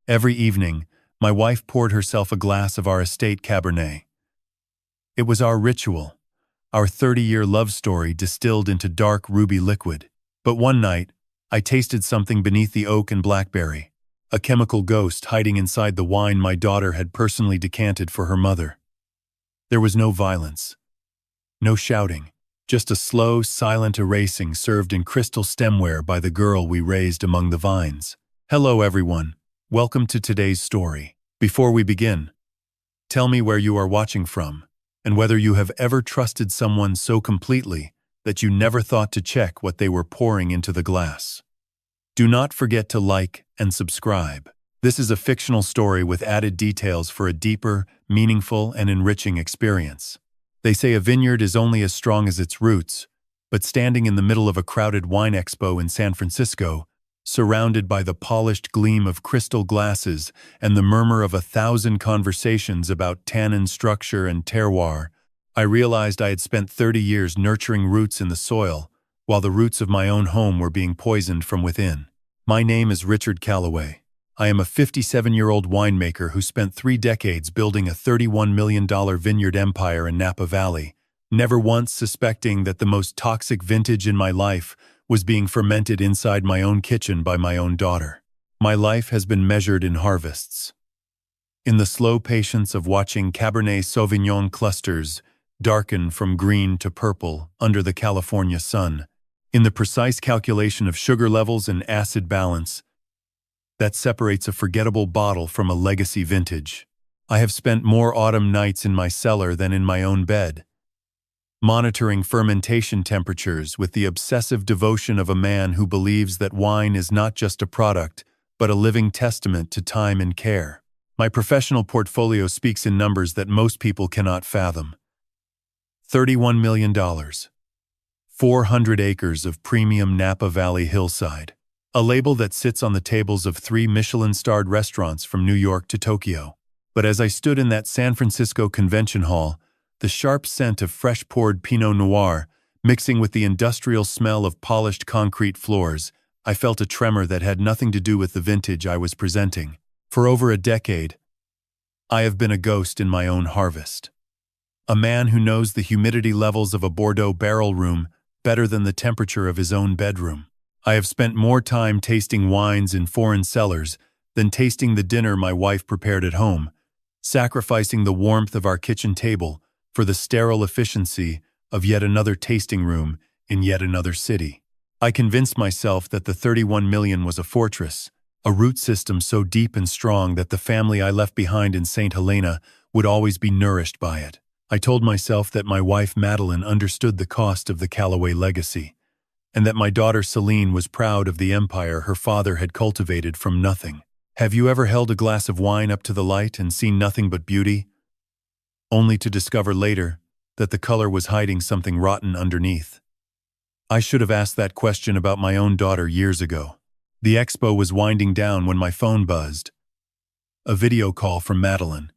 Every evening, my wife poured herself a glass of our estate Cabernet. It was our ritual, our 30-year love story distilled into dark ruby liquid. But one night, I tasted something beneath the oak and blackberry, a chemical ghost hiding inside the wine my daughter had personally decanted for her mother. There was no violence, no shouting, just a slow, silent erasing served in crystal stemware by the girl we raised among the vines. Hello everyone, welcome to today's story. Before we begin, tell me where you are watching from, and whether you have ever trusted someone so completely that you never thought to check what they were pouring into the glass. Do not forget to like and subscribe. This is a fictional story with added details for a deeper, meaningful, and enriching experience. They say a vineyard is only as strong as its roots, but standing in the middle of a crowded wine expo in San Francisco, surrounded by the polished gleam of crystal glasses and the murmur of 1,000 conversations about tannin structure and terroir, I realized I had spent 30 years nurturing roots in the soil, while the roots of my own home were being poisoned from within. My name is Richard Calloway. I am a 57-year-old winemaker who spent 3 decades building a $31 million vineyard empire in Napa Valley, never once suspecting that the most toxic vintage in my life was being fermented inside my own kitchen by my own daughter. My life has been measured in harvests. In the slow patience of watching Cabernet Sauvignon clusters darken from green to purple under the California sun, in the precise calculation of sugar levels and acid balance that separates a forgettable bottle from a legacy vintage. I have spent more autumn nights in my cellar than in my own bed, monitoring fermentation temperatures with the obsessive devotion of a man who believes that wine is not just a product, but a living testament to time and care. My professional portfolio speaks in numbers that most people cannot fathom. $31 million. 400 acres of premium Napa Valley hillside. A label that sits on the tables of 3 Michelin-starred restaurants from New York to Tokyo. But as I stood in that San Francisco convention hall, the sharp scent of fresh-poured Pinot Noir mixing with the industrial smell of polished concrete floors, I felt a tremor that had nothing to do with the vintage I was presenting. For over a decade, I have been a ghost in my own harvest. A man who knows the humidity levels of a Bordeaux barrel room better than the temperature of his own bedroom. I have spent more time tasting wines in foreign cellars than tasting the dinner my wife prepared at home, sacrificing the warmth of our kitchen table for the sterile efficiency of yet another tasting room in yet another city. I convinced myself that the 31 million was a fortress, a root system so deep and strong that the family I left behind in St. Helena would always be nourished by it. I told myself that my wife Madeline understood the cost of the Calloway legacy, and that my daughter Celine was proud of the empire her father had cultivated from nothing. Have you ever held a glass of wine up to the light and seen nothing but beauty, only to discover later that the color was hiding something rotten underneath? I should have asked that question about my own daughter years ago. The expo was winding down when my phone buzzed. A video call from Madeline.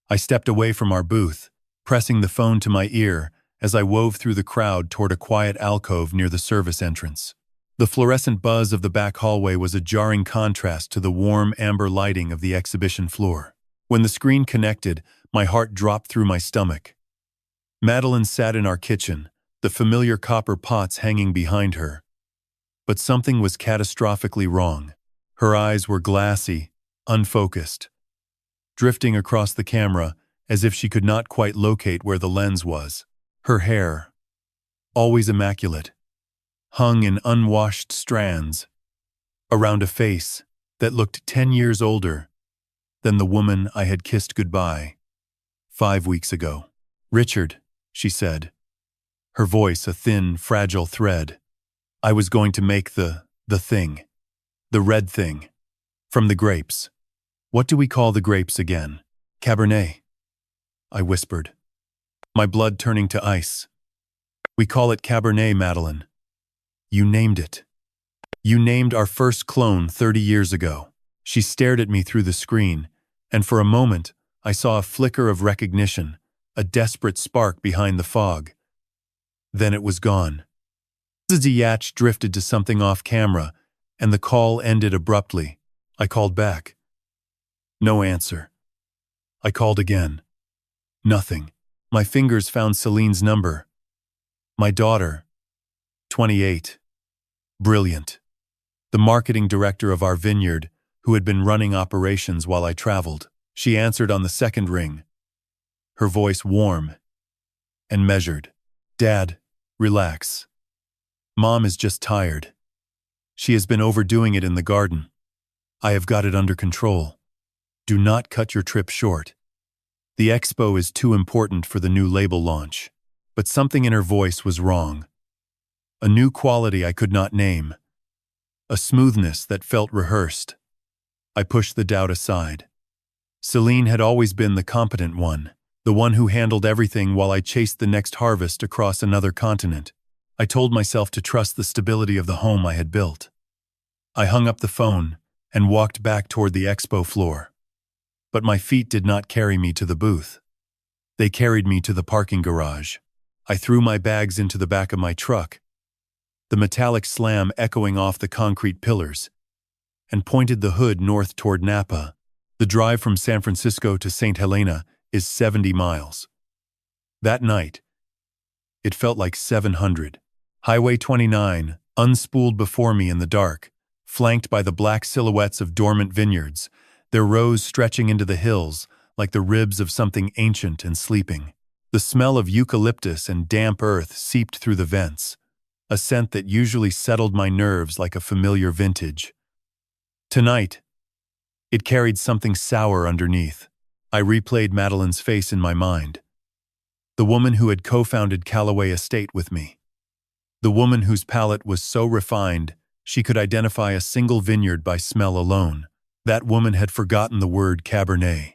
I stepped away from our booth, pressing the phone to my ear as I wove through the crowd toward a quiet alcove near the service entrance. The fluorescent buzz of the back hallway was a jarring contrast to the warm amber lighting of the exhibition floor. When the screen connected, my heart dropped through my stomach. Madeline sat in our kitchen, the familiar copper pots hanging behind her. But something was catastrophically wrong. Her eyes were glassy, unfocused, drifting across the camera as if she could not quite locate where the lens was. Her hair, always immaculate, hung in unwashed strands around a face that looked 10 years older than the woman I had kissed goodbye 5 weeks ago. "Richard," she said, her voice a thin, fragile thread. "I was going to make the thing, the red thing, from the grapes. What do we call the grapes again?" "Cabernet," I whispered, my blood turning to ice. "We call it Cabernet, Madeline. You named it. You named our first clone 30 years ago." She stared at me through the screen, and for a moment I saw a flicker of recognition, a desperate spark behind the fog. Then it was gone. The yatch drifted to something off camera, and the call ended abruptly. I called back. No answer. I called again. Nothing. My fingers found Celine's number. My daughter, 28. Brilliant. The marketing director of our vineyard, who had been running operations while I traveled. She answered on the second ring, her voice warm and measured. Dad, relax. Mom is just tired. She has been overdoing it in the garden. I have got it under control. Do not cut your trip short. The expo is too important for the new label launch. But something in her voice was wrong. A new quality I could not name. A smoothness that felt rehearsed. I pushed the doubt aside. Celine had always been the competent one, the one who handled everything while I chased the next harvest across another continent. I told myself to trust the stability of the home I had built. I hung up the phone and walked back toward the expo floor. But my feet did not carry me to the booth. They carried me to the parking garage. I threw my bags into the back of my truck, the metallic slam echoing off the concrete pillars, and pointed the hood north toward Napa. The drive from San Francisco to St. Helena is 70 miles. That night, it felt like 700. Highway 29, unspooled before me in the dark, flanked by the black silhouettes of dormant vineyards, their rows stretching into the hills like the ribs of something ancient and sleeping. The smell of eucalyptus and damp earth seeped through the vents, a scent that usually settled my nerves like a familiar vintage. Tonight, it carried something sour underneath. I replayed Madeline's face in my mind. The woman who had co-founded Callaway Estate with me. The woman whose palate was so refined she could identify a single vineyard by smell alone. That woman had forgotten the word Cabernet.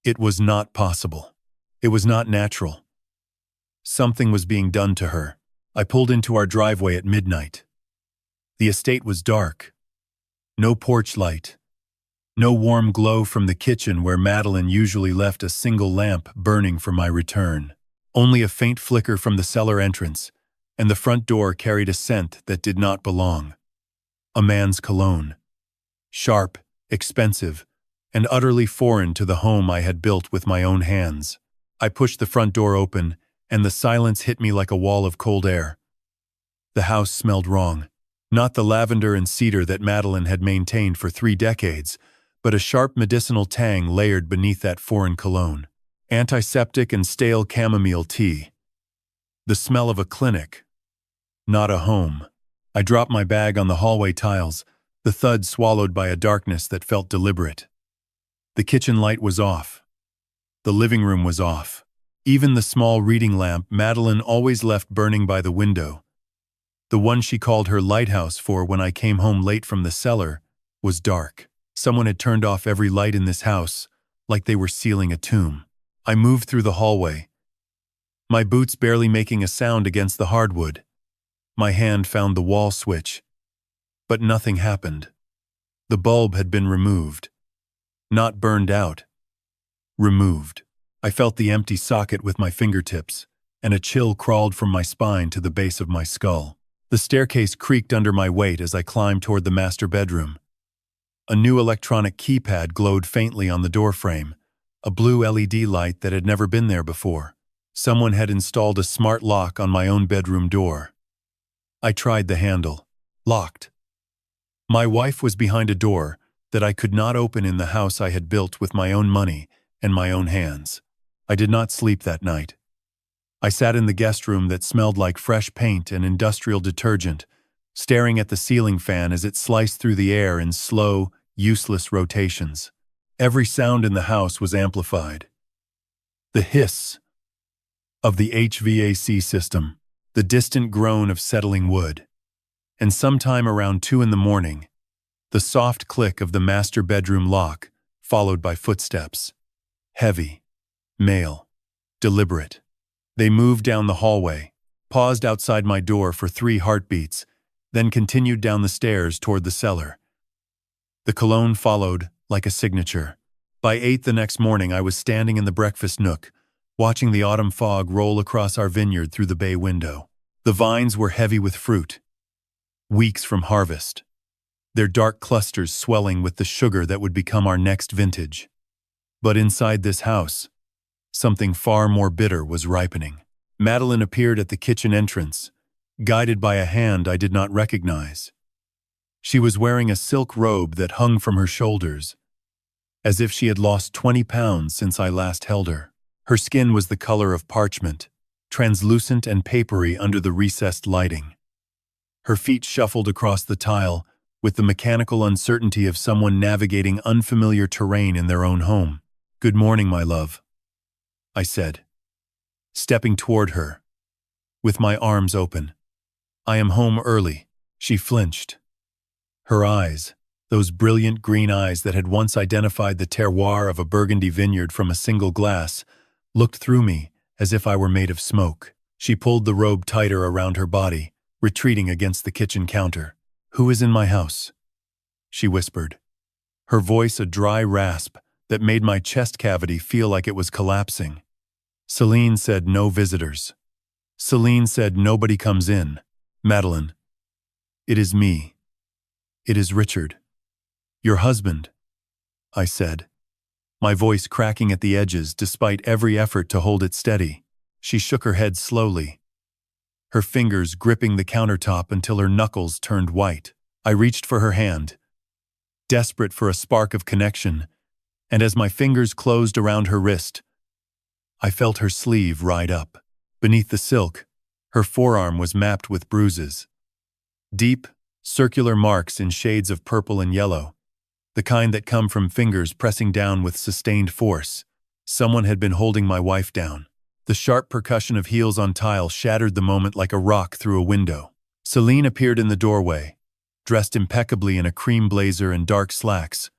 It was not possible. It was not natural. Something was being done to her. I pulled into our driveway at midnight. The estate was dark. No porch light. No warm glow from the kitchen where Madeline usually left a single lamp burning for my return. Only a faint flicker from the cellar entrance, and the front door carried a scent that did not belong. A man's cologne. Sharp, expensive, and utterly foreign to the home I had built with my own hands. I pushed the front door open, and the silence hit me like a wall of cold air. The house smelled wrong. Not the lavender and cedar that Madeline had maintained for 3 decades, but a sharp medicinal tang layered beneath that foreign cologne. Antiseptic and stale chamomile tea. The smell of a clinic, not a home. I dropped my bag on the hallway tiles, the thud swallowed by a darkness that felt deliberate. The kitchen light was off. The living room was off. Even the small reading lamp Madeline always left burning by the window, the one she called her lighthouse for when I came home late from the cellar, was dark. Someone had turned off every light in this house, like they were sealing a tomb. I moved through the hallway, my boots barely making a sound against the hardwood. My hand found the wall switch, but nothing happened. The bulb had been removed. Not burned out. Removed. I felt the empty socket with my fingertips, and a chill crawled from my spine to the base of my skull. The staircase creaked under my weight as I climbed toward the master bedroom. A new electronic keypad glowed faintly on the doorframe, a blue LED light that had never been there before. Someone had installed a smart lock on my own bedroom door. I tried the handle. Locked. My wife was behind a door that I could not open in the house I had built with my own money and my own hands. I did not sleep that night. I sat in the guest room that smelled like fresh paint and industrial detergent, staring at the ceiling fan as it sliced through the air in slow, useless rotations. Every sound in the house was amplified. The hiss of the HVAC system, the distant groan of settling wood, and sometime around 2 a.m, the soft click of the master bedroom lock, followed by footsteps. Heavy, male, deliberate. They moved down the hallway, paused outside my door for 3 heartbeats, then continued down the stairs toward the cellar. The cologne followed, like a signature. By 8 the next morning, I was standing in the breakfast nook, watching the autumn fog roll across our vineyard through the bay window. The vines were heavy with fruit. Weeks from harvest. their dark clusters swelling with the sugar that would become our next vintage. But inside this house, something far more bitter was ripening. Madeline appeared at the kitchen entrance, guided by a hand I did not recognize. She was wearing a silk robe that hung from her shoulders, as if she had lost 20 pounds since I last held her. Her skin was the color of parchment, translucent and papery under the recessed lighting. Her feet shuffled across the tile with the mechanical uncertainty of someone navigating unfamiliar terrain in their own home. "Good morning, my love," I said, stepping toward her, with my arms open. "I am home early." She flinched. Her eyes, those brilliant green eyes that had once identified the terroir of a Burgundy vineyard from a single glass, looked through me as if I were made of smoke. She pulled the robe tighter around her body, retreating against the kitchen counter. "Who is in my house?" she whispered, her voice a dry rasp that made my chest cavity feel like it was collapsing. "Celine said no visitors. Celine said nobody comes in. Madeline, it is me. It is Richard. Your husband," I said, my voice cracking at the edges despite every effort to hold it steady. She shook her head slowly, her fingers gripping the countertop until her knuckles turned white. I reached for her hand, desperate for a spark of connection, and as my fingers closed around her wrist, I felt her sleeve ride up. Beneath the silk, her forearm was mapped with bruises. Deep, circular marks in shades of purple and yellow, the kind that come from fingers pressing down with sustained force. Someone had been holding my wife down. The sharp percussion of heels on tile shattered the moment like a rock through a window. Celine appeared in the doorway, dressed impeccably in a cream blazer and dark slacks,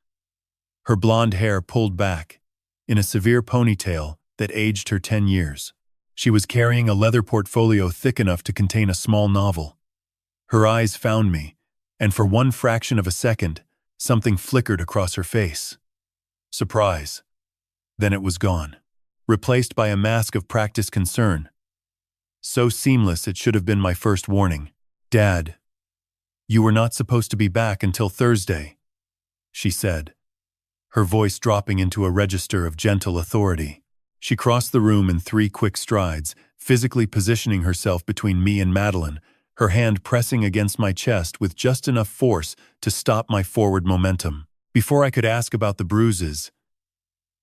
her blonde hair pulled back in a severe ponytail that aged her 10 years. She was carrying a leather portfolio thick enough to contain a small novel. Her eyes found me, and for one fraction of a second, something flickered across her face. Surprise. Then it was gone, replaced by a mask of practiced concern. So seamless it should have been my first warning. "Dad, you were not supposed to be back until Thursday," she said, her voice dropping into a register of gentle authority. She crossed the room in 3 quick strides, physically positioning herself between me and Madeline, her hand pressing against my chest with just enough force to stop my forward momentum. Before I could ask about the bruises,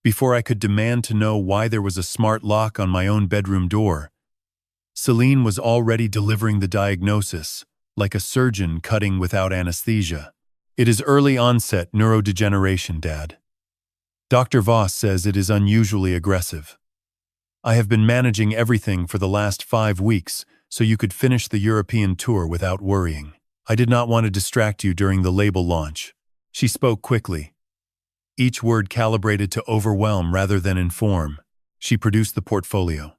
before I could demand to know why there was a smart lock on my own bedroom door, Celine was already delivering the diagnosis, like a surgeon cutting without anesthesia. "It is early onset neurodegeneration, Dad. Dr. Voss says it is unusually aggressive. I have been managing everything for the last 5 weeks so you could finish the European tour without worrying. I did not want to distract you during the label launch." She spoke quickly, each word calibrated to overwhelm rather than inform. She produced the portfolio.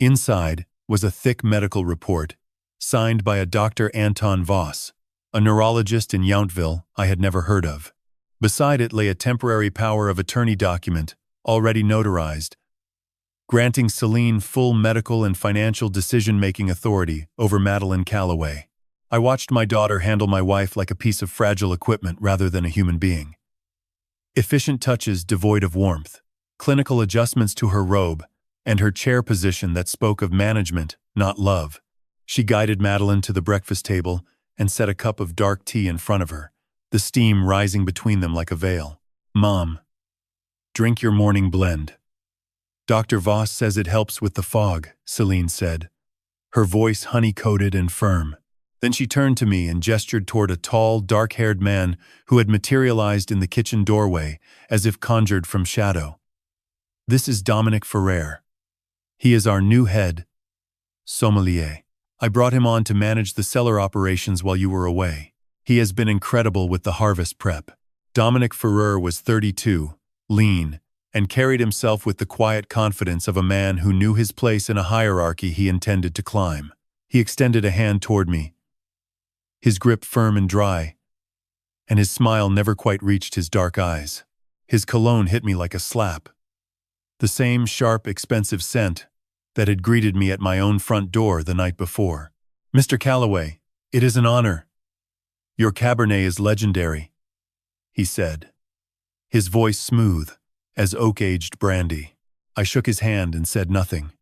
Inside was a thick medical report, signed by a Dr. Anton Voss, a neurologist in Yountville I had never heard of. Beside it lay a temporary power of attorney document, already notarized, granting Celine full medical and financial decision-making authority over Madeline Calloway. I watched my daughter handle my wife like a piece of fragile equipment rather than a human being. Efficient touches devoid of warmth, clinical adjustments to her robe, and her chair position that spoke of management, not love. She guided Madeline to the breakfast table and set a cup of dark tea in front of her, the steam rising between them like a veil. "Mom, drink your morning blend. Dr. Voss says it helps with the fog," Celine said, her voice honey-coated and firm. Then she turned to me and gestured toward a tall, dark-haired man who had materialized in the kitchen doorway as if conjured from shadow. "This is Dominic Ferrer. He is our new head sommelier. I brought him on to manage the cellar operations while you were away. He has been incredible with the harvest prep." Dominic Ferrer was 32, lean, and carried himself with the quiet confidence of a man who knew his place in a hierarchy he intended to climb. He extended a hand toward me, his grip firm and dry, and his smile never quite reached his dark eyes. His cologne hit me like a slap. The same sharp, expensive scent that had greeted me at my own front door the night before. "Mr. Calloway, it is an honor." "Your Cabernet is legendary," he said, his voice smooth as oak-aged brandy. I shook his hand and said nothing.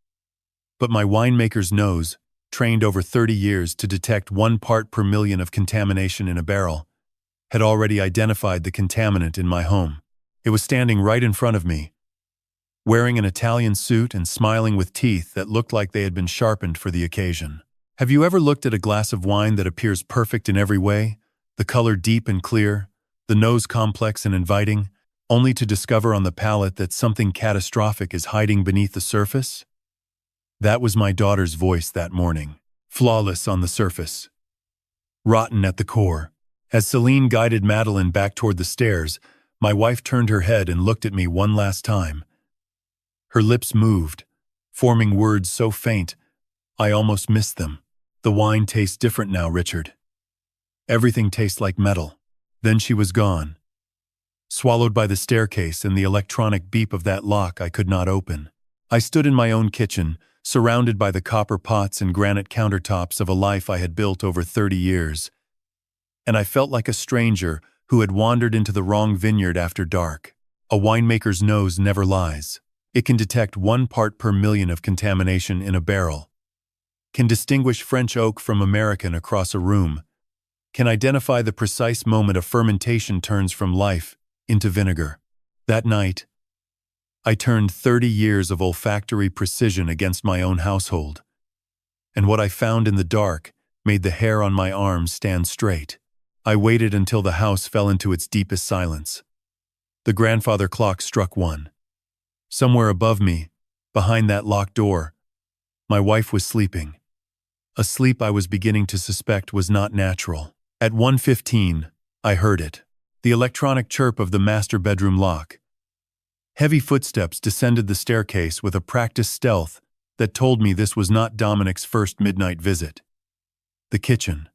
But my winemaker's nose, trained over 30 years to detect 1 part per million of contamination in a barrel, had already identified the contaminant in my home. It was standing right in front of me, wearing an Italian suit and smiling with teeth that looked like they had been sharpened for the occasion. Have you ever looked at a glass of wine that appears perfect in every way, the color deep and clear, the nose complex and inviting, only to discover on the palate that something catastrophic is hiding beneath the surface? That was my daughter's voice that morning, flawless on the surface, rotten at the core. As Celine guided Madeline back toward the stairs, my wife turned her head and looked at me one last time. Her lips moved, forming words so faint, I almost missed them. "The wine tastes different now, Richard. Everything tastes like metal." Then she was gone, swallowed by the staircase and the electronic beep of that lock I could not open. I stood in my own kitchen, surrounded by the copper pots and granite countertops of a life I had built over 30 years, and I felt like a stranger who had wandered into the wrong vineyard after dark. A winemaker's nose never lies. It can detect 1 part per million of contamination in a barrel, can distinguish French oak from American across a room, can identify the precise moment a fermentation turns from life into vinegar. That night, I turned 30 years of olfactory precision against my own household, and what I found in the dark made the hair on my arms stand straight. I waited until the house fell into its deepest silence. The grandfather clock struck 1. Somewhere above me, behind that locked door, my wife was sleeping. A sleep I was beginning to suspect was not natural. At 1:15, I heard it. The electronic chirp of the master bedroom lock. Heavy footsteps descended the staircase with a practiced stealth that told me this was not Dominic's first midnight visit. The kitchen.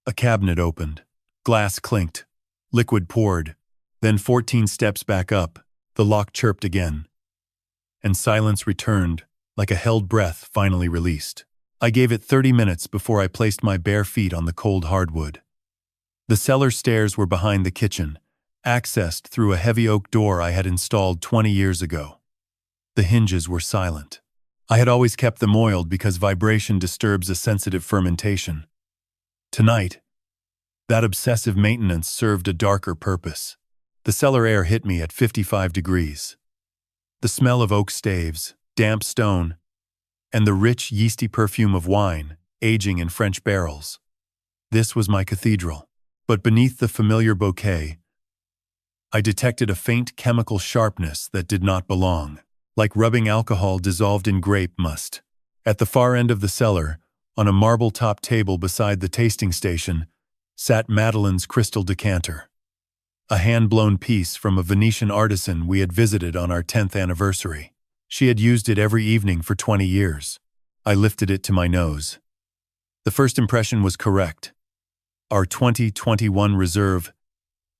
A cabinet opened. Glass clinked. Liquid poured. Then 14 steps back up, the lock chirped again. And silence returned, like a held breath finally released. I gave it 30 minutes before I placed my bare feet on the cold hardwood. The cellar stairs were behind the kitchen, accessed through a heavy oak door I had installed 20 years ago. The hinges were silent. I had always kept them oiled because vibration disturbs a sensitive fermentation. Tonight, that obsessive maintenance served a darker purpose. The cellar air hit me at 55 degrees. The smell of oak staves, damp stone, and the rich, yeasty perfume of wine, aging in French barrels. This was my cathedral. But beneath the familiar bouquet, I detected a faint chemical sharpness that did not belong, like rubbing alcohol dissolved in grape must. At the far end of the cellar, on a marble-top table beside the tasting station, sat Madeline's crystal decanter, a hand-blown piece from a Venetian artisan we had visited on our 10th anniversary. She had used it every evening for 20 years. I lifted it to my nose. The first impression was correct. Our 2021 Reserve,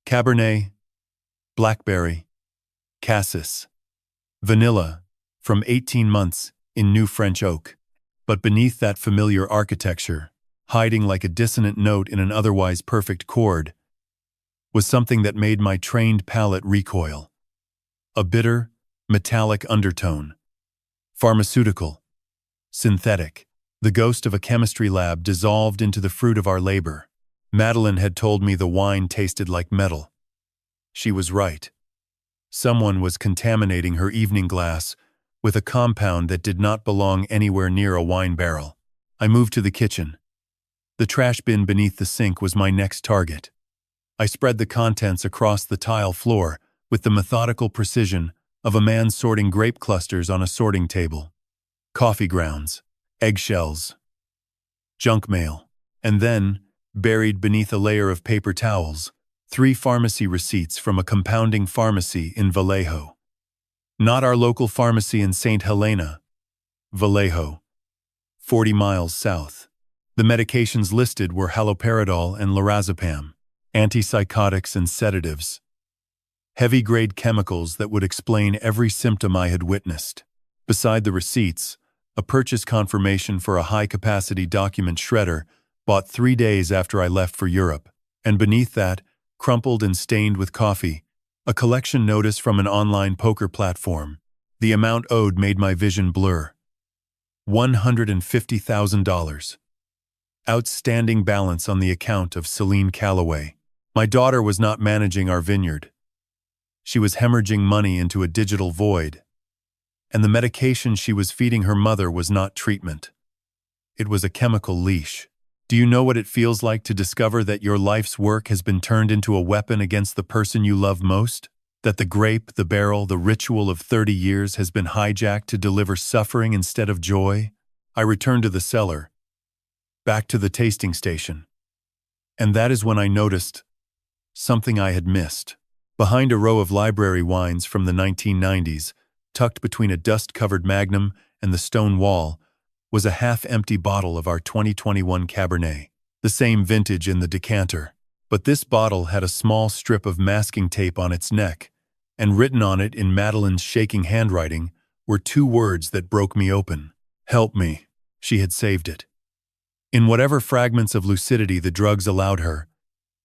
Cabernet, Blackberry, Cassis, Vanilla, from 18 months in new French oak. But beneath that familiar architecture, hiding like a dissonant note in an otherwise perfect chord, was something that made my trained palate recoil. A bitter, metallic undertone. Pharmaceutical. Synthetic. The ghost of a chemistry lab dissolved into the fruit of our labor. Madeline had told me the wine tasted like metal. She was right. Someone was contaminating her evening glass with a compound that did not belong anywhere near a wine barrel. I moved to the kitchen. The trash bin beneath the sink was my next target. I spread the contents across the tile floor with the methodical precision of a man sorting grape clusters on a sorting table. Coffee grounds, eggshells, junk mail, and then, buried beneath a layer of paper towels, 3 pharmacy receipts from a compounding pharmacy in Vallejo. Not our local pharmacy in St. Helena, Vallejo, 40 miles south. The medications listed were haloperidol and lorazepam, antipsychotics and sedatives, heavy-grade chemicals that would explain every symptom I had witnessed. Beside the receipts, a purchase confirmation for a high-capacity document shredder bought 3 days after I left for Europe. And beneath that, crumpled and stained with coffee, a collection notice from an online poker platform. The amount owed made my vision blur. $150,000. Outstanding balance on the account of Celine Calloway. My daughter was not managing our vineyard. She was hemorrhaging money into a digital void. And the medication she was feeding her mother was not treatment. It was a chemical leash. Do you know what it feels like to discover that your life's work has been turned into a weapon against the person you love most? That the grape, the barrel, the ritual of 30 years has been hijacked to deliver suffering instead of joy? I returned to the cellar, back to the tasting station. And that is when I noticed something I had missed. Behind a row of library wines from the 1990s, tucked between a dust-covered Magnum and the stone wall, was a half-empty bottle of our 2021 Cabernet, the same vintage in the decanter. But this bottle had a small strip of masking tape on its neck, and written on it in Madeline's shaking handwriting were two words that broke me open. Help me. She had saved it. In whatever fragments of lucidity the drugs allowed her,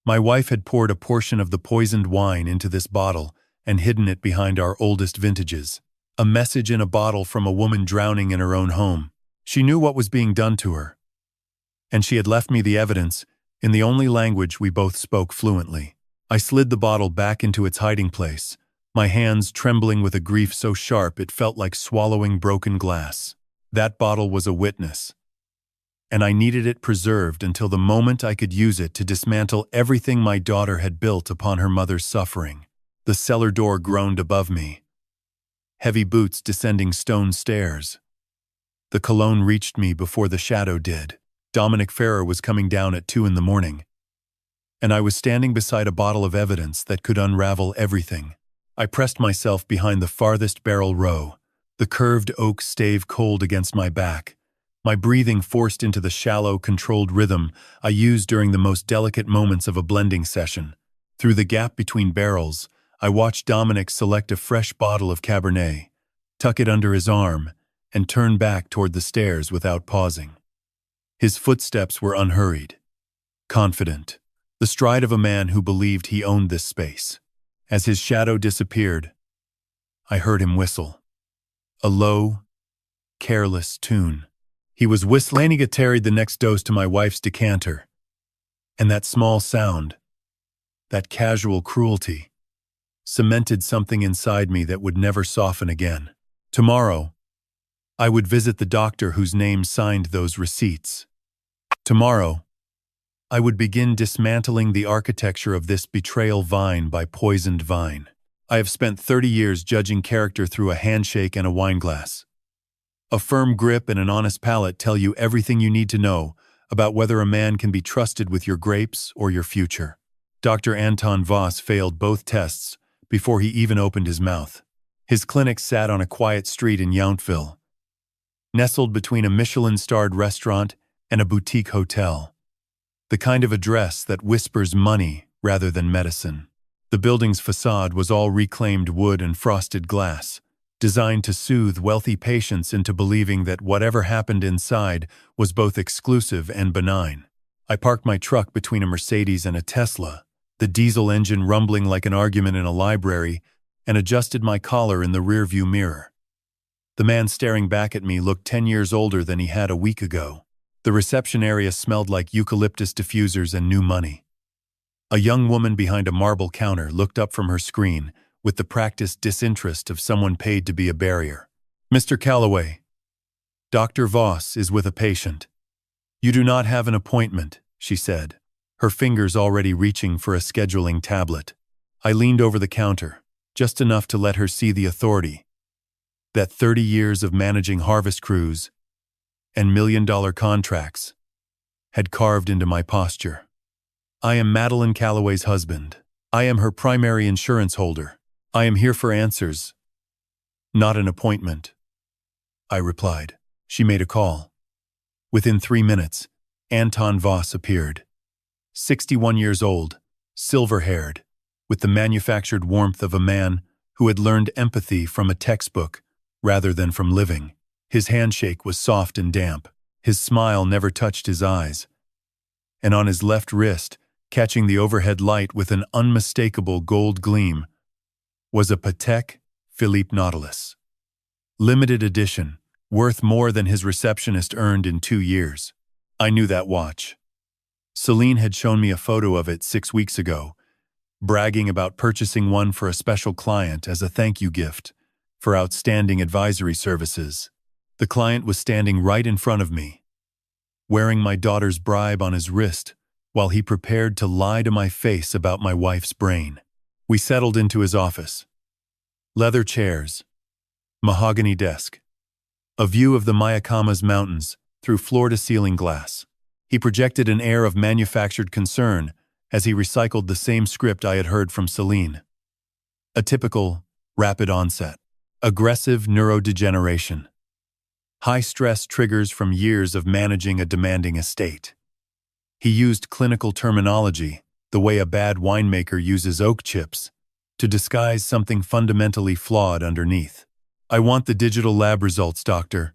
my wife had poured a portion of the poisoned wine into this bottle and hidden it behind our oldest vintages. A message in a bottle from a woman drowning in her own home. She knew what was being done to her, and she had left me the evidence in the only language we both spoke fluently. I slid the bottle back into its hiding place, my hands trembling with a grief so sharp it felt like swallowing broken glass. That bottle was a witness, and I needed it preserved until the moment I could use it to dismantle everything my daughter had built upon her mother's suffering. The cellar door groaned above me. Heavy boots descending stone stairs. The cologne reached me before the shadow did. Dominic Ferrer was coming down at 2 a.m, and I was standing beside a bottle of evidence that could unravel everything. I pressed myself behind the farthest barrel row, the curved oak stave cold against my back, my breathing forced into the shallow, controlled rhythm I used during the most delicate moments of a blending session. Through the gap between barrels, I watched Dominic select a fresh bottle of Cabernet, tuck it under his arm, and turn back toward the stairs without pausing. His footsteps were unhurried, confident, the stride of a man who believed he owned this space. As his shadow disappeared, I heard him whistle. A low, careless tune. He was whistling. He carried the next dose to my wife's decanter, and that small sound, that casual cruelty, cemented something inside me that would never soften again. Tomorrow, I would visit the doctor whose name signed those receipts. Tomorrow, I would begin dismantling the architecture of this betrayal vine by poisoned vine. I have spent 30 years judging character through a handshake and a wineglass. A firm grip and an honest palate tell you everything you need to know about whether a man can be trusted with your grapes or your future. Dr. Anton Voss failed both tests before he even opened his mouth. His clinic sat on a quiet street in Yountville, nestled between a Michelin-starred restaurant and a boutique hotel. The kind of address that whispers money rather than medicine. The building's facade was all reclaimed wood and frosted glass, designed to soothe wealthy patients into believing that whatever happened inside was both exclusive and benign. I parked my truck between a Mercedes and a Tesla, the diesel engine rumbling like an argument in a library, and adjusted my collar in the rearview mirror. The man staring back at me looked 10 years older than he had a week ago. The reception area smelled like eucalyptus diffusers and new money. A young woman behind a marble counter looked up from her screen with the practiced disinterest of someone paid to be a barrier. "Mr. Calloway, Dr. Voss is with a patient." "You do not have an appointment," she said, her fingers already reaching for a scheduling tablet. I leaned over the counter, just enough to let her see the authority that 30 years of managing harvest crews and million-dollar contracts had carved into my posture. "I am Madeline Calloway's husband. I am her primary insurance holder. I am here for answers, not an appointment," I replied. She made a call. Within 3 minutes, Anton Voss appeared. 61 years old, silver-haired, with the manufactured warmth of a man who had learned empathy from a textbook rather than from living. His handshake was soft and damp. His smile never touched his eyes, and on his left wrist, Catching the overhead light with an unmistakable gold gleam was a Patek Philippe Nautilus. Limited edition, worth more than his receptionist earned in 2 years. I knew that watch. Celine had shown me a photo of it 6 weeks ago, bragging about purchasing one for a special client as a thank you gift for outstanding advisory services. The client was standing right in front of me, wearing my daughter's bribe on his wrist while he prepared to lie to my face about my wife's brain. We settled into his office. Leather chairs, mahogany desk, a view of the Mayacamas Mountains through floor-to-ceiling glass. He projected an air of manufactured concern as he recycled the same script I had heard from Celine. A typical, rapid onset, aggressive neurodegeneration, high-stress triggers from years of managing a demanding estate. He used clinical terminology, the way a bad winemaker uses oak chips, to disguise something fundamentally flawed underneath. I want the digital lab results, doctor.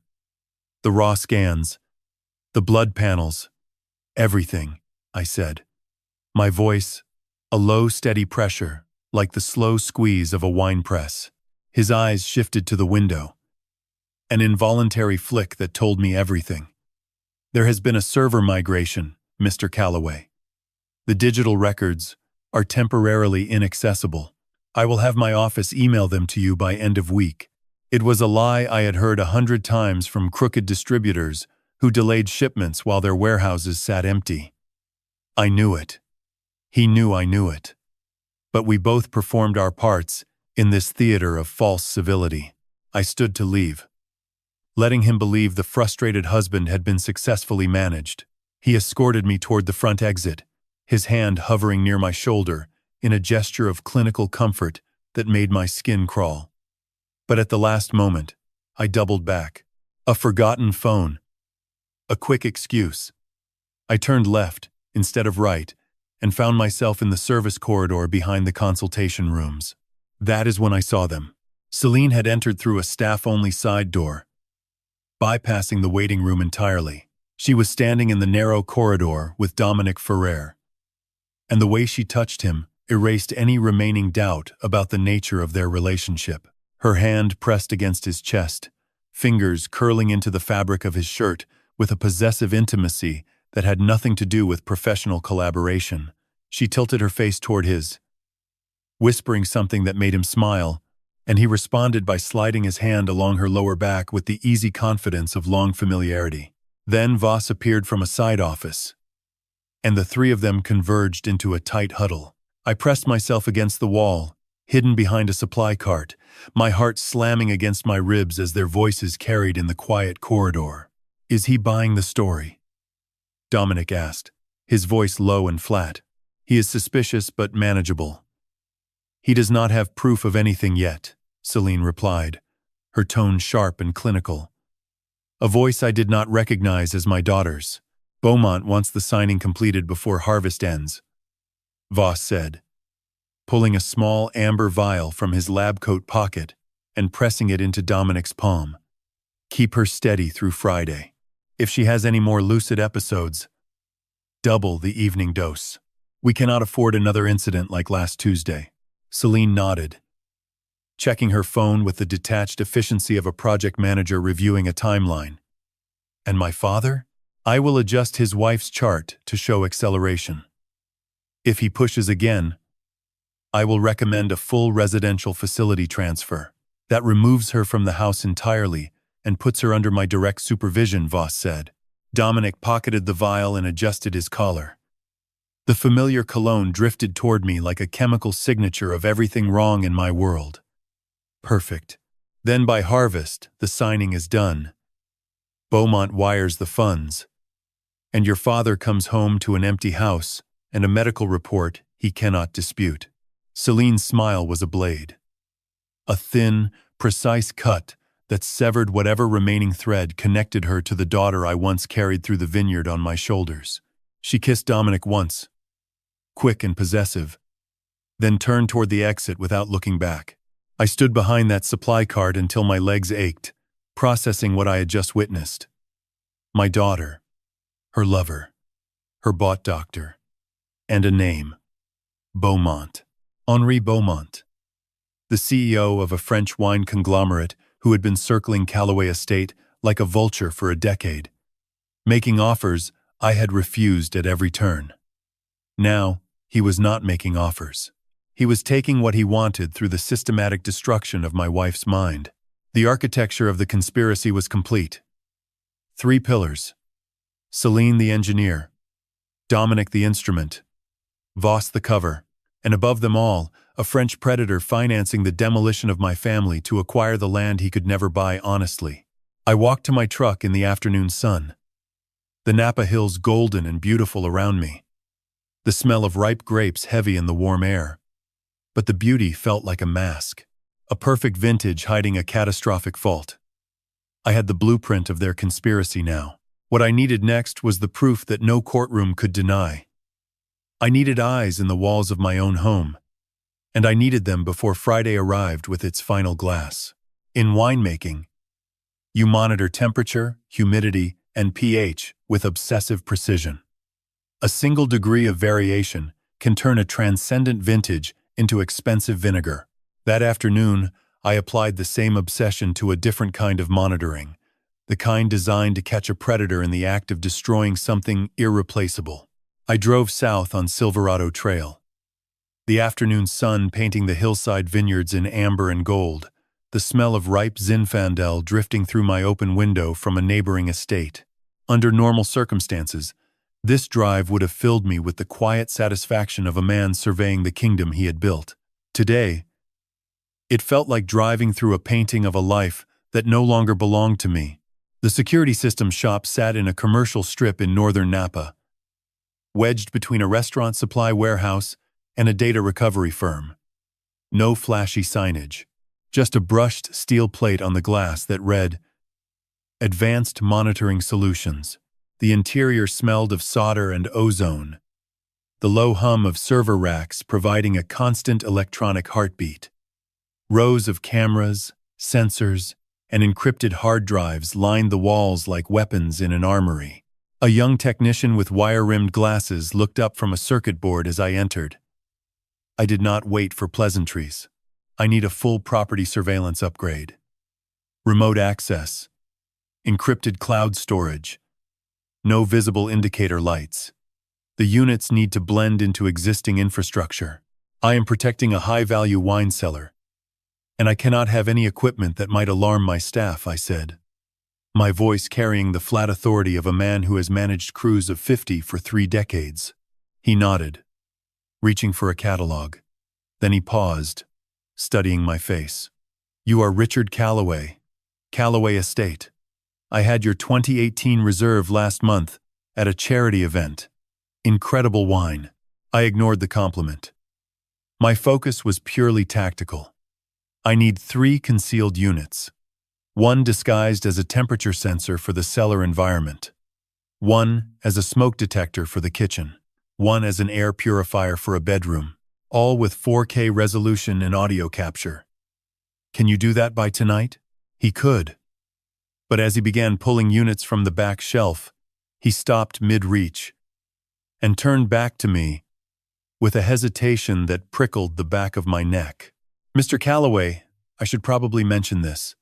The raw scans, the blood panels, everything, I said. My voice, a low, steady pressure, like the slow squeeze of a wine press. His eyes shifted to the window. An involuntary flick that told me everything. There has been a server migration, Mr. Calloway. The digital records are temporarily inaccessible. I will have my office email them to you by end of week. It was a lie I had heard 100 times from crooked distributors who delayed shipments while their warehouses sat empty. I knew it. He knew I knew it. But we both performed our parts in this theater of false civility. I stood to leave, letting him believe the frustrated husband had been successfully managed. He escorted me toward the front exit, his hand hovering near my shoulder in a gesture of clinical comfort that made my skin crawl. But at the last moment, I doubled back. A forgotten phone. A quick excuse. I turned left instead of right and found myself in the service corridor behind the consultation rooms. That is when I saw them. Celine had entered through a staff-only side door, bypassing the waiting room entirely. She was standing in the narrow corridor with Dominic Ferrer, and the way she touched him erased any remaining doubt about the nature of their relationship. Her hand pressed against his chest, fingers curling into the fabric of his shirt with a possessive intimacy that had nothing to do with professional collaboration. She tilted her face toward his, whispering something that made him smile, and he responded by sliding his hand along her lower back with the easy confidence of long familiarity. Then Voss appeared from a side office, and the three of them converged into a tight huddle. I pressed myself against the wall, hidden behind a supply cart, my heart slamming against my ribs as their voices carried in the quiet corridor. "Is he buying the story?" Dominic asked, his voice low and flat. "He is suspicious but manageable." "He does not have proof of anything yet," Celine replied, her tone sharp and clinical. A voice I did not recognize as my daughter's. "Beaumont wants the signing completed before harvest ends," Voss said, pulling a small amber vial from his lab coat pocket and pressing it into Dominic's palm. "Keep her steady through Friday. If she has any more lucid episodes, double the evening dose. We cannot afford another incident like last Tuesday." Celine nodded, checking her phone with the detached efficiency of a project manager reviewing a timeline. "And my father? I will adjust his wife's chart to show acceleration. If he pushes again, I will recommend a full residential facility transfer. That removes her from the house entirely and puts her under my direct supervision," Voss said. Dominic pocketed the vial and adjusted his collar. The familiar cologne drifted toward me like a chemical signature of everything wrong in my world. "Perfect. Then by harvest, the signing is done. Beaumont wires the funds, and your father comes home to an empty house and a medical report he cannot dispute." Celine's smile was a blade, a thin, precise cut that severed whatever remaining thread connected her to the daughter I once carried through the vineyard on my shoulders. She kissed Dominic once, quick and possessive, then turned toward the exit without looking back. I stood behind that supply cart until my legs ached, processing what I had just witnessed. My daughter, her lover, her bought doctor. and a name. Beaumont. Henri Beaumont. The CEO of a French wine conglomerate who had been circling Callaway Estate like a vulture for a decade. Making offers I had refused at every turn. Now, he was not making offers. He was taking what he wanted through the systematic destruction of my wife's mind. The architecture of the conspiracy was complete. 3 pillars. Celine the engineer, Dominic the instrument, Voss the cover, and above them all, a French predator financing the demolition of my family to acquire the land he could never buy honestly. I walked to my truck in the afternoon sun. The Napa hills golden and beautiful around me. The smell of ripe grapes heavy in the warm air. But the beauty felt like a mask, a perfect vintage hiding a catastrophic fault. I had the blueprint of their conspiracy now. What I needed next was the proof that no courtroom could deny. I needed eyes in the walls of my own home, and I needed them before Friday arrived with its final glass. In winemaking, you monitor temperature, humidity, and pH with obsessive precision. A single degree of variation can turn a transcendent vintage into expensive vinegar. That afternoon, I applied the same obsession to a different kind of monitoring, the kind designed to catch a predator in the act of destroying something irreplaceable. I drove south on Silverado Trail. The afternoon sun painting the hillside vineyards in amber and gold, the smell of ripe Zinfandel drifting through my open window from a neighboring estate. Under normal circumstances, this drive would have filled me with the quiet satisfaction of a man surveying the kingdom he had built. Today, it felt like driving through a painting of a life that no longer belonged to me. The security system shop sat in a commercial strip in northern Napa, wedged between a restaurant supply warehouse and a data recovery firm. No flashy signage, just a brushed steel plate on the glass that read, Advanced Monitoring Solutions. The interior smelled of solder and ozone, the low hum of server racks providing a constant electronic heartbeat. Rows of cameras, sensors, and encrypted hard drives lined the walls like weapons in an armory. A young technician with wire-rimmed glasses looked up from a circuit board as I entered. I did not wait for pleasantries. I need a full property surveillance upgrade. Remote access. Encrypted cloud storage. No visible indicator lights. The units need to blend into existing infrastructure. I am protecting a high-value wine cellar, and I cannot have any equipment that might alarm my staff, I said, my voice carrying the flat authority of a man who has managed crews of 50 for 3 decades. He nodded, reaching for a catalog. Then he paused, studying my face. You are Richard Callaway, Callaway Estate. I had your 2018 reserve last month at a charity event. Incredible wine. I ignored the compliment. My focus was purely tactical. I need 3 concealed units. 1 disguised as a temperature sensor for the cellar environment. 1 as a smoke detector for the kitchen. 1 as an air purifier for a bedroom. All with 4K resolution and audio capture. Can you do that by tonight? He could. But as he began pulling units from the back shelf, he stopped mid-reach and turned back to me with a hesitation that prickled the back of my neck. Mr. Callaway, I should probably mention this.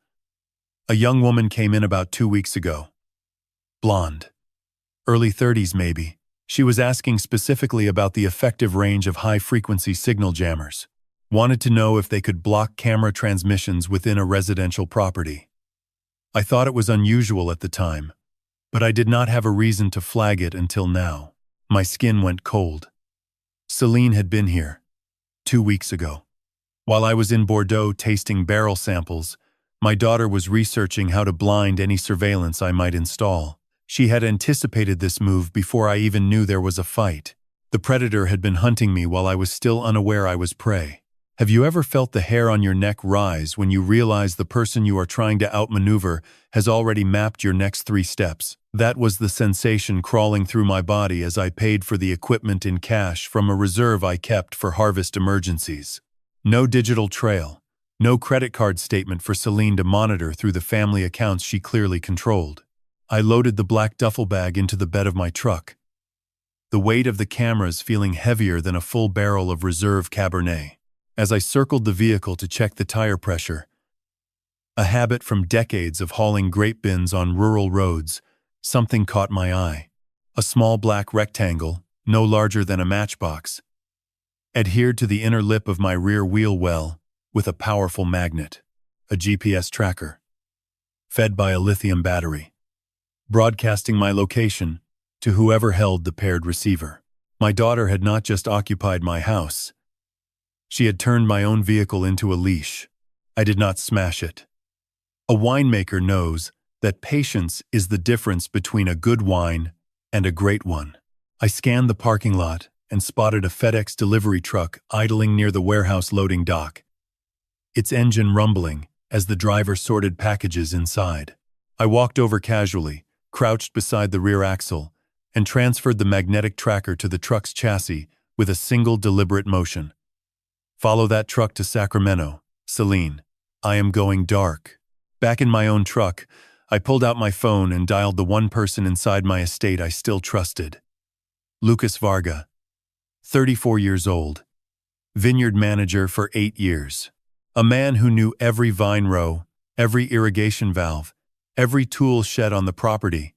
A young woman came in about 2 weeks ago. Blonde. Early 30s maybe. She was asking specifically about the effective range of high-frequency signal jammers. Wanted to know if they could block camera transmissions within a residential property. I thought it was unusual at the time, but I did not have a reason to flag it until now. My skin went cold. Celine had been here 2 weeks ago. While I was in Bordeaux tasting barrel samples, my daughter was researching how to blind any surveillance I might install. She had anticipated this move before I even knew there was a fight. The predator had been hunting me while I was still unaware I was prey. Have you ever felt the hair on your neck rise when you realize the person you are trying to outmaneuver has already mapped your next 3 steps? That was the sensation crawling through my body as I paid for the equipment in cash from a reserve I kept for harvest emergencies. No digital trail, no credit card statement for Celine to monitor through the family accounts she clearly controlled. I loaded the black duffel bag into the bed of my truck. the weight of the cameras feeling heavier than a full barrel of reserve Cabernet. As I circled the vehicle to check the tire pressure, a habit from decades of hauling grape bins on rural roads, something caught my eye. A small black rectangle, no larger than a matchbox, adhered to the inner lip of my rear wheel well with a powerful magnet, a GPS tracker, fed by a lithium battery, broadcasting my location to whoever held the paired receiver. My daughter had not just occupied my house. She had turned my own vehicle into a leash. I did not smash it. A winemaker knows that patience is the difference between a good wine and a great one. I scanned the parking lot and spotted a FedEx delivery truck idling near the warehouse loading dock, its engine rumbling as the driver sorted packages inside. I walked over casually, crouched beside the rear axle, and transferred the magnetic tracker to the truck's chassis with a single deliberate motion. Follow that truck to Sacramento, Celine. I am going dark. Back in my own truck, I pulled out my phone and dialed the one person inside my estate I still trusted. Lucas Varga, 34 years old, vineyard manager for 8 years. A man who knew every vine row, every irrigation valve, every tool shed on the property.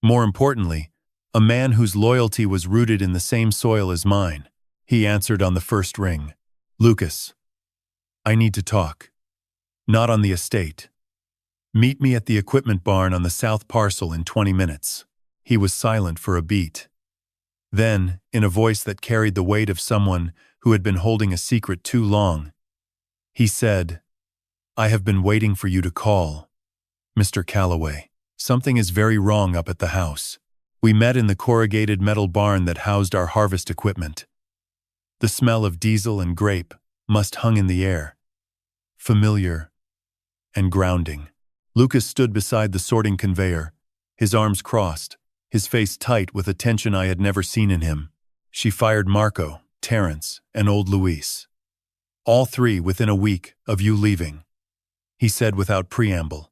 More importantly, a man whose loyalty was rooted in the same soil as mine. He answered on the first ring. Lucas, I need to talk. Not on the estate. Meet me at the equipment barn on the south parcel in 20 minutes. He was silent for a beat. Then, in a voice that carried the weight of someone who had been holding a secret too long, he said, I have been waiting for you to call. Mr. Calloway, something is very wrong up at the house. We met in the corrugated metal barn that housed our harvest equipment. The smell of diesel and grape must hung in the air. Familiar and grounding. Lucas stood beside the sorting conveyor, his arms crossed, his face tight with a tension I had never seen in him. She fired Marco, Terrence, and old Luis. All three within a week of you leaving, he said without preamble.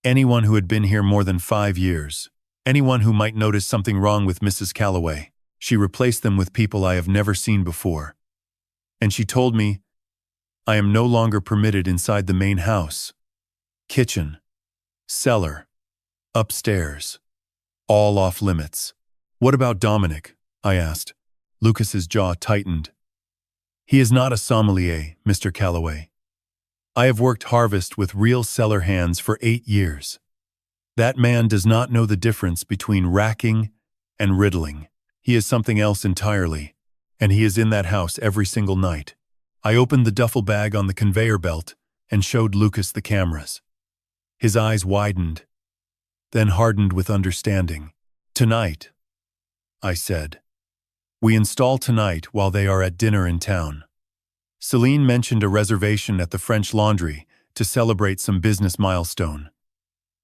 Anyone who had been here more than 5 years, anyone who might notice something wrong with Mrs. Calloway, she replaced them with people I have never seen before. And she told me, I am no longer permitted inside the main house. Kitchen, cellar, upstairs, all off limits. What about Dominic? I asked. Lucas's jaw tightened. He is not a sommelier, Mr. Calloway. I have worked harvest with real cellar hands for 8 years. That man does not know the difference between racking and riddling. He is something else entirely, and he is in that house every single night. I opened the duffel bag on the conveyor belt and showed Lucas the cameras. His eyes widened, then hardened with understanding. Tonight, I said. We install tonight while they are at dinner in town. Celine mentioned a reservation at the French Laundry to celebrate some business milestone.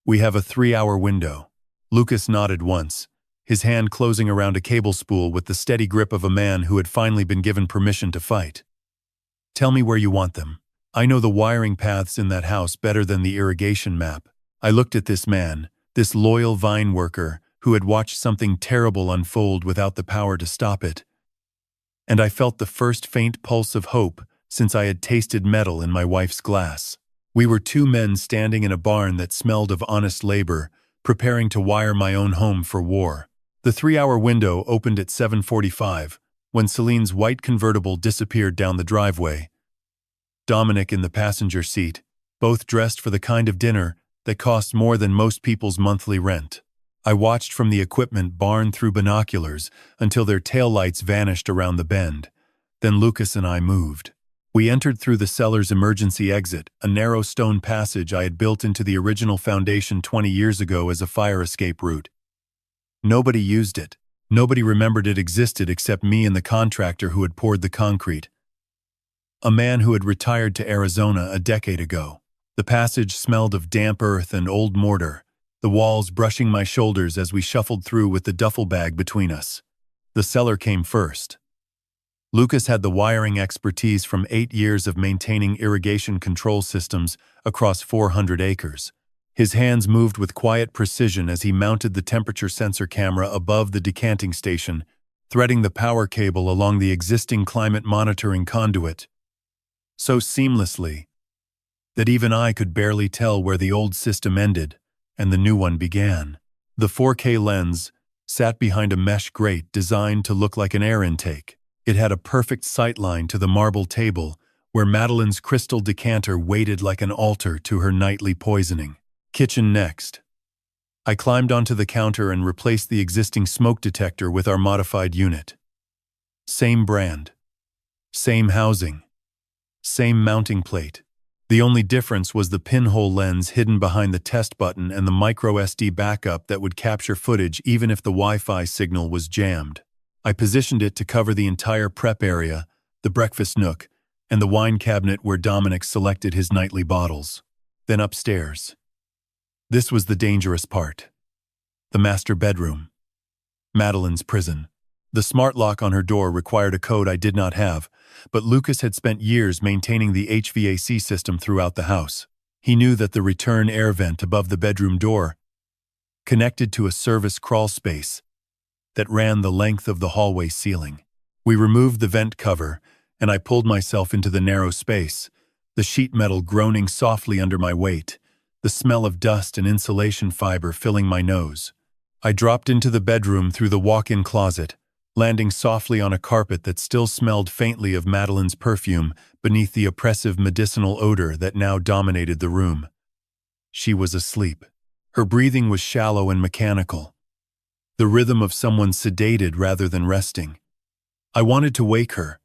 We have a 3-hour window. Lucas nodded once, his hand closing around a cable spool with the steady grip of a man who had finally been given permission to fight. Tell me where you want them. I know the wiring paths in that house better than the irrigation map. I looked at this man, this loyal vine worker who had watched something terrible unfold without the power to stop it. And I felt the first faint pulse of hope since I had tasted metal in my wife's glass. We were 2 men standing in a barn that smelled of honest labor, preparing to wire my own home for war. The 3-hour window opened at 7:45, when Celine's white convertible disappeared down the driveway. Dominic in the passenger seat, both dressed for the kind of dinner that cost more than most people's monthly rent. I watched from the equipment barn through binoculars until their taillights vanished around the bend. Then Lucas and I moved. We entered through the cellar's emergency exit, a narrow stone passage I had built into the original foundation 20 years ago as a fire escape route. Nobody used it. Nobody remembered it existed except me and the contractor who had poured the concrete. A man who had retired to Arizona a decade ago. The passage smelled of damp earth and old mortar, the walls brushing my shoulders as we shuffled through with the duffel bag between us. The cellar came first. Lucas had the wiring expertise from 8 years of maintaining irrigation control systems across 400 acres. His hands moved with quiet precision as he mounted the temperature sensor camera above the decanting station, threading the power cable along the existing climate monitoring conduit so seamlessly that even I could barely tell where the old system ended and the new one began. The 4K lens sat behind a mesh grate designed to look like an air intake. It had a perfect sightline to the marble table where Madeline's crystal decanter waited like an altar to her nightly poisoning. Kitchen next. I climbed onto the counter and replaced the existing smoke detector with our modified unit. Same brand. Same housing. Same mounting plate. The only difference was the pinhole lens hidden behind the test button and the micro SD backup that would capture footage even if the Wi-Fi signal was jammed. I positioned it to cover the entire prep area, the breakfast nook, and the wine cabinet where Dominic selected his nightly bottles. Then upstairs. This was the dangerous part. The master bedroom. Madeline's prison. The smart lock on her door required a code I did not have, but Lucas had spent years maintaining the HVAC system throughout the house. He knew that the return air vent above the bedroom door connected to a service crawl space that ran the length of the hallway ceiling. We removed the vent cover, and I pulled myself into the narrow space, the sheet metal groaning softly under my weight, the smell of dust and insulation fiber filling my nose. I dropped into the bedroom through the walk-in closet, landing softly on a carpet that still smelled faintly of Madeline's perfume beneath the oppressive medicinal odor that now dominated the room. She was asleep. Her breathing was shallow and mechanical, the rhythm of someone sedated rather than resting. I wanted to wake her,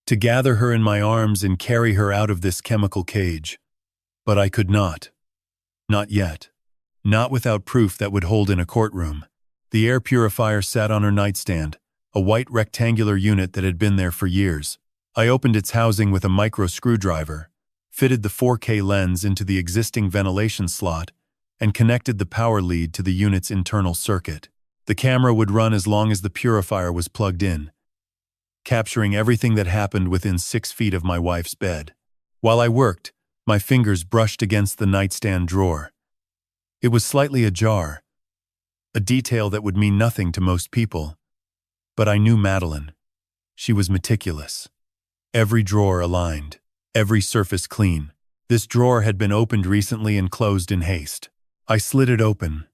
to gather her in my arms and carry her out of this chemical cage. But I could not. Not yet. Not without proof that would hold in a courtroom. The air purifier sat on her nightstand, a white rectangular unit that had been there for years. I opened its housing with a micro screwdriver, fitted the 4K lens into the existing ventilation slot, and connected the power lead to the unit's internal circuit. The camera would run as long as the purifier was plugged in, capturing everything that happened within 6 feet of my wife's bed. While I worked, my fingers brushed against the nightstand drawer. It was slightly ajar, a detail that would mean nothing to most people. But I knew Madeline. She was meticulous. Every drawer aligned, every surface clean. This drawer had been opened recently and closed in haste. I slid it open.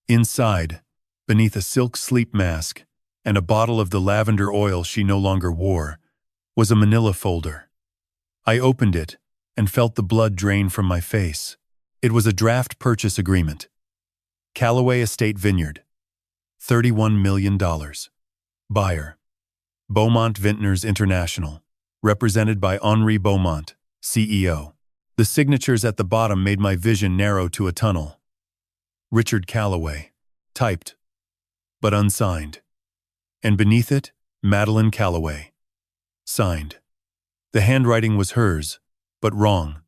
Inside, beneath a silk sleep mask and a bottle of the lavender oil she no longer wore, was a manila folder. I opened it and felt the blood drain from my face. It was a draft purchase agreement. Callaway Estate Vineyard. $31 million. Buyer. Beaumont Vintners International. Represented by Henri Beaumont, CEO. The signatures at the bottom made my vision narrow to a tunnel. Richard Callaway. Typed, but unsigned. And beneath it, Madeline Callaway. Signed. The handwriting was hers, but wrong.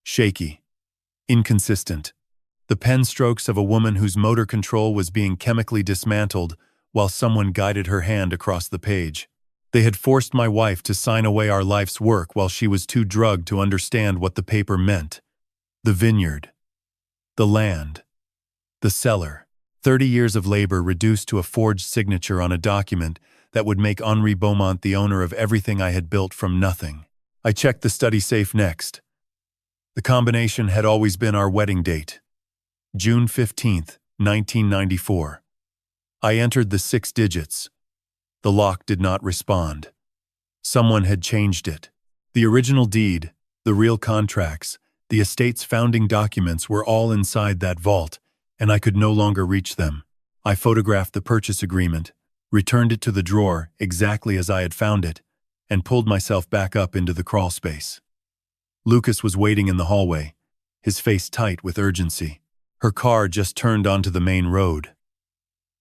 Shaky. Inconsistent. The pen strokes of a woman whose motor control was being chemically dismantled while someone guided her hand across the page. They had forced my wife to sign away our life's work while she was too drugged to understand what the paper meant. The vineyard. The land. The cellar. 30 years of labor reduced to a forged signature on a document that would make Henri Beaumont the owner of everything I had built from nothing. I checked the study safe next. The combination had always been our wedding date. June 15th, 1994. I entered the 6 digits. The lock did not respond. Someone had changed it. The original deed, the real contracts, the estate's founding documents were all inside that vault, and I could no longer reach them. I photographed the purchase agreement, returned it to the drawer exactly as I had found it, and pulled myself back up into the crawl space. Lucas was waiting in the hallway, his face tight with urgency. Her car just turned onto the main road.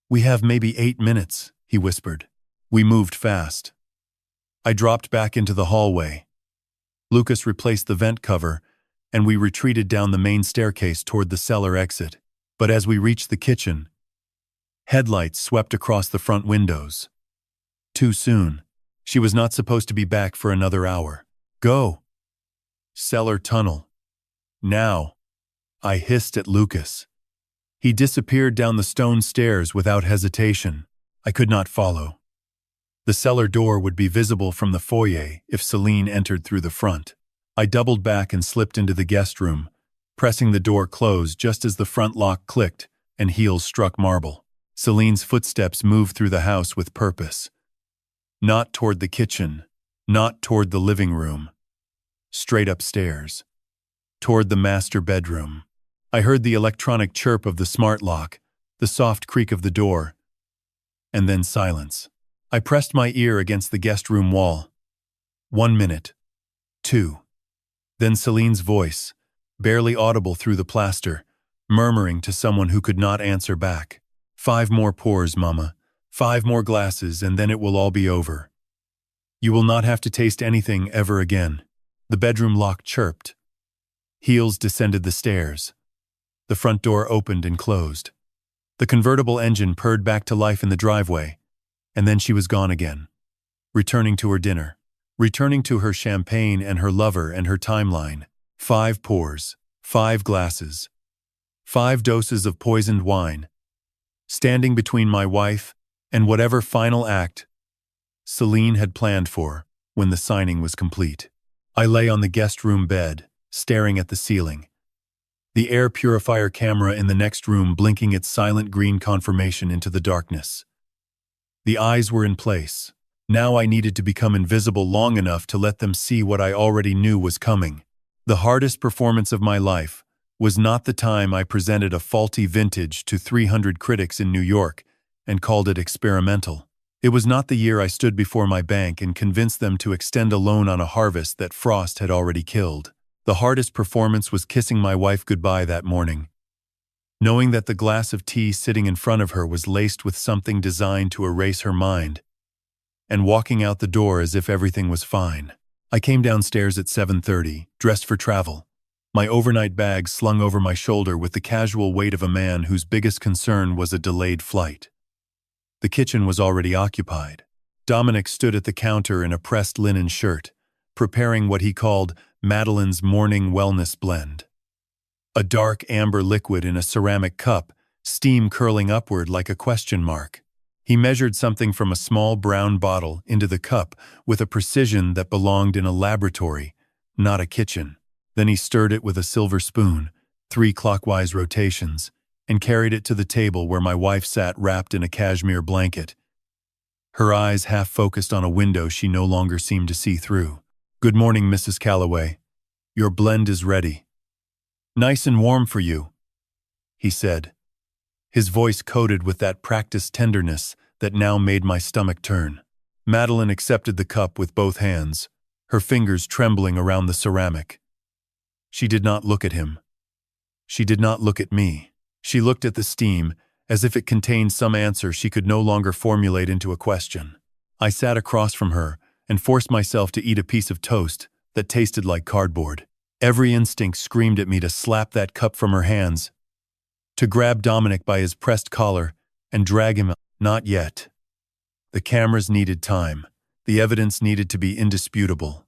"We have maybe 8 minutes," he whispered. We moved fast. I dropped back into the hallway. Lucas replaced the vent cover, and we retreated down the main staircase toward the cellar exit. But as we reached the kitchen, headlights swept across the front windows. Too soon. She was not supposed to be back for another hour. Go. Cellar tunnel. Now. I hissed at Lucas. He disappeared down the stone stairs without hesitation. I could not follow. The cellar door would be visible from the foyer if Celine entered through the front. I doubled back and slipped into the guest room, pressing the door closed just as the front lock clicked and heels struck marble. Celine's footsteps moved through the house with purpose. Not toward the kitchen, not toward the living room. Straight upstairs. Toward the master bedroom. I heard the electronic chirp of the smart lock, the soft creak of the door, and then silence. I pressed my ear against the guest room wall. 1 minute. 2. Then Celine's voice, barely audible through the plaster, murmuring to someone who could not answer back. 5 more pours, Mama. 5 more glasses, and then it will all be over. You will not have to taste anything ever again. The bedroom lock chirped. Heels descended the stairs. The front door opened and closed. The convertible engine purred back to life in the driveway, and then she was gone again, returning to her dinner, returning to her champagne and her lover and her timeline. 5 pours, 5 glasses, 5 doses of poisoned wine, standing between my wife and whatever final act Celine had planned for when the signing was complete. I lay on the guest room bed, staring at the ceiling. The air purifier camera in the next room blinking its silent green confirmation into the darkness. The eyes were in place. Now I needed to become invisible long enough to let them see what I already knew was coming. The hardest performance of my life was not the time I presented a faulty vintage to 300 critics in New York and called it experimental. It was not the year I stood before my bank and convinced them to extend a loan on a harvest that frost had already killed. The hardest performance was kissing my wife goodbye that morning, knowing that the glass of tea sitting in front of her was laced with something designed to erase her mind, and walking out the door as if everything was fine. I came downstairs at 7:30, dressed for travel, my overnight bag slung over my shoulder with the casual weight of a man whose biggest concern was a delayed flight. The kitchen was already occupied. Dominic stood at the counter in a pressed linen shirt, preparing what he called Madeline's morning wellness blend. A dark amber liquid in a ceramic cup, steam curling upward like a question mark. He measured something from a small brown bottle into the cup with a precision that belonged in a laboratory, not a kitchen. Then he stirred it with a silver spoon, 3 clockwise rotations, and carried it to the table where my wife sat wrapped in a cashmere blanket. Her eyes half focused on a window she no longer seemed to see through. "Good morning, Mrs. Calloway. Your blend is ready. Nice and warm for you," he said, his voice coated with that practiced tenderness that now made my stomach turn. Madeline accepted the cup with both hands, her fingers trembling around the ceramic. She did not look at him. She did not look at me. She looked at the steam, as if it contained some answer she could no longer formulate into a question. I sat across from her and forced myself to eat a piece of toast that tasted like cardboard. Every instinct screamed at me to slap that cup from her hands, to grab Dominic by his pressed collar and drag him out. Not yet. The cameras needed time. The evidence needed to be indisputable.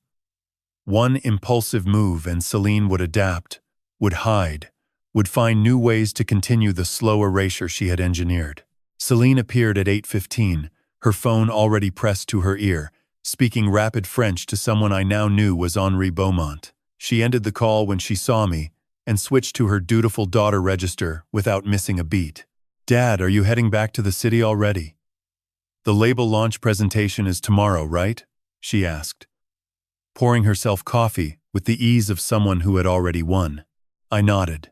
One impulsive move and Celine would adapt, would hide, would find new ways to continue the slow erasure she had engineered. Celine appeared at 8:15, her phone already pressed to her ear, speaking rapid French to someone I now knew was Henri Beaumont. She ended the call when she saw me and switched to her dutiful daughter register without missing a beat. "Dad, are you heading back to the city already? The label launch presentation is tomorrow, right?" she asked, pouring herself coffee with the ease of someone who had already won. I nodded.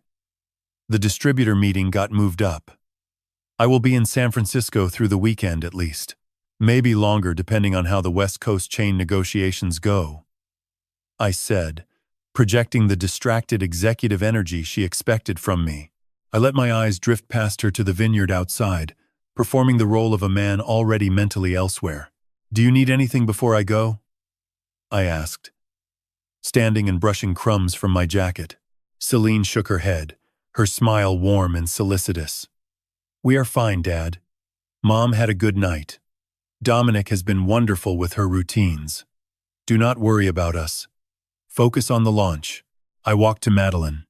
The distributor meeting got moved up. I will be in San Francisco through the weekend at least. Maybe longer depending on how the West Coast chain negotiations go, I said, projecting the distracted executive energy she expected from me. I let my eyes drift past her to the vineyard outside, performing the role of a man already mentally elsewhere. "Do you need anything before I go?" I asked, standing and brushing crumbs from my jacket. Celine shook her head, her smile warm and solicitous. "We are fine, Dad. Mom had a good night. Dominic has been wonderful with her routines. Do not worry about us. Focus on the launch." I walked to Madeline.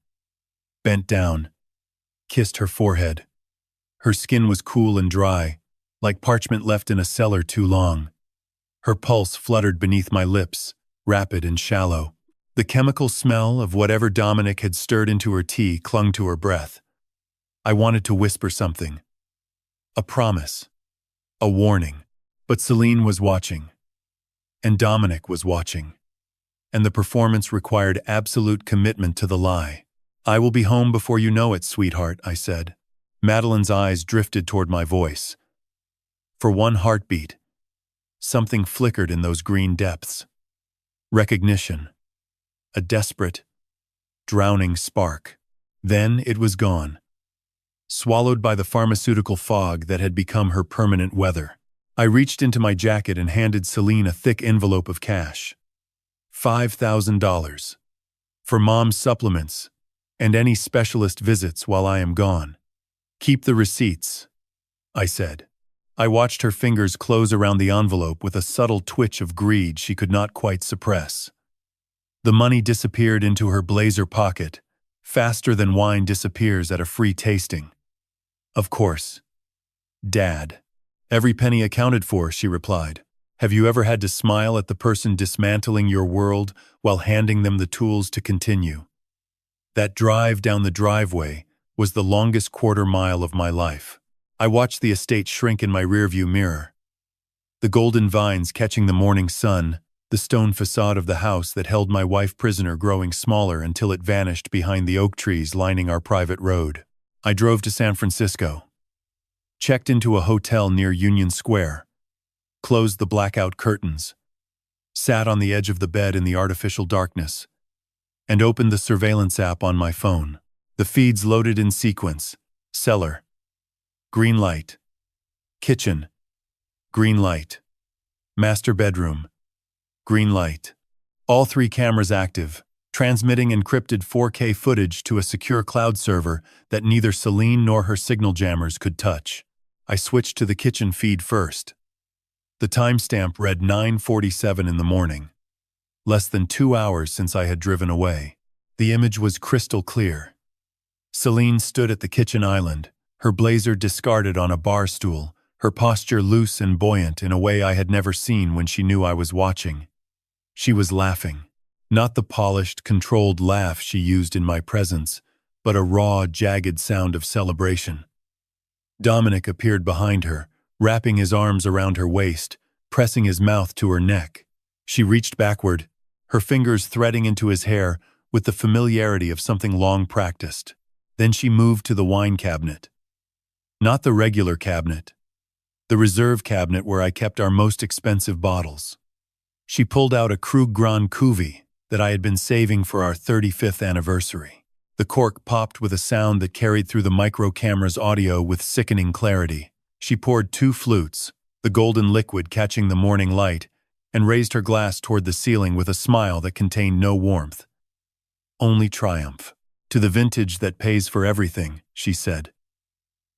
bent down, kissed her forehead. Her skin was cool and dry, like parchment left in a cellar too long. Her pulse fluttered beneath my lips, rapid and shallow. The chemical smell of whatever Dominic had stirred into her tea clung to her breath. I wanted to whisper something. A promise. A warning. But Celine was watching. And Dominic was watching. And the performance required absolute commitment to the lie. "I will be home before you know it, sweetheart," I said. Madeline's eyes drifted toward my voice. For one heartbeat, something flickered in those green depths. Recognition. A desperate, drowning spark. Then it was gone. Swallowed by the pharmaceutical fog that had become her permanent weather. I reached into my jacket and handed Celine a thick envelope of cash. $5,000. For Mom's supplements, and any specialist visits while I am gone. "Keep the receipts," I said. I watched her fingers close around the envelope with a subtle twitch of greed she could not quite suppress. The money disappeared into her blazer pocket, faster than wine disappears at a free tasting. "Of course. Dad. Every penny accounted for," she replied. "Have you ever had to smile at the person dismantling your world while handing them the tools to continue?" That drive down the driveway was the longest quarter-mile of my life. I watched the estate shrink in my rearview mirror. The golden vines catching the morning sun, the stone facade of the house that held my wife prisoner growing smaller until it vanished behind the oak trees lining our private road. I drove to San Francisco. Checked into a hotel near Union Square. Closed the blackout curtains. Sat on the edge of the bed in the artificial darkness. And opened the surveillance app on my phone. The feeds loaded in sequence. Cellar. Green light. Kitchen. Green light. Master bedroom. Green light. All three cameras active, transmitting encrypted 4K footage to a secure cloud server that neither Celine nor her signal jammers could touch. I switched to the kitchen feed first. The timestamp read 9:47 in the morning. Less than 2 hours since I had driven away. The image was crystal clear. Celine stood at the kitchen island, her blazer discarded on a bar stool, her posture loose and buoyant in a way I had never seen when she knew I was watching. She was laughing. Not the polished, controlled laugh she used in my presence, but a raw, jagged sound of celebration. Dominic appeared behind her, wrapping his arms around her waist, pressing his mouth to her neck. She reached backward, her fingers threading into his hair with the familiarity of something long practiced. Then she moved to the wine cabinet. Not the regular cabinet. The reserve cabinet where I kept our most expensive bottles. She pulled out a Krug Grand Cuvée that I had been saving for our 35th anniversary. The cork popped with a sound that carried through the micro camera's audio with sickening clarity. She poured 2 flutes, the golden liquid catching the morning light, and raised her glass toward the ceiling with a smile that contained no warmth. "Only triumph. To the vintage that pays for everything," she said.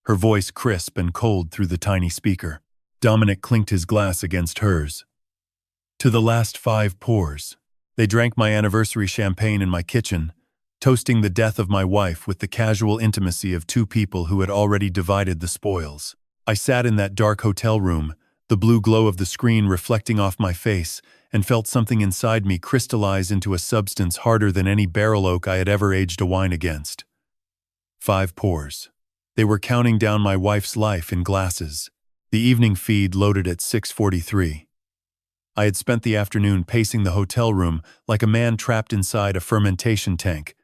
Her voice crisp and cold through the tiny speaker. Dominic clinked his glass against hers. "To the last 5 pours." They drank my anniversary champagne in my kitchen, toasting the death of my wife with the casual intimacy of 2 people who had already divided the spoils. I sat in that dark hotel room, the blue glow of the screen reflecting off my face, and felt something inside me crystallize into a substance harder than any barrel oak I had ever aged a wine against. 5 pours. They were counting down my wife's life in glasses. The evening feed loaded at 6:43. I had spent the afternoon pacing the hotel room like a man trapped inside a fermentation tank,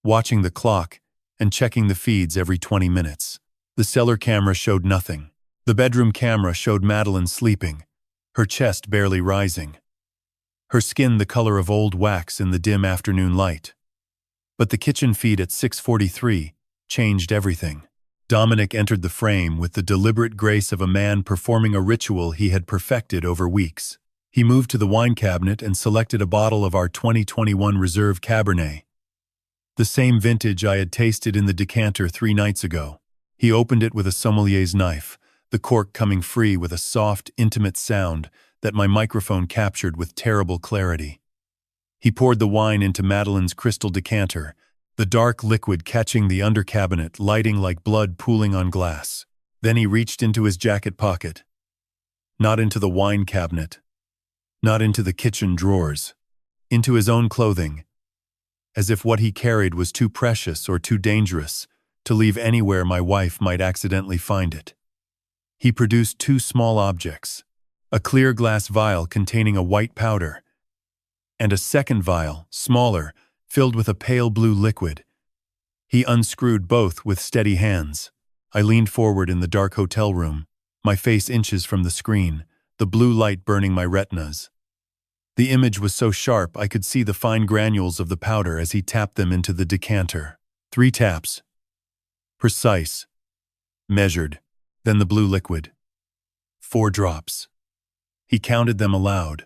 watching the clock and checking the feeds every 20 minutes. The cellar camera showed nothing. The bedroom camera showed Madeline sleeping, her chest barely rising, her skin the color of old wax in the dim afternoon light. But the kitchen feed at 6:43 changed everything. Dominic entered the frame with the deliberate grace of a man performing a ritual he had perfected over weeks. He moved to the wine cabinet and selected a bottle of our 2021 Reserve Cabernet, the same vintage I had tasted in the decanter 3 nights ago. He opened it with a sommelier's knife, the cork coming free with a soft, intimate sound that my microphone captured with terrible clarity. He poured the wine into Madeline's crystal decanter, the dark liquid catching the under cabinet, lighting like blood pooling on glass. Then he reached into his jacket pocket. Not into the wine cabinet. Not into the kitchen drawers. Into his own clothing. As if what he carried was too precious or too dangerous to leave anywhere my wife might accidentally find it. He produced two small objects, a clear glass vial containing a white powder, and a second vial, smaller, filled with a pale blue liquid. He unscrewed both with steady hands. I leaned forward in the dark hotel room, my face inches from the screen, the blue light burning my retinas. The image was so sharp I could see the fine granules of the powder as he tapped them into the decanter. 3 taps. Precise. Measured. Then the blue liquid. 4 drops. He counted them aloud,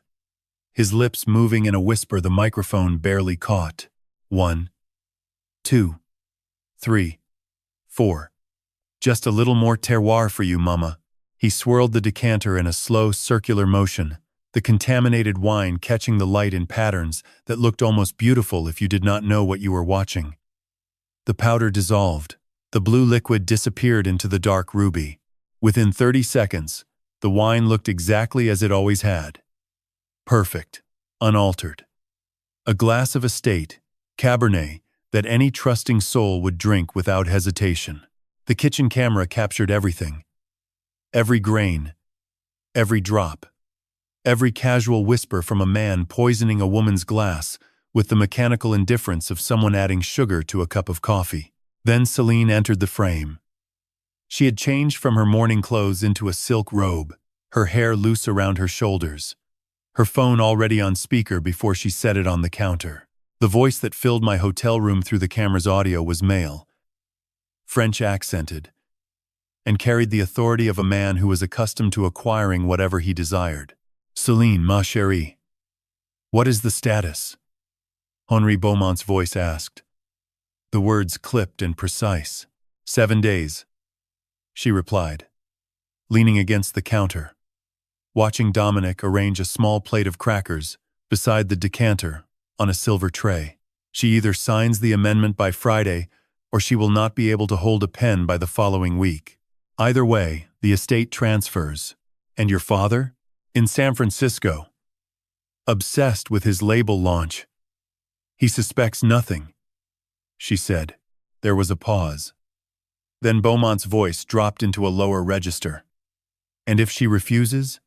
his lips moving in a whisper the microphone barely caught. 1, 2, 3, 4. Just a little more terroir for you, Mama. He swirled the decanter in a slow, circular motion, the contaminated wine catching the light in patterns that looked almost beautiful if you did not know what you were watching. The powder dissolved. The blue liquid disappeared into the dark ruby. Within 30 seconds, the wine looked exactly as it always had. Perfect. Unaltered. A glass of estate, Cabernet, that any trusting soul would drink without hesitation. The kitchen camera captured everything. Every grain. Every drop. Every casual whisper from a man poisoning a woman's glass with the mechanical indifference of someone adding sugar to a cup of coffee. Then Celine entered the frame. She had changed from her morning clothes into a silk robe, her hair loose around her shoulders, her phone already on speaker before she set it on the counter. The voice that filled my hotel room through the camera's audio was male, French accented, and carried the authority of a man who was accustomed to acquiring whatever he desired. Celine, ma chérie. What is the status? Henri Beaumont's voice asked. The words clipped and precise. 7 days, she replied, leaning against the counter, watching Dominic arrange a small plate of crackers beside the decanter on a silver tray. She either signs the amendment by Friday or she will not be able to hold a pen by the following week. Either way, the estate transfers. And your father? In San Francisco. Obsessed with his label launch. He suspects nothing, she said. There was a pause. Then Beaumont's voice dropped into a lower register. And if she refuses?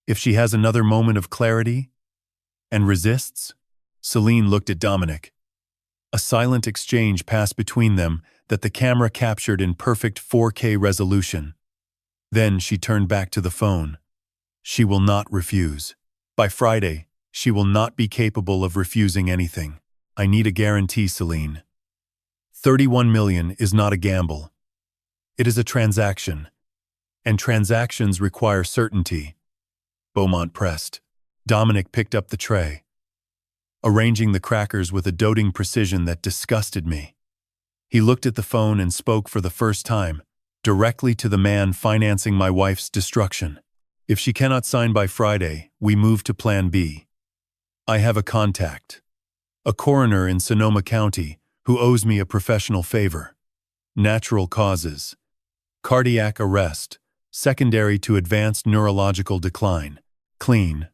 If she has another moment of clarity? And resists? Celine looked at Dominic. A silent exchange passed between them that the camera captured in perfect 4K resolution. Then she turned back to the phone. She will not refuse. By Friday, she will not be capable of refusing anything. I need a guarantee, Celine. 31 million is not a gamble. It is a transaction. And transactions require certainty. Beaumont pressed. Dominic picked up the tray, arranging the crackers with a doting precision that disgusted me. He looked at the phone and spoke for the first time, directly to the man financing my wife's destruction. If she cannot sign by Friday, we move to Plan B. I have a contact, a coroner in Sonoma County, who owes me a professional favor. Natural causes. Cardiac arrest, secondary to advanced neurological decline. Clean.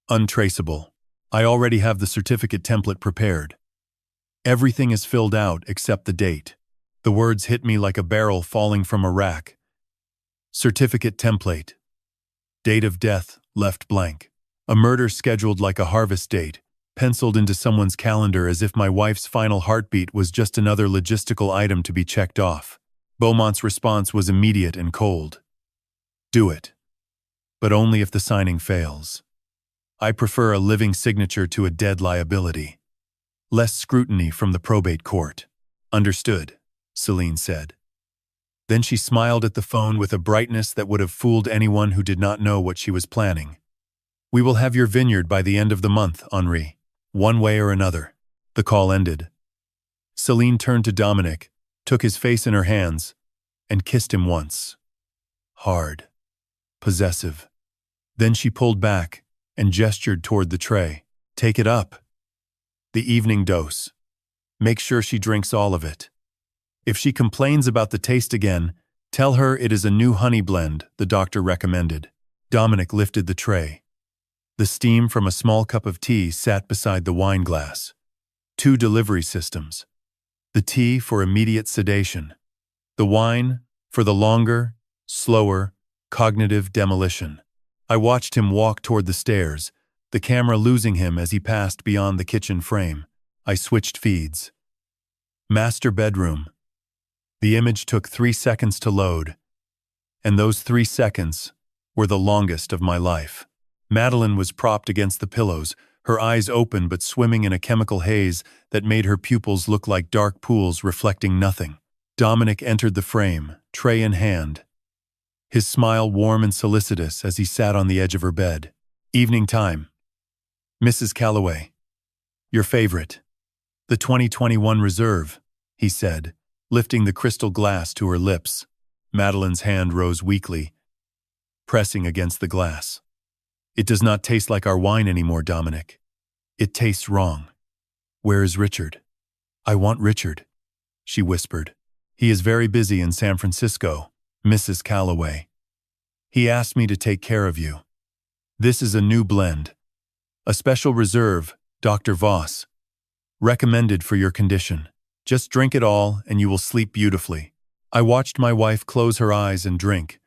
Untraceable. I already have the certificate template prepared. Everything is filled out except the date. The words hit me like a barrel falling from a rack. Certificate template. Date of death left blank. A murder scheduled like a harvest date, penciled into someone's calendar as if my wife's final heartbeat was just another logistical item to be checked off. Beaumont's response was immediate and cold. Do it. But only if the signing fails. I prefer a living signature to a dead liability. Less scrutiny from the probate court. Understood, Celine said. Then she smiled at the phone with a brightness that would have fooled anyone who did not know what she was planning. We will have your vineyard by the end of the month, Henri. One way or another. The call ended. Celine turned to Dominic, took his face in her hands, and kissed him once. Hard. Possessive. Then she pulled back and gestured toward the tray. Take it up. The evening dose. Make sure she drinks all of it. If she complains about the taste again, tell her it is a new honey blend, the doctor recommended. Dominic lifted the tray. The steam from a small cup of tea sat beside the wine glass. 2 delivery systems. The tea for immediate sedation. The wine for the longer, slower, cognitive demolition. I watched him walk toward the stairs, the camera losing him as he passed beyond the kitchen frame. I switched feeds. Master bedroom. The image took 3 seconds to load, and those 3 seconds were the longest of my life. Madeline was propped against the pillows, her eyes open but swimming in a chemical haze that made her pupils look like dark pools reflecting nothing. Dominic entered the frame, tray in hand, his smile warm and solicitous as he sat on the edge of her bed. Evening time. Mrs. Calloway. Your favorite. The 2021 Reserve, he said, lifting the crystal glass to her lips. Madeline's hand rose weakly, pressing against the glass. It does not taste like our wine anymore, Dominic. It tastes wrong. Where is Richard? I want Richard, she whispered. He is very busy in San Francisco, Mrs. Calloway. He asked me to take care of you. This is a new blend. A special reserve, Dr. Voss. Recommended for your condition. Just drink it all and you will sleep beautifully. I watched my wife close her eyes and drink.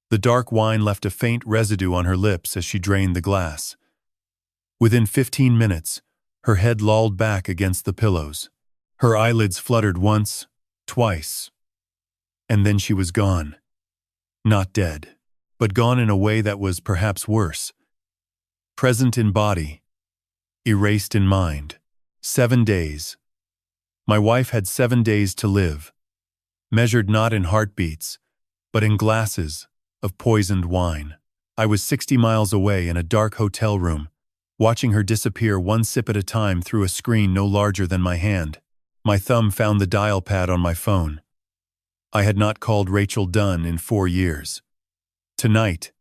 The dark wine left a faint residue on her lips as she drained the glass. Within 15 minutes, her head lolled back against the pillows. Her eyelids fluttered once, twice, and then she was gone. Not dead, but gone in a way that was perhaps worse. Present in body, erased in mind. 7 days. My wife had 7 days to live, measured not in heartbeats, but in glasses of poisoned wine. I was 60 miles away in a dark hotel room, watching her disappear one sip at a time through a screen no larger than my hand. My thumb found the dial pad on my phone. I had not called Rachel Dunn in 4 years. Tonight,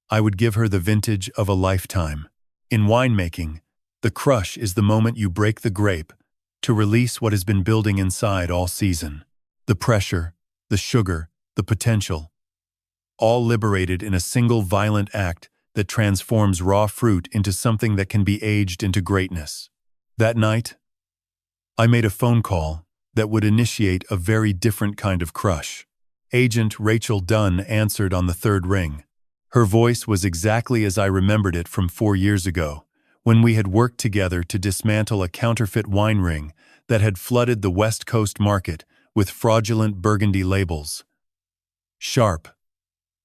I would give her the vintage of a lifetime. In winemaking, the crush is the moment you break the grape to release what has been building inside all season. The pressure, the sugar, the potential, all liberated in a single violent act that transforms raw fruit into something that can be aged into greatness. That night, I made a phone call that would initiate a very different kind of crush. Agent Rachel Dunn answered on the 3rd ring. Her voice was exactly as I remembered it from 4 years ago, when we had worked together to dismantle a counterfeit wine ring that had flooded the West Coast market with fraudulent burgundy labels. Sharp,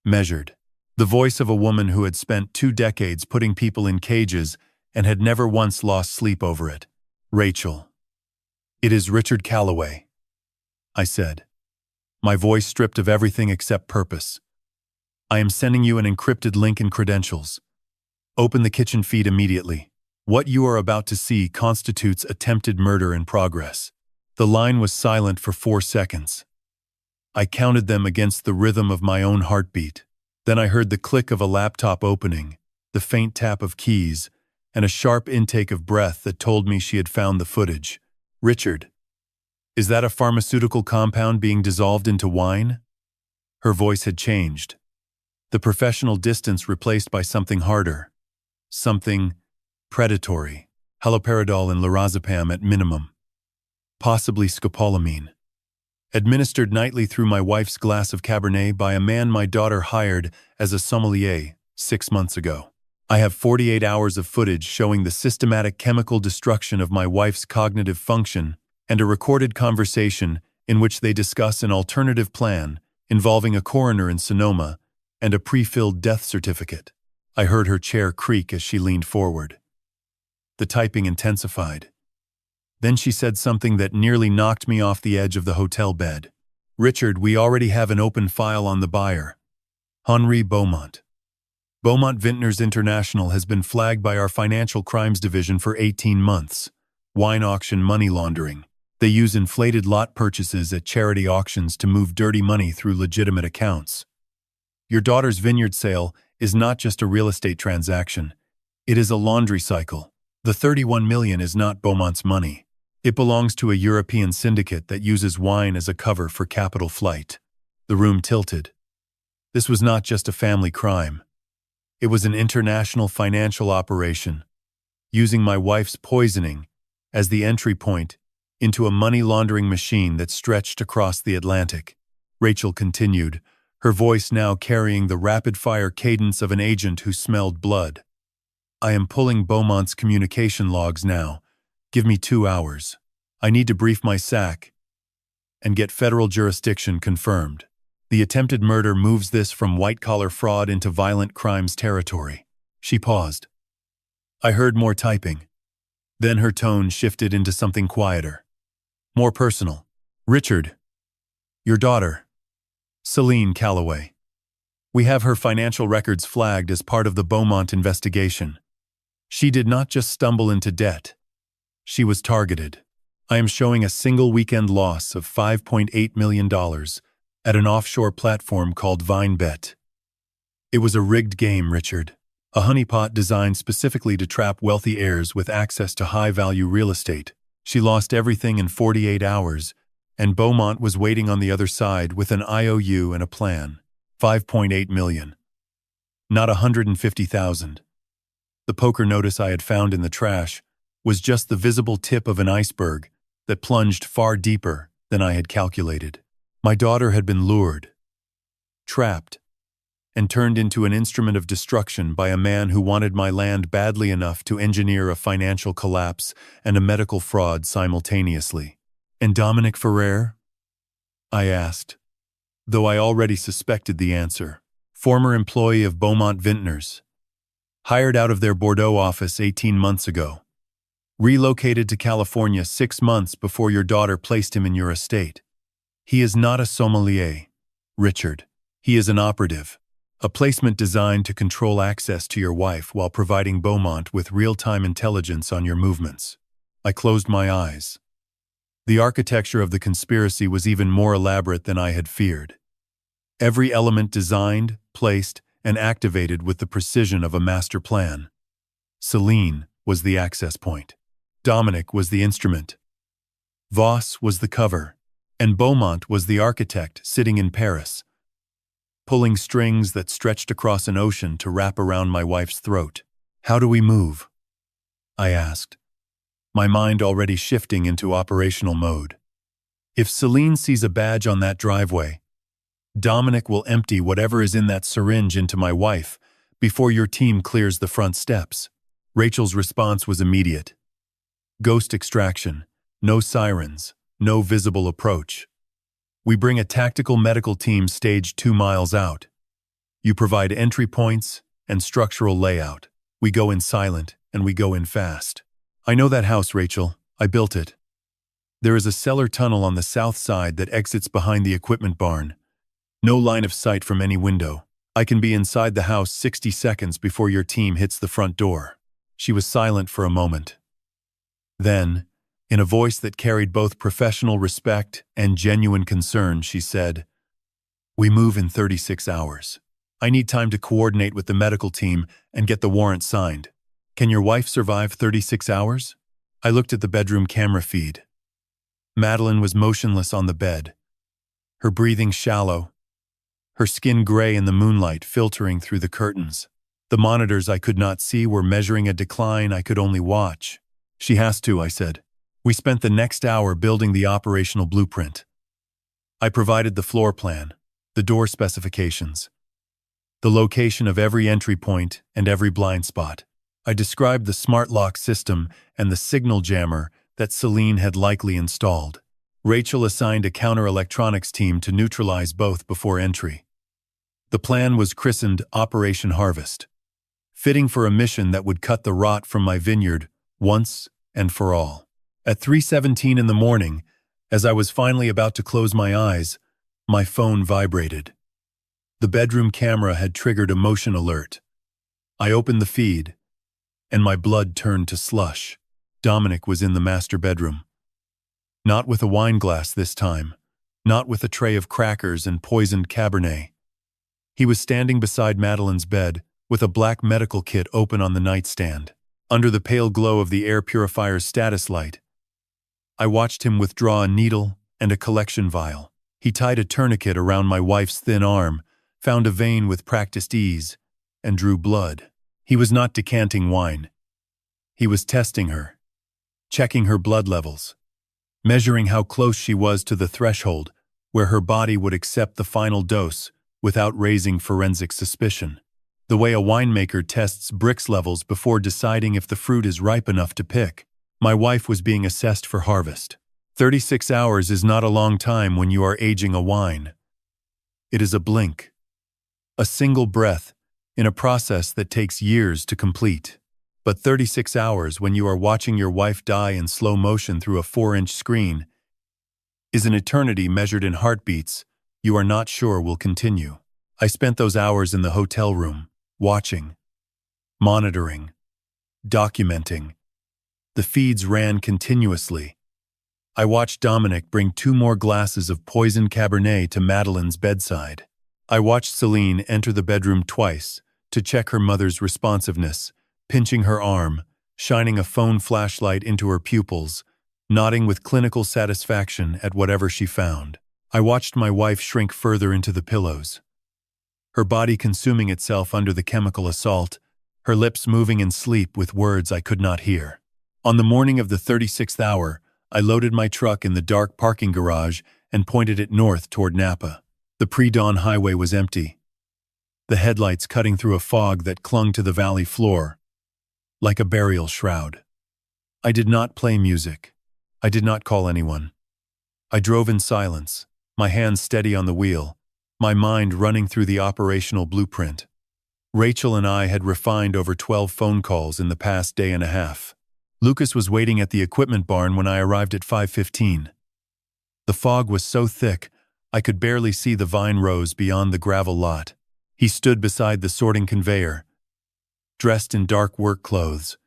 measured. The voice of a woman who had spent 2 decades putting people in cages and had never once lost sleep over it. Rachel. It is Richard Calloway, I said, my voice stripped of everything except purpose. I am sending you an encrypted link and credentials. Open the kitchen feed immediately. What you are about to see constitutes attempted murder in progress. The line was silent for 4 seconds. I counted them against the rhythm of my own heartbeat. Then I heard the click of a laptop opening, the faint tap of keys, and a sharp intake of breath that told me she had found the footage. Richard, is that a pharmaceutical compound being dissolved into wine? Her voice had changed. The professional distance replaced by something harder. Something predatory. Haloperidol and lorazepam at minimum. Possibly scopolamine. Administered nightly through my wife's glass of Cabernet by a man my daughter hired as a sommelier 6 months ago. I have 48 hours of footage showing the systematic chemical destruction of my wife's cognitive function and a recorded conversation in which they discuss an alternative plan involving a coroner in Sonoma and a pre-filled death certificate. I heard her chair creak as she leaned forward. The typing intensified. Then she said something that nearly knocked me off the edge of the hotel bed. Richard, we already have an open file on the buyer. Henri Beaumont. Beaumont Vintners International has been flagged by our Financial Crimes Division for 18 months. Wine auction money laundering. They use inflated lot purchases at charity auctions to move dirty money through legitimate accounts. Your daughter's vineyard sale is not just a real estate transaction. It is a laundry cycle. The $31 million is not Beaumont's money. It belongs to a European syndicate that uses wine as a cover for capital flight. The room tilted. This was not just a family crime. It was an international financial operation, using my wife's poisoning as the entry point into a money laundering machine that stretched across the Atlantic. Rachel continued, her voice now carrying the rapid-fire cadence of an agent who smelled blood. I am pulling Beaumont's communication logs now. Give me 2 hours. I need to brief my SAC and get federal jurisdiction confirmed. The attempted murder moves this from white-collar fraud into violent crimes territory. She paused. I heard more typing. Then her tone shifted into something quieter, more personal. Richard, your daughter, Celine Calloway. We have her financial records flagged as part of the Beaumont investigation. She did not just stumble into debt. She was targeted. I am showing a single weekend loss of $5.8 million at an offshore platform called VineBet. It was a rigged game, Richard. A honeypot designed specifically to trap wealthy heirs with access to high-value real estate. She lost everything in 48 hours, and Beaumont was waiting on the other side with an IOU and a plan. $5.8 million. Not $150,000. The poker notice I had found in the trash was just the visible tip of an iceberg that plunged far deeper than I had calculated. My daughter had been lured, trapped, and turned into an instrument of destruction by a man who wanted my land badly enough to engineer a financial collapse and a medical fraud simultaneously. And Dominic Ferrer? I asked, though I already suspected the answer. Former employee of Beaumont Vintners, hired out of their Bordeaux office 18 months ago. Relocated to California 6 months before your daughter placed him in your estate. He is not a sommelier, Richard. He is an operative. A placement designed to control access to your wife while providing Beaumont with real-time intelligence on your movements. I closed my eyes. The architecture of the conspiracy was even more elaborate than I had feared. Every element designed, placed, and activated with the precision of a master plan. Celine was the access point. Dominic was the instrument. Voss was the cover. And Beaumont was the architect sitting in Paris, pulling strings that stretched across an ocean to wrap around my wife's throat. How do we move? I asked, my mind already shifting into operational mode. If Celine sees a badge on that driveway, Dominic will empty whatever is in that syringe into my wife before your team clears the front steps. Rachel's response was immediate. Ghost extraction, no sirens, no visible approach. We bring a tactical medical team staged 2 miles out. You provide entry points and structural layout. We go in silent and we go in fast. I know that house, Rachel. I built it. There is a cellar tunnel on the south side that exits behind the equipment barn. No line of sight from any window. I can be inside the house 60 seconds before your team hits the front door. She was silent for a moment. Then, in a voice that carried both professional respect and genuine concern, she said, We move in 36 hours. I need time to coordinate with the medical team and get the warrant signed. Can your wife survive 36 hours? I looked at the bedroom camera feed. Madeline was motionless on the bed, her breathing shallow, her skin gray in the moonlight filtering through the curtains. The monitors I could not see were measuring a decline I could only watch. She has to, I said. We spent the next hour building the operational blueprint. I provided the floor plan, the door specifications, the location of every entry point and every blind spot. I described the smart lock system and the signal jammer that Celine had likely installed. Rachel assigned a counter-electronics team to neutralize both before entry. The plan was christened Operation Harvest, fitting for a mission that would cut the rot from my vineyard once and for all. At 3:17 in the morning, as I was finally about to close my eyes, my phone vibrated. The bedroom camera had triggered a motion alert. I opened the feed, and my blood turned to slush. Dominic was in the master bedroom. Not with a wine glass this time, not with a tray of crackers and poisoned Cabernet. He was standing beside Madeline's bed, with a black medical kit open on the nightstand. Under the pale glow of the air purifier's status light, I watched him withdraw a needle and a collection vial. He tied a tourniquet around my wife's thin arm, found a vein with practiced ease, and drew blood. He was not decanting wine. He was testing her, checking her blood levels, measuring how close she was to the threshold where her body would accept the final dose without raising forensic suspicion. The way a winemaker tests Brix levels before deciding if the fruit is ripe enough to pick. My wife was being assessed for harvest. 36 hours is not a long time when you are aging a wine. It is a blink, a single breath in a process that takes years to complete. But 36 hours when you are watching your wife die in slow motion through a 4-inch screen is an eternity measured in heartbeats you are not sure will continue. I spent those hours in the hotel room, watching, monitoring, documenting. The feeds ran continuously. I watched Dominic bring 2 more glasses of poisoned Cabernet to Madeline's bedside. I watched Celine enter the bedroom twice to check her mother's responsiveness, pinching her arm, shining a phone flashlight into her pupils, nodding with clinical satisfaction at whatever she found. I watched my wife shrink further into the pillows, her body consuming itself under the chemical assault, her lips moving in sleep with words I could not hear. On the morning of the 36th hour, I loaded my truck in the dark parking garage and pointed it north toward Napa. The pre-dawn highway was empty, the headlights cutting through a fog that clung to the valley floor, like a burial shroud. I did not play music. I did not call anyone. I drove in silence, my hands steady on the wheel, my mind running through the operational blueprint. Rachel and I had refined over 12 phone calls in the past day and a half. Lucas was waiting at the equipment barn when I arrived at 5:15. The fog was so thick, I could barely see the vine rows beyond the gravel lot. He stood beside the sorting conveyor, dressed in dark work clothes,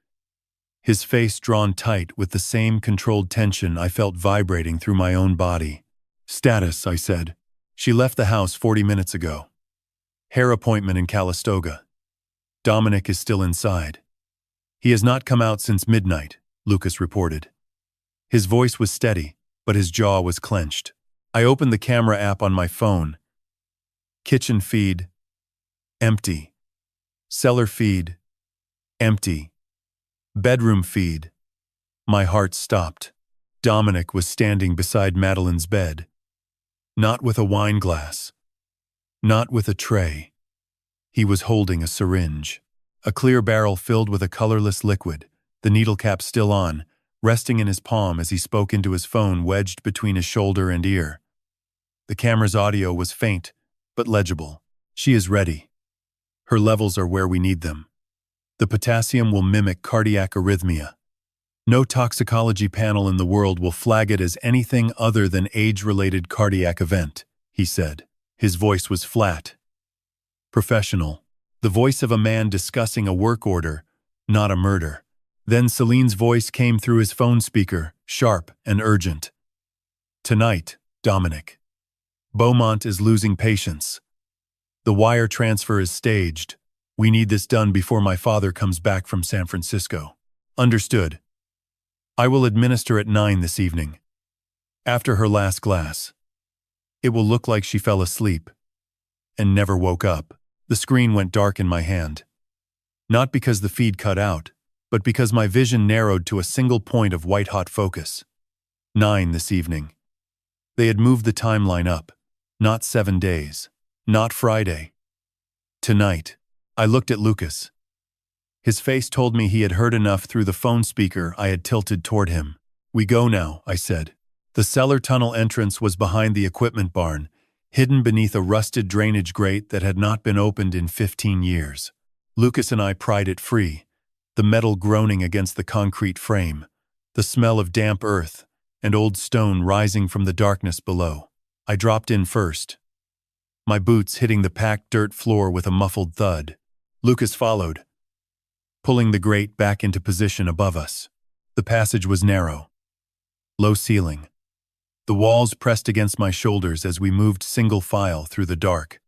his face drawn tight with the same controlled tension I felt vibrating through my own body. "Status," I said. "She left the house 40 minutes ago. Hair appointment in Calistoga. Dominic is still inside. He has not come out since midnight," Lucas reported. His voice was steady, but his jaw was clenched. I opened the camera app on my phone. Kitchen feed, empty. Cellar feed, empty. Bedroom feed. My heart stopped. Dominic was standing beside Madeline's bed. Not with a wine glass. Not with a tray. He was holding a syringe. A clear barrel filled with a colorless liquid, the needle cap still on, resting in his palm as he spoke into his phone wedged between his shoulder and ear. The camera's audio was faint, but legible. "She is ready. Her levels are where we need them. The potassium will mimic cardiac arrhythmia. No toxicology panel in the world will flag it as anything other than age-related cardiac event," he said. His voice was flat, professional, the voice of a man discussing a work order, not a murder. Then Celine's voice came through his phone speaker, sharp and urgent. "Tonight, Dominic. Beaumont is losing patience. The wire transfer is staged. We need this done before my father comes back from San Francisco." "Understood. I will administer at 9 this evening. After her last glass. It will look like she fell asleep and never woke up." The screen went dark in my hand. Not because the feed cut out, but because my vision narrowed to a single point of white-hot focus. 9 this evening. They had moved the timeline up. Not 7 days. Not Friday. Tonight. I looked at Lucas. His face told me he had heard enough through the phone speaker I had tilted toward him. "We go now," I said. The cellar tunnel entrance was behind the equipment barn, hidden beneath a rusted drainage grate that had not been opened in 15 years. Lucas and I pried it free, the metal groaning against the concrete frame, the smell of damp earth and old stone rising from the darkness below. I dropped in first, my boots hitting the packed dirt floor with a muffled thud. Lucas followed, pulling the grate back into position above us. The passage was narrow, low ceiling. The walls pressed against my shoulders as we moved single file through the dark,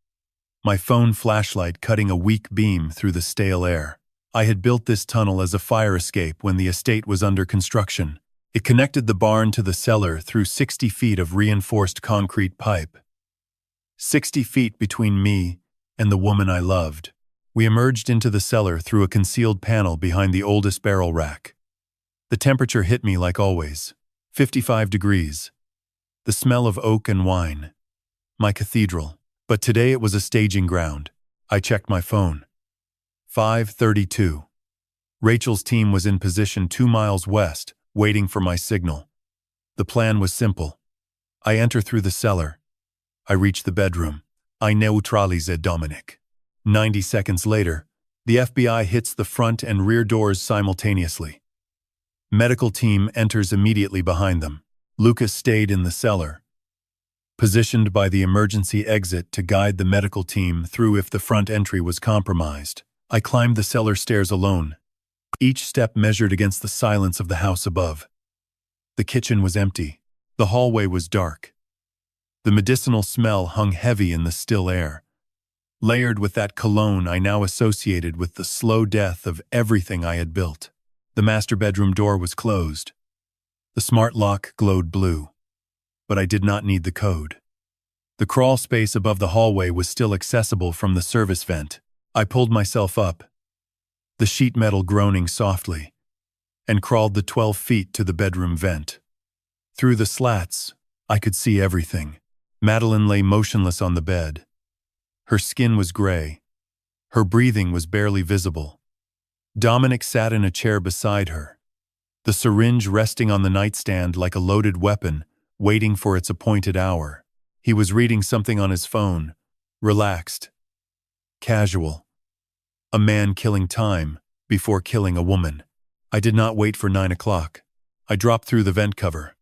my phone flashlight cutting a weak beam through the stale air. I had built this tunnel as a fire escape when the estate was under construction. It connected the barn to the cellar through 60 feet of reinforced concrete pipe. 60 feet between me and the woman I loved. We emerged into the cellar through a concealed panel behind the oldest barrel rack. The temperature hit me like always. 55 degrees. The smell of oak and wine. My cathedral. But today it was a staging ground. I checked my phone. 5:32. Rachel's team was in position 2 miles west, waiting for my signal. The plan was simple. I enter through the cellar. I reach the bedroom. I neutralize Dominic. 90 seconds later, the FBI hits the front and rear doors simultaneously. Medical team enters immediately behind them. Lucas stayed in the cellar, positioned by the emergency exit to guide the medical team through if the front entry was compromised. I climbed the cellar stairs alone, each step measured against the silence of the house above. The kitchen was empty. The hallway was dark. The medicinal smell hung heavy in the still air, layered with that cologne I now associated with the slow death of everything I had built. The master bedroom door was closed. The smart lock glowed blue, but I did not need the code. The crawl space above the hallway was still accessible from the service vent. I pulled myself up, the sheet metal groaning softly, and crawled the 12 feet to the bedroom vent. Through the slats, I could see everything. Madeline lay motionless on the bed. Her skin was gray. Her breathing was barely visible. Dominic sat in a chair beside her, the syringe resting on the nightstand like a loaded weapon, waiting for its appointed hour. He was reading something on his phone, relaxed, casual. A man killing time before killing a woman. I did not wait for 9 o'clock. I dropped through the vent cover.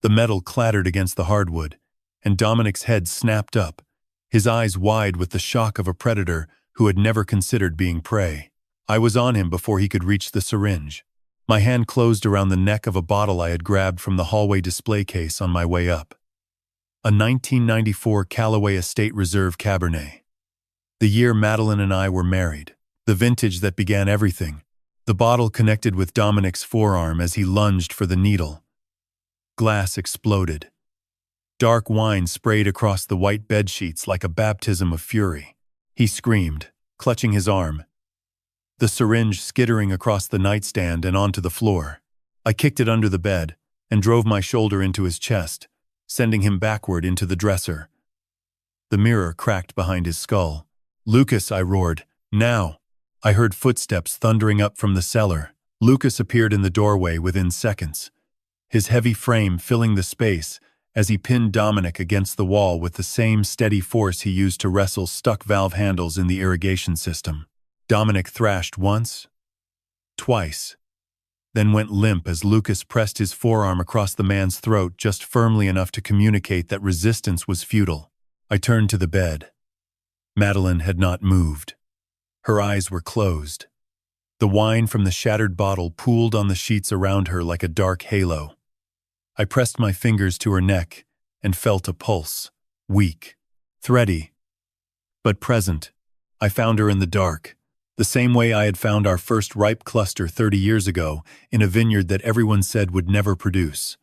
The metal clattered against the hardwood, and Dominic's head snapped up, his eyes wide with the shock of a predator who had never considered being prey. I was on him before he could reach the syringe. My hand closed around the neck of a bottle I had grabbed from the hallway display case on my way up. A 1994 Callaway Estate Reserve Cabernet. The year Madeline and I were married. The vintage that began everything. The bottle connected with Dominic's forearm as he lunged for the needle. Glass exploded. Dark wine sprayed across the white bedsheets like a baptism of fury. He screamed, clutching his arm, the syringe skittering across the nightstand and onto the floor. I kicked it under the bed and drove my shoulder into his chest, sending him backward into the dresser. The mirror cracked behind his skull. "Lucas," I roared, "now!" I heard footsteps thundering up from the cellar. Lucas appeared in the doorway within seconds, his heavy frame filling the space as he pinned Dominic against the wall with the same steady force he used to wrestle stuck valve handles in the irrigation system. Dominic thrashed once, twice, then went limp as Lucas pressed his forearm across the man's throat just firmly enough to communicate that resistance was futile. I turned to the bed. Madeline had not moved. Her eyes were closed. The wine from the shattered bottle pooled on the sheets around her like a dark halo. I pressed my fingers to her neck and felt a pulse, weak, thready, but present. I found her in the dark, the same way I had found our first ripe cluster 30 years ago in a vineyard that everyone said would never produce.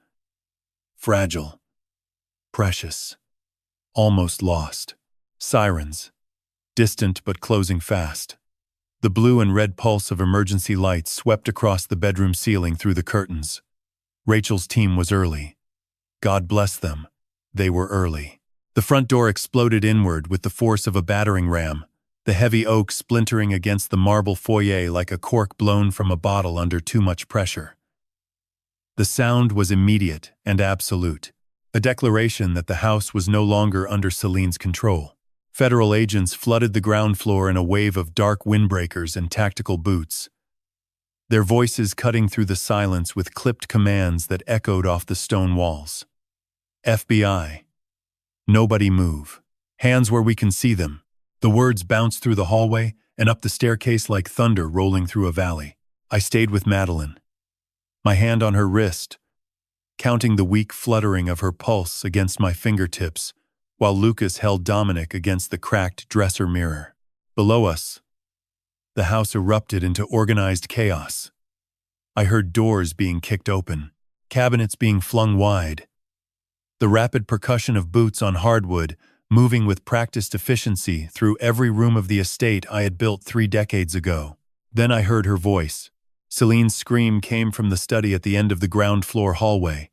Fragile, precious, almost lost. Sirens, distant but closing fast. The blue and red pulse of emergency lights swept across the bedroom ceiling through the curtains. Rachel's team was early. God bless them. They were early. The front door exploded inward with the force of a battering ram, the heavy oak splintering against the marble foyer like a cork blown from a bottle under too much pressure. The sound was immediate and absolute, a declaration that the house was no longer under Celine's control. Federal agents flooded the ground floor in a wave of dark windbreakers and tactical boots, their voices cutting through the silence with clipped commands that echoed off the stone walls. FBI. Nobody move. Hands where we can see them. The words bounced through the hallway and up the staircase like thunder rolling through a valley. I stayed with Madeline, my hand on her wrist, counting the weak fluttering of her pulse against my fingertips, while Lucas held Dominic against the cracked dresser mirror. Below us, the house erupted into organized chaos. I heard doors being kicked open, cabinets being flung wide, the rapid percussion of boots on hardwood, moving with practiced efficiency through every room of the estate I had built 3 decades ago. Then I heard her voice. Celine's scream came from the study at the end of the ground floor hallway.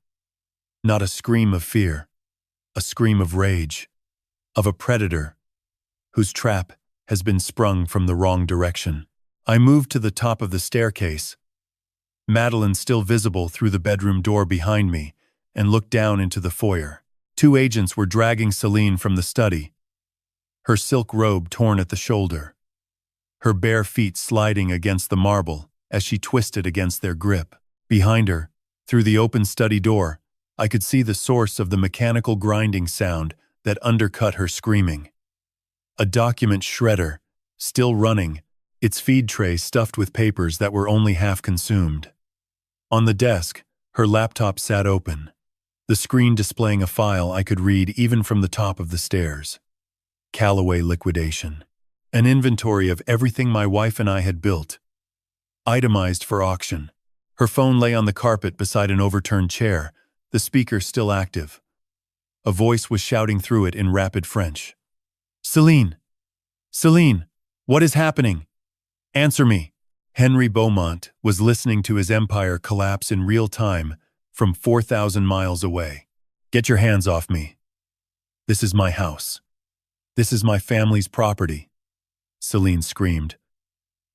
Not a scream of fear, a scream of rage, of a predator whose trap has been sprung from the wrong direction. I moved to the top of the staircase, Madeline still visible through the bedroom door behind me, and looked down into the foyer. 2 agents were dragging Celine from the study, her silk robe torn at the shoulder, her bare feet sliding against the marble as she twisted against their grip. Behind her, through the open study door, I could see the source of the mechanical grinding sound that undercut her screaming. A document shredder, still running, its feed tray stuffed with papers that were only half consumed. On the desk, her laptop sat open, the screen displaying a file I could read even from the top of the stairs. Callaway liquidation. An inventory of everything my wife and I had built, itemized for auction. Her phone lay on the carpet beside an overturned chair, the speaker still active. A voice was shouting through it in rapid French. "Celine! Celine! What is happening? Answer me!" Henry Beaumont was listening to his empire collapse in real time from 4,000 miles away. "Get your hands off me. This is my house. This is my family's property," Celine screamed,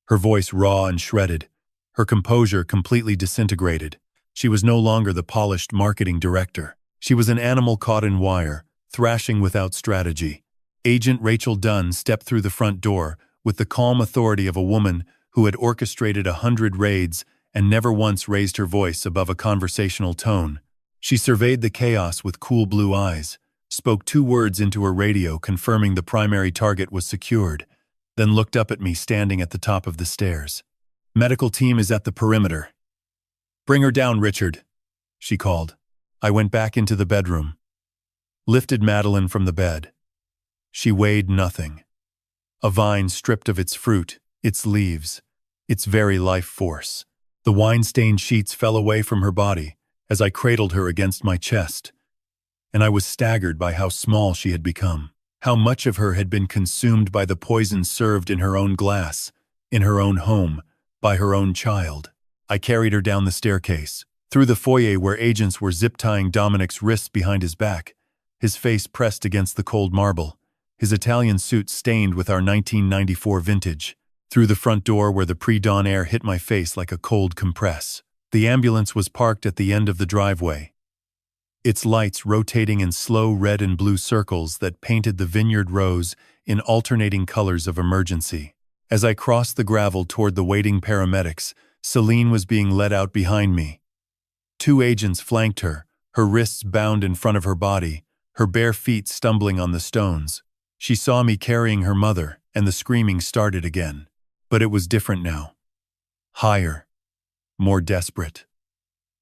her voice raw and shredded, her composure completely disintegrated. She was no longer the polished marketing director. She was an animal caught in wire, thrashing without strategy. Agent Rachel Dunn stepped through the front door with the calm authority of a woman who had orchestrated 100 raids and never once raised her voice above a conversational tone. She surveyed the chaos with cool blue eyes, spoke 2 words into her radio confirming the primary target was secured, then looked up at me standing at the top of the stairs. "Medical team is at the perimeter. Bring her down, Richard," she called. I went back into the bedroom, lifted Madeline from the bed. She weighed nothing. A vine stripped of its fruit, its leaves, its very life force. The wine-stained sheets fell away from her body as I cradled her against my chest, and I was staggered by how small she had become, how much of her had been consumed by the poison served in her own glass, in her own home, by her own child. I carried her down the staircase, through the foyer where agents were zip-tying Dominic's wrists behind his back, his face pressed against the cold marble, his Italian suit stained with our 1994 vintage, through the front door where the pre-dawn air hit my face like a cold compress. The ambulance was parked at the end of the driveway, its lights rotating in slow red and blue circles that painted the vineyard rows in alternating colors of emergency. As I crossed the gravel toward the waiting paramedics, Celine was being led out behind me. 2 agents flanked her, her wrists bound in front of her body, her bare feet stumbling on the stones. She saw me carrying her mother, and the screaming started again. But it was different now. Higher, more desperate.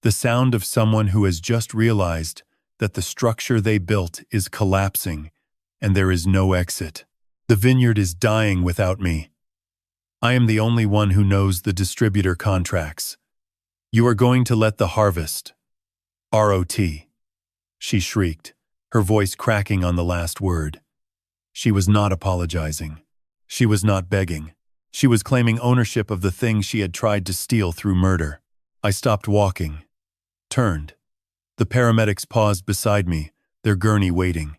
The sound of someone who has just realized that the structure they built is collapsing, and there is no exit. The vineyard is dying without me. I am the only one who knows the distributor contracts. You are going to let the harvest. ROT. She shrieked, her voice cracking on the last word. She was not apologizing. She was not begging. She was claiming ownership of the thing she had tried to steal through murder. I stopped walking, turned. The paramedics paused beside me, their gurney waiting.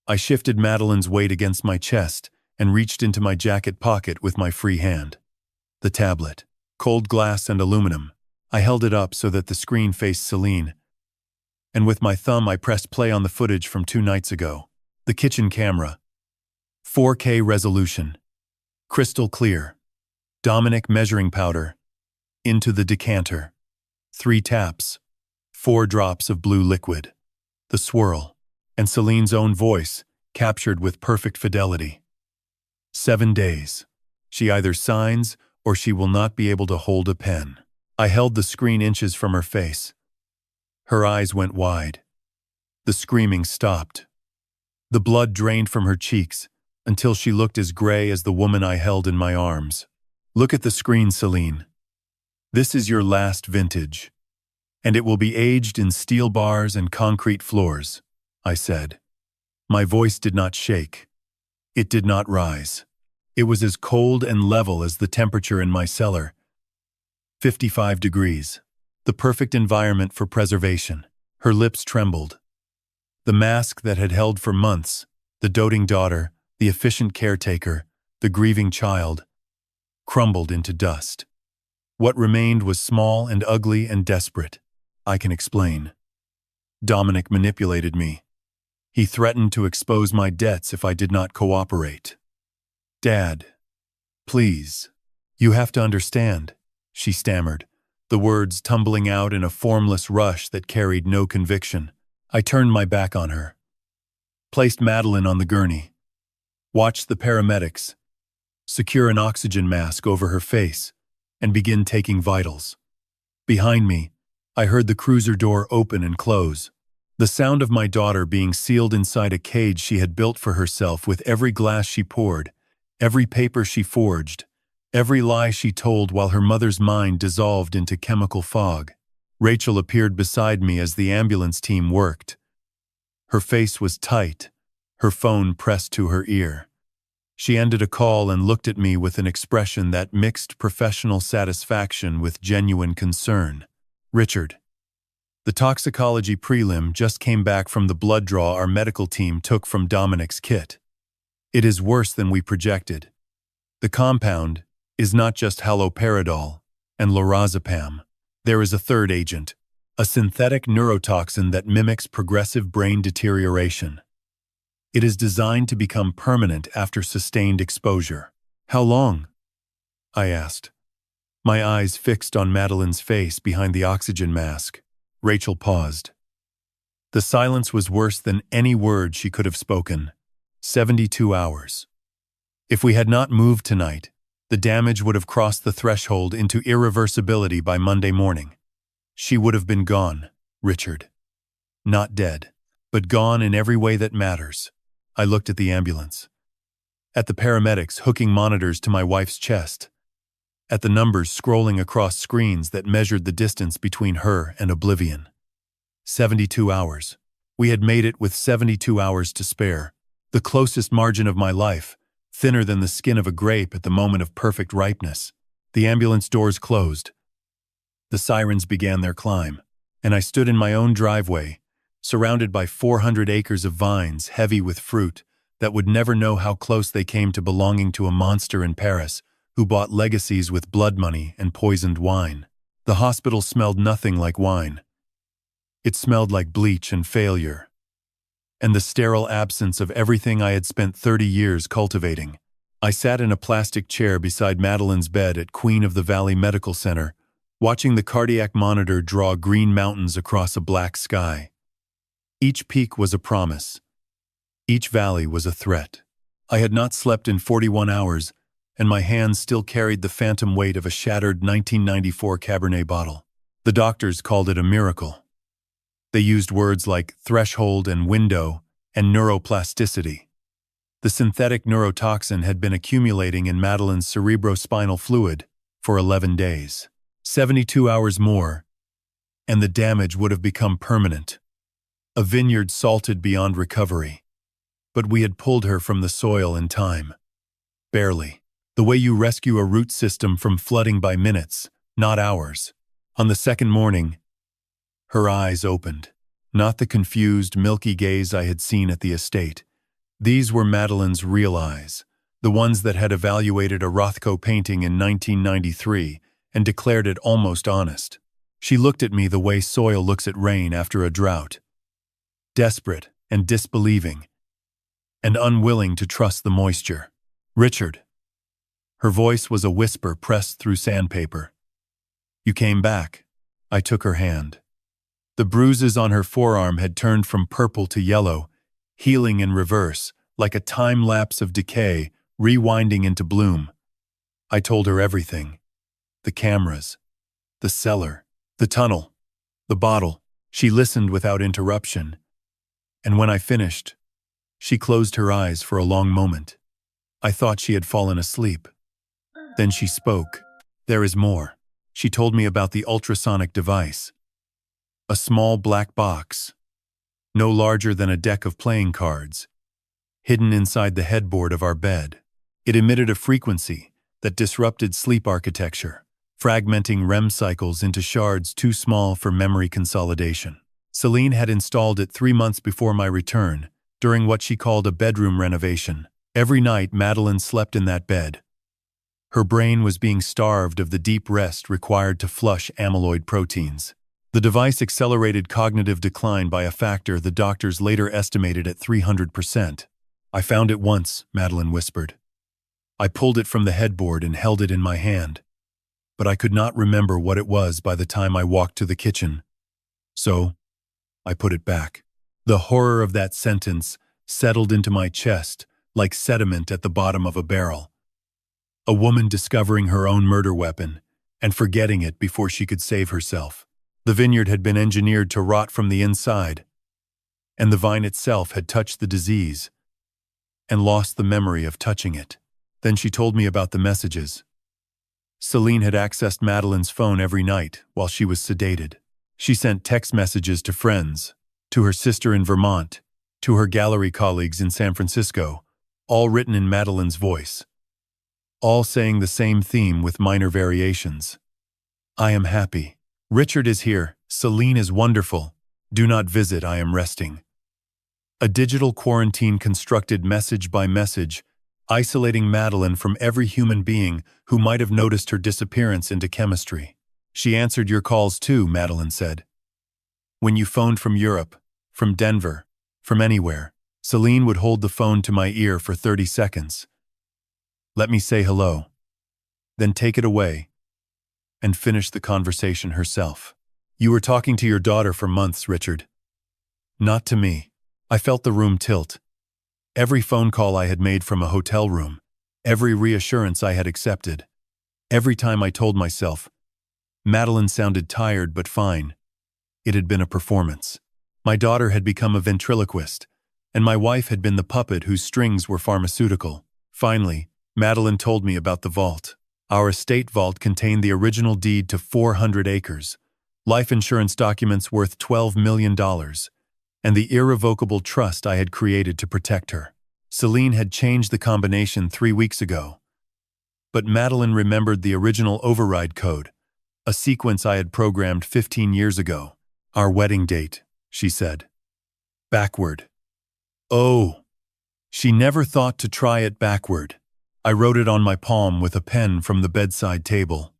I shifted Madeline's weight against my chest and reached into my jacket pocket with my free hand. The tablet, cold glass and aluminum. I held it up so that the screen faced Celine, and with my thumb I pressed play on the footage from 2 nights ago. The kitchen camera. 4K resolution. Crystal clear. Dominic measuring powder. Into the decanter. 3 taps. 4 drops of blue liquid. The swirl. And Celine's own voice, captured with perfect fidelity. 7 days. She either signs or she will not be able to hold a pen. I held the screen inches from her face. Her eyes went wide. The screaming stopped. The blood drained from her cheeks until she looked as gray as the woman I held in my arms. "Look at the screen, Celine. This is your last vintage. And it will be aged in steel bars and concrete floors, I said. My voice did not shake. It did not rise. It was as cold and level as the temperature in my cellar. 55 degrees. The perfect environment for preservation. Her lips trembled. The mask that had held for months, the doting daughter, the efficient caretaker, the grieving child, crumbled into dust. What remained was small and ugly and desperate. I can explain. Dominic manipulated me. He threatened to expose my debts if I did not cooperate. Dad, please, you have to understand, she stammered, the words tumbling out in a formless rush that carried no conviction. I turned my back on her, placed Madeline on the gurney, watched the paramedics secure an oxygen mask over her face, and begin taking vitals. Behind me, I heard the cruiser door open and close, the sound of my daughter being sealed inside a cage she had built for herself with every glass she poured, every paper she forged, every lie she told while her mother's mind dissolved into chemical fog. Rachel appeared beside me as the ambulance team worked. Her face was tight, her phone pressed to her ear. She ended a call and looked at me with an expression that mixed professional satisfaction with genuine concern. Richard. The toxicology prelim just came back from the blood draw our medical team took from Dominic's kit. It is worse than we projected. The compound is not just haloperidol and lorazepam. There is a third agent, a synthetic neurotoxin that mimics progressive brain deterioration. It is designed to become permanent after sustained exposure. How long? I asked, my eyes fixed on Madeline's face behind the oxygen mask. Rachel paused. The silence was worse than any word she could have spoken. 72 hours. If we had not moved tonight, the damage would have crossed the threshold into irreversibility by Monday morning. She would have been gone, Richard. Not dead, but gone in every way that matters. I looked at the ambulance, at the paramedics hooking monitors to my wife's chest, at the numbers scrolling across screens that measured the distance between her and oblivion. 72 hours. We had made it with 72 hours to spare, the closest margin of my life, thinner than the skin of a grape at the moment of perfect ripeness. The ambulance doors closed. The sirens began their climb, and I stood in my own driveway, surrounded by 400 acres of vines heavy with fruit that would never know how close they came to belonging to a monster in Paris who bought legacies with blood money and poisoned wine. The hospital smelled nothing like wine. It smelled like bleach and failure, and the sterile absence of everything I had spent 30 years cultivating. I sat in a plastic chair beside Madeline's bed at Queen of the Valley Medical Center, watching the cardiac monitor draw green mountains across a black sky. Each peak was a promise. Each valley was a threat. I had not slept in 41 hours, and my hands still carried the phantom weight of a shattered 1994 Cabernet bottle. The doctors called it a miracle. They used words like threshold and window and neuroplasticity. The synthetic neurotoxin had been accumulating in Madeline's cerebrospinal fluid for 11 days. 72 hours more, and the damage would have become permanent. A vineyard salted beyond recovery. But we had pulled her from the soil in time. Barely. The way you rescue a root system from flooding by minutes, not hours. On the second morning, her eyes opened. Not the confused, milky gaze I had seen at the estate. These were Madeline's real eyes, the ones that had evaluated a Rothko painting in 1993 and declared it almost honest. She looked at me the way soil looks at rain after a drought. Desperate and disbelieving, and unwilling to trust the moisture. Richard. Her voice was a whisper pressed through sandpaper. You came back. I took her hand. The bruises on her forearm had turned from purple to yellow, healing in reverse, like a time lapse of decay, rewinding into bloom. I told her everything. The cameras, the cellar, the tunnel, the bottle. She listened without interruption. And when I finished, she closed her eyes for a long moment. I thought she had fallen asleep. Then she spoke. There is more. She told me about the ultrasonic device. A small black box, no larger than a deck of playing cards, hidden inside the headboard of our bed. It emitted a frequency that disrupted sleep architecture, fragmenting REM cycles into shards too small for memory consolidation. Celine had installed it 3 months before my return, during what she called a bedroom renovation. Every night, Madeline slept in that bed. Her brain was being starved of the deep rest required to flush amyloid proteins. The device accelerated cognitive decline by a factor the doctors later estimated at 300%. "I found it once," Madeline whispered. "I pulled it from the headboard and held it in my hand. But I could not remember what it was by the time I walked to the kitchen. So, I put it back." The horror of that sentence settled into my chest like sediment at the bottom of a barrel. A woman discovering her own murder weapon and forgetting it before she could save herself. The vineyard had been engineered to rot from the inside, and the vine itself had touched the disease and lost the memory of touching it. Then she told me about the messages. Celine had accessed Madeline's phone every night while she was sedated. She sent text messages to friends, to her sister in Vermont, to her gallery colleagues in San Francisco, all written in Madeline's voice, all saying the same theme with minor variations. "I am happy. Richard is here. Celine is wonderful. Do not visit, I am resting." A digital quarantine constructed message by message, isolating Madeline from every human being who might have noticed her disappearance into chemistry. "She answered your calls too," Madeline said. "When you phoned from Europe, from Denver, from anywhere, Celine would hold the phone to my ear for 30 seconds. Let me say hello. Then take it away and finish the conversation herself. You were talking to your daughter for months, Richard." "Not to me." I felt the room tilt. Every phone call I had made from a hotel room, every reassurance I had accepted, every time I told myself, Madeline sounded tired but fine. It had been a performance. My daughter had become a ventriloquist, and my wife had been the puppet whose strings were pharmaceutical. Finally, Madeline told me about the vault. Our estate vault contained the original deed to 400 acres, life insurance documents worth $12 million, and the irrevocable trust I had created to protect her. Celine had changed the combination 3 weeks ago, but Madeline remembered the original override code, a sequence I had programmed 15 years ago. "Our wedding date," she said. "Backward." Oh, she never thought to try it backward. I wrote it on my palm with a pen from the bedside table.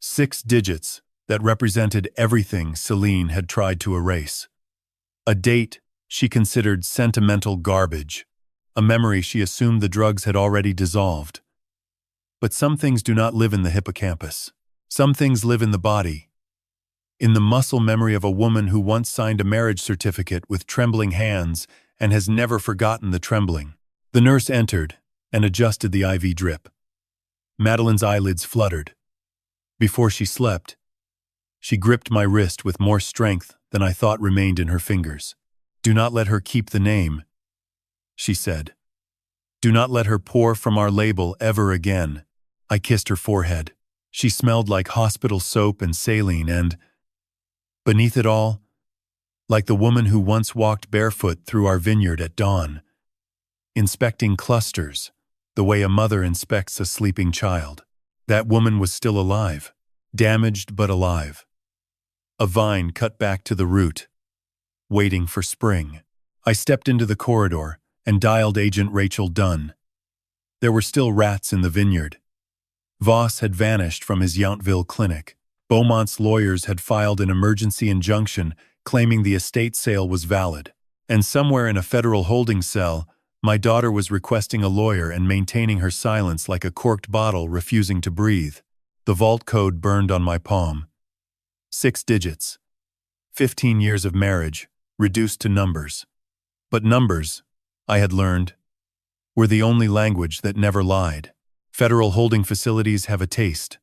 6 digits that represented everything Celine had tried to erase. A date she considered sentimental garbage, a memory she assumed the drugs had already dissolved. But some things do not live in the hippocampus. Some things live in the body. In the muscle memory of a woman who once signed a marriage certificate with trembling hands and has never forgotten the trembling. The nurse entered and adjusted the IV drip. Madeline's eyelids fluttered. Before she slept, she gripped my wrist with more strength than I thought remained in her fingers. "Do not let her keep the name," she said. "Do not let her pour from our label ever again." I kissed her forehead. She smelled like hospital soap and saline and, beneath it all, like the woman who once walked barefoot through our vineyard at dawn, inspecting clusters, the way a mother inspects a sleeping child. That woman was still alive, damaged but alive. A vine cut back to the root, waiting for spring. I stepped into the corridor and dialed Agent Rachel Dunn. There were still rats in the vineyard. Voss had vanished from his Yountville clinic. Beaumont's lawyers had filed an emergency injunction claiming the estate sale was valid. And somewhere in a federal holding cell, my daughter was requesting a lawyer and maintaining her silence like a corked bottle refusing to breathe. The vault code burned on my palm. 6 digits. 15 years of marriage, reduced to numbers. But numbers, I had learned, were the only language that never lied. Federal holding facilities have a taste.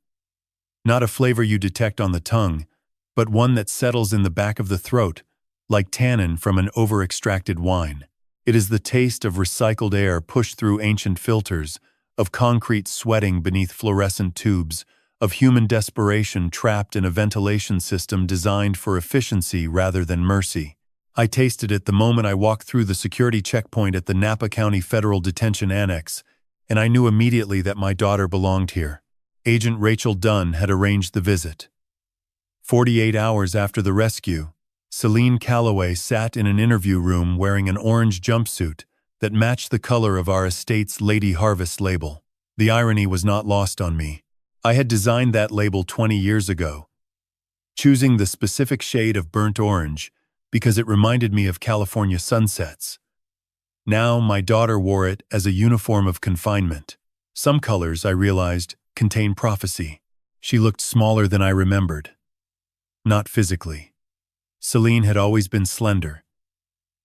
Not a flavor you detect on the tongue, but one that settles in the back of the throat, like tannin from an over-extracted wine. It is the taste of recycled air pushed through ancient filters, of concrete sweating beneath fluorescent tubes, of human desperation trapped in a ventilation system designed for efficiency rather than mercy. I tasted it the moment I walked through the security checkpoint at the Napa County Federal Detention Annex, and I knew immediately that my daughter belonged here. Agent Rachel Dunn had arranged the visit. 48 hours after the rescue, Celine Calloway sat in an interview room wearing an orange jumpsuit that matched the color of our estate's Lady Harvest label. The irony was not lost on me. I had designed that label 20 years ago, choosing the specific shade of burnt orange because it reminded me of California sunsets. Now my daughter wore it as a uniform of confinement. Some colors, I realized, contain prophecy. She looked smaller than I remembered. Not physically. Celine had always been slender,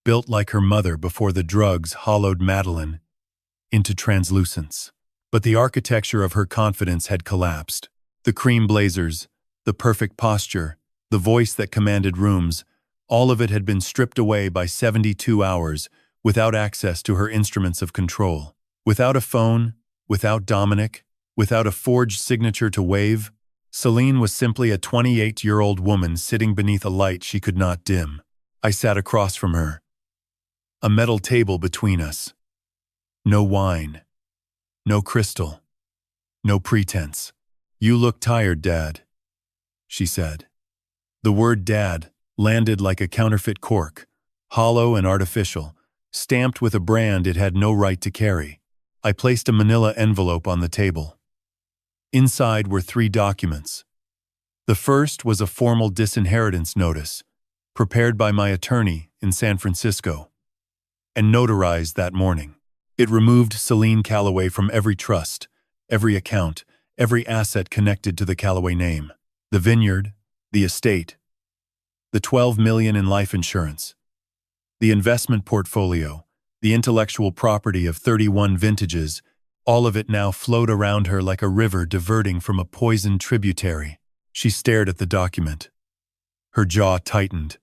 built like her mother before the drugs hollowed Madeline into translucence. But the architecture of her confidence had collapsed. The cream blazers, the perfect posture, the voice that commanded rooms, all of it had been stripped away by 72 hours without access to her instruments of control. Without a phone, without Dominic, without a forged signature to wave, Celine was simply a 28-year-old woman sitting beneath a light she could not dim. I sat across from her. A metal table between us. No wine. No crystal. No pretense. "You look tired, Dad," she said. The word Dad landed like a counterfeit cork, hollow and artificial, stamped with a brand it had no right to carry. I placed a manila envelope on the table. Inside were 3 documents. The first was a formal disinheritance notice, prepared by my attorney in San Francisco, and notarized that morning. It removed Celine Calloway from every trust, every account, every asset connected to the Calloway name. The vineyard, the estate, the $12 million in life insurance, the investment portfolio, the intellectual property of 31 vintages, all of it now flowed around her like a river diverting from a poisoned tributary. She stared at the document. Her jaw tightened.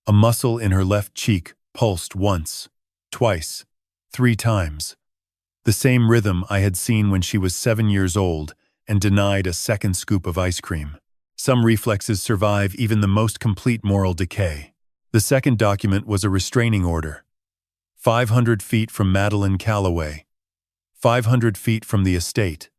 A muscle in her left cheek pulsed once, twice, 3 times. The same rhythm I had seen when she was 7 years old and denied a second scoop of ice cream. Some reflexes survive even the most complete moral decay. The second document was a restraining order. 500 feet from Madeline Calloway. 500 feet from the estate.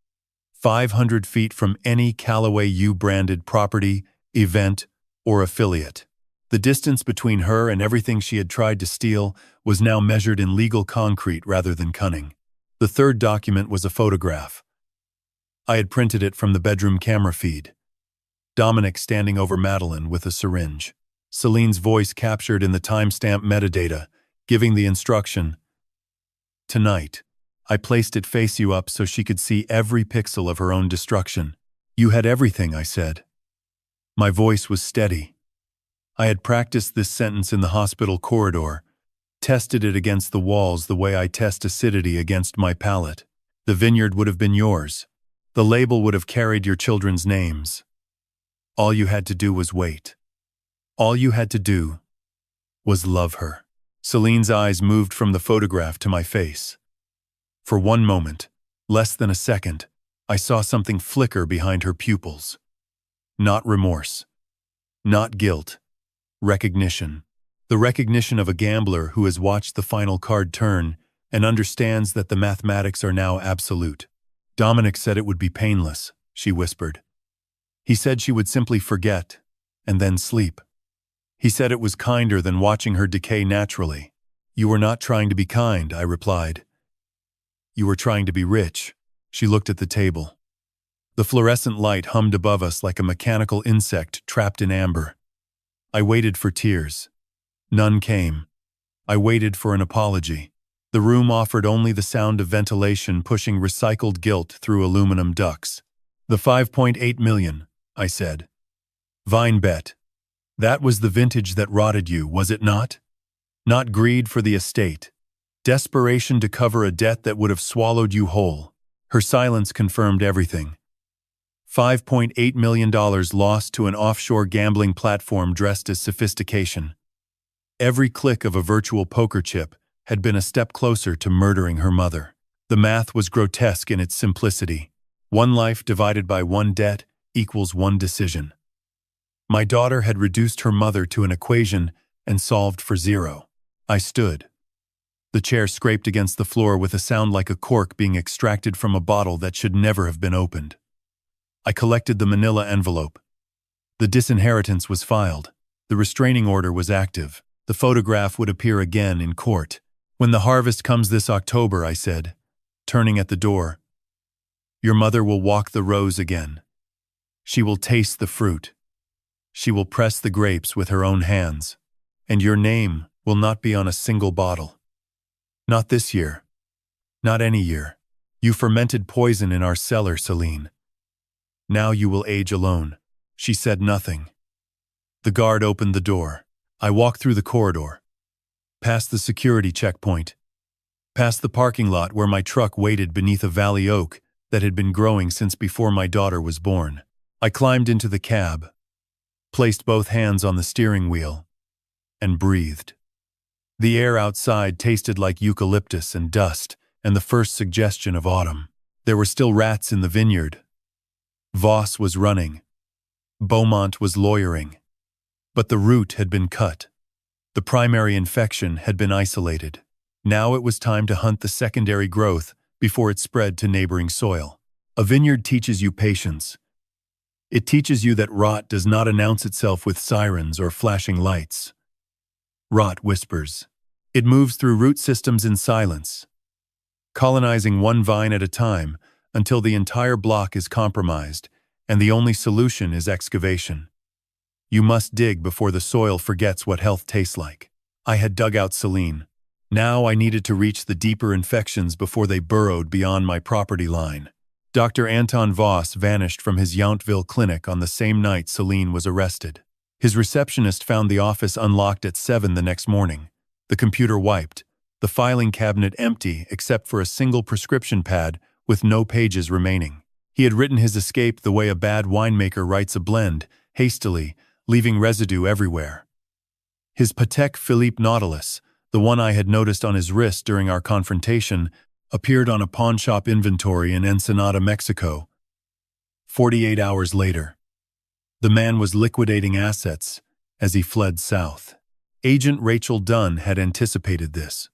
500 feet from any Calloway U-branded property, event, or affiliate. The distance between her and everything she had tried to steal was now measured in legal concrete rather than cunning. The third document was a photograph. I had printed it from the bedroom camera feed. Dominic standing over Madeline with a syringe. Celine's voice captured in the timestamp metadata, giving the instruction, "Tonight, I placed it face you up so she could see every pixel of her own destruction." "You had everything," I said. My voice was steady. I had practiced this sentence in the hospital corridor, tested it against the walls the way I test acidity against my palate. The vineyard would have been yours. The label would have carried your children's names. All you had to do was wait. All you had to do was love her. Celine's eyes moved from the photograph to my face. For one moment, less than a second, I saw something flicker behind her pupils. Not remorse. Not guilt. Recognition. The recognition of a gambler who has watched the final card turn and understands that the mathematics are now absolute. "Dominic said it would be painless," she whispered. "He said she would simply forget and then sleep. He said it was kinder than watching her decay naturally." "You were not trying to be kind," I replied. "You were trying to be rich." She looked at the table. The fluorescent light hummed above us like a mechanical insect trapped in amber. I waited for tears. None came. I waited for an apology. The room offered only the sound of ventilation pushing recycled guilt through aluminum ducts. "The 5.8 million, I said. "Vine bet. That was the vintage that rotted you, was it not? Not greed for the estate. Desperation to cover a debt that would have swallowed you whole." Her silence confirmed everything. $5.8 million lost to an offshore gambling platform dressed as sophistication. Every click of a virtual poker chip had been a step closer to murdering her mother. The math was grotesque in its simplicity. One life divided by one debt equals one decision. My daughter had reduced her mother to an equation and solved for zero. I stood. The chair scraped against the floor with a sound like a cork being extracted from a bottle that should never have been opened. I collected the manila envelope. The disinheritance was filed. The restraining order was active. The photograph would appear again in court. When the harvest comes this October, I said, turning at the door, your mother will walk the rows again. She will taste the fruit. She will press the grapes with her own hands. And your name will not be on a single bottle. Not this year. Not any year. You fermented poison in our cellar, Celine. Now you will age alone. She said nothing. The guard opened the door. I walked through the corridor. Past the security checkpoint. Past the parking lot where my truck waited beneath a valley oak that had been growing since before my daughter was born. I climbed into the cab, placed both hands on the steering wheel, and breathed. The air outside tasted like eucalyptus and dust and the first suggestion of autumn. There were still rats in the vineyard. Voss was running. Beaumont was lawyering. But the root had been cut. The primary infection had been isolated. Now it was time to hunt the secondary growth before it spread to neighboring soil. A vineyard teaches you patience. It teaches you that rot does not announce itself with sirens or flashing lights. Rot whispers. It moves through root systems in silence, colonizing one vine at a time until the entire block is compromised, and the only solution is excavation. You must dig before the soil forgets what health tastes like. I had dug out Celine. Now I needed to reach the deeper infections before they burrowed beyond my property line. Dr. Anton Voss vanished from his Yountville clinic on the same night Celine was arrested. His receptionist found the office unlocked at 7 the next morning, the computer wiped, the filing cabinet empty except for a single prescription pad with no pages remaining. He had written his escape the way a bad winemaker writes a blend, hastily, leaving residue everywhere. His Patek Philippe Nautilus, the one I had noticed on his wrist during our confrontation, appeared on a pawnshop inventory in Ensenada, Mexico. 48 hours later, the man was liquidating assets as he fled south. Agent Rachel Dunn had anticipated this.